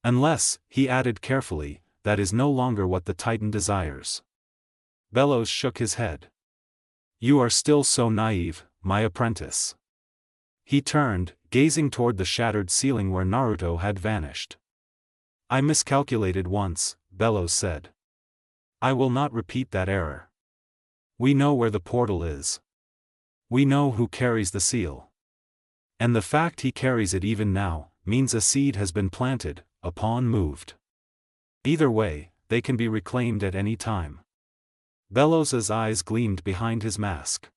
"Unless," he added carefully, "that is no longer what the Titan desires." Bellows shook his head. "You are still so naive, my apprentice." He turned, gazing toward the shattered ceiling where Naruto had vanished. "I miscalculated once," Bellows said. "I will not repeat that error. We know where the portal is. We know who carries the seal. And the fact he carries it even now, means a seed has been planted, a pawn moved. Either way, they can be reclaimed at any time. Bellows' eyes gleamed behind his mask.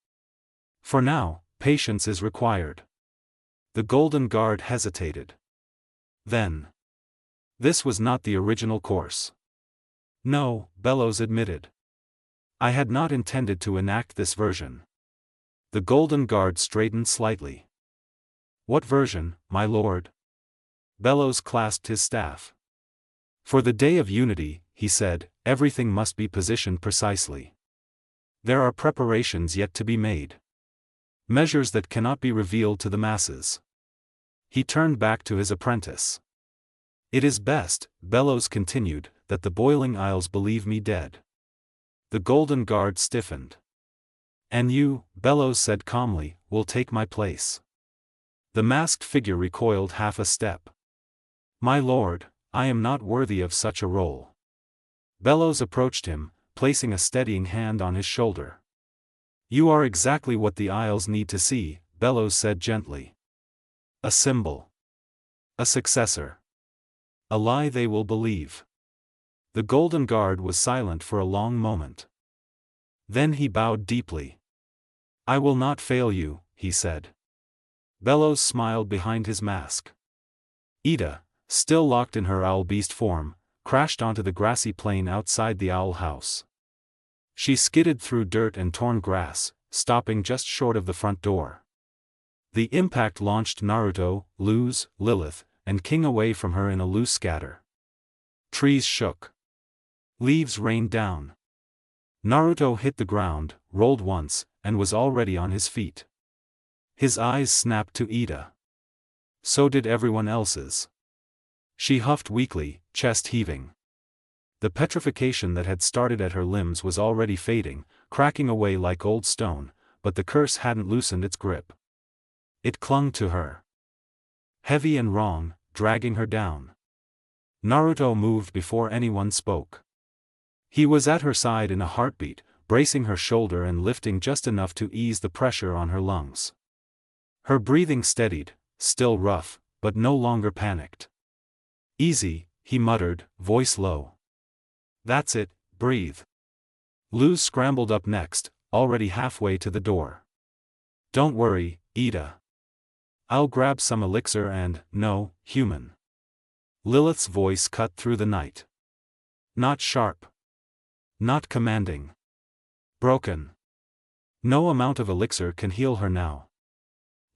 For now, patience is required. The Golden Guard hesitated. Then. This was not the original course. No, Bellows admitted. I had not intended to enact this version. The Golden Guard straightened slightly. What version, my lord? Bellows clasped his staff. For the Day of Unity, he said, everything must be positioned precisely. There are preparations yet to be made. Measures that cannot be revealed to the masses. He turned back to his apprentice. It is best, Bellows continued, that the Boiling Isles believe me dead. The Golden Guard stiffened. And you, Bellows said calmly, will take my place. The masked figure recoiled half a step. My lord, I am not worthy of such a role. Bellows approached him, placing a steadying hand on his shoulder. You are exactly what the Isles need to see, Bellows said gently. A symbol. A successor. A lie they will believe. The Golden Guard was silent for a long moment. Then he bowed deeply. I will not fail you, he said. Bellows smiled behind his mask. Ida, still locked in her owl beast form, crashed onto the grassy plain outside the owl house. She skidded through dirt and torn grass, stopping just short of the front door. The impact launched Naruto, Luz, Lilith, and King away from her in a loose scatter. Trees shook. Leaves rained down. Naruto hit the ground, rolled once, and was already on his feet. His eyes snapped to Ida. So did everyone else's. She huffed weakly, chest heaving. The petrification that had started at her limbs was already fading, cracking away like old stone, but the curse hadn't loosened its grip. It clung to her. Heavy and wrong, dragging her down. Naruto moved before anyone spoke. He was at her side in a heartbeat, bracing her shoulder and lifting just enough to ease the pressure on her lungs. Her breathing steadied, still rough, but no longer panicked. Easy, he muttered, voice low. That's it, breathe. Luz scrambled up next, already halfway to the door. Don't worry, Ida. I'll grab some elixir and, no, human. Lilith's voice cut through the night. Not sharp. Not commanding. Broken. No amount of elixir can heal her now.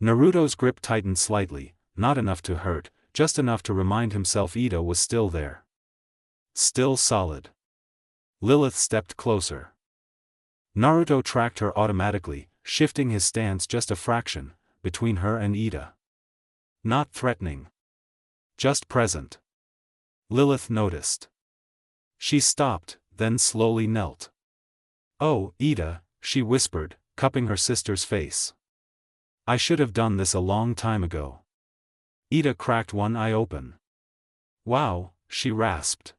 Naruto's grip tightened slightly, not enough to hurt, just enough to remind himself Ida was still there. Still solid. Lilith stepped closer. Naruto tracked her automatically, shifting his stance just a fraction, between her and Ida. Not threatening. Just present. Lilith noticed. She stopped, then slowly knelt. Oh, Ida, she whispered, cupping her sister's face. I should have done this a long time ago. Ida cracked one eye open. Wow, she rasped.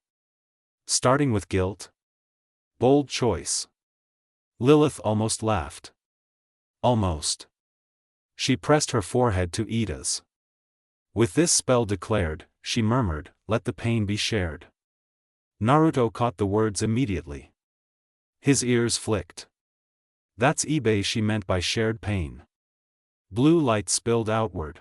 Starting with guilt? Bold choice. Lilith almost laughed. Almost. She pressed her forehead to Ida's. With this spell declared, she murmured, let the pain be shared. Naruto caught the words immediately. His ears flicked. That's eBay she meant by shared pain. Blue light spilled outward.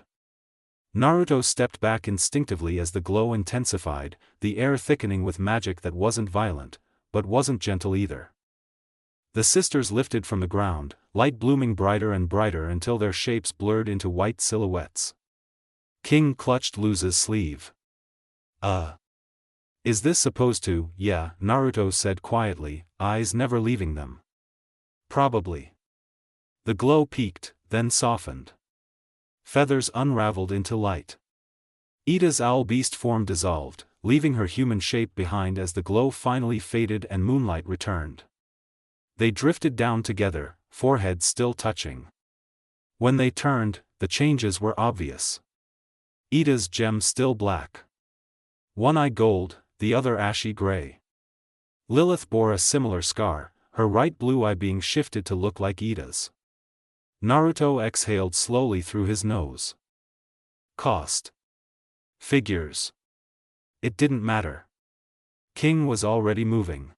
Naruto stepped back instinctively as the glow intensified, the air thickening with magic that wasn't violent, but wasn't gentle either. The sisters lifted from the ground, light blooming brighter and brighter until their shapes blurred into white silhouettes. King clutched Luz's sleeve. Is this supposed to? Yeah, Naruto said quietly, eyes never leaving them. Probably. The glow peaked, then softened. Feathers unraveled into light. Ida's owl beast form dissolved, leaving her human shape behind as the glow finally faded and moonlight returned. They drifted down together, foreheads still touching. When they turned, the changes were obvious. Ida's gem still black. One eye gold, the other ashy gray. Lilith bore a similar scar, her right blue eye being shifted to look like Ida's. Naruto exhaled slowly through his nose. Cost. Figures. It didn't matter. King was already moving.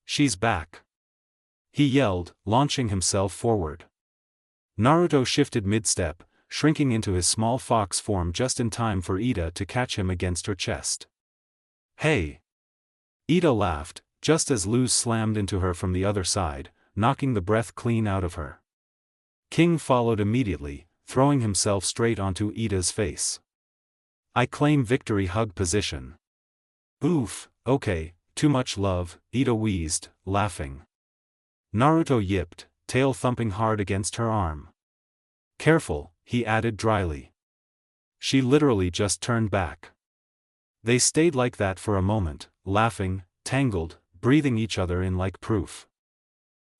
She's back. He yelled, launching himself forward. Naruto shifted mid-step, shrinking into his small fox form just in time for Ida to catch him against her chest. Hey! Ida laughed, just as Luz slammed into her from the other side, knocking the breath clean out of her. King followed immediately, throwing himself straight onto Ida's face. I claim victory hug position. Oof, okay, too much love, Ida wheezed, laughing. Naruto yipped, tail thumping hard against her arm. Careful, he added dryly. She literally just turned back. They stayed like that for a moment, laughing, tangled, breathing each other in like proof.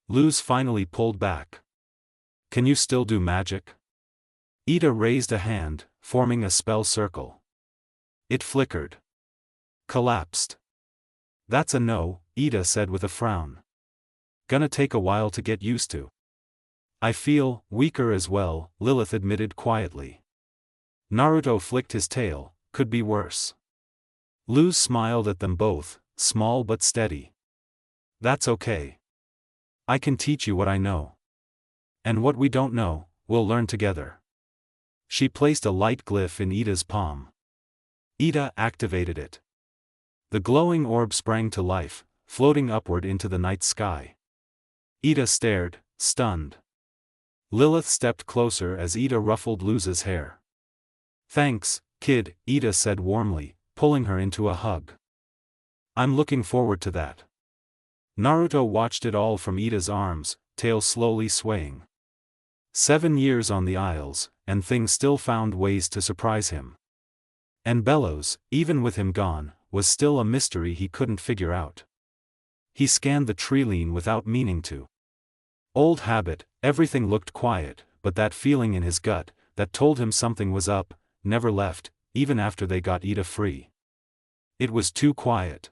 Luz finally pulled back. Can you still do magic? Ida raised a hand, forming a spell circle. It flickered. Collapsed. That's a no, Ida said with a frown. Gonna take a while to get used to. I feel weaker as well, Lilith admitted quietly. Naruto flicked his tail, could be worse. Luz smiled at them both, small but steady. That's okay. I can teach you what I know. And what we don't know, we'll learn together. She placed a light glyph in Ida's palm. Ida activated it. The glowing orb sprang to life, floating upward into the night sky. Ida stared, stunned. Lilith stepped closer as Ida ruffled Luz's hair. Thanks, kid, Ida said warmly, pulling her into a hug. I'm looking forward to that. Naruto watched it all from Ida's arms, tail slowly swaying. 7 years on the Isles, and things still found ways to surprise him. And Bellows, even with him gone, was still a mystery he couldn't figure out. He scanned the tree-line without meaning to. Old habit, everything looked quiet, but that feeling in his gut, that told him something was up, never left, even after they got Ida free. It was too quiet.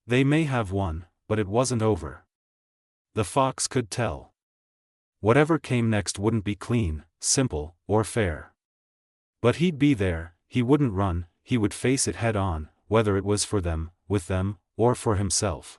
They may have won, but it wasn't over. The fox could tell. Whatever came next wouldn't be clean, simple, or fair. But he'd be there, he wouldn't run, he would face it head on, whether it was for them, with them, or for himself.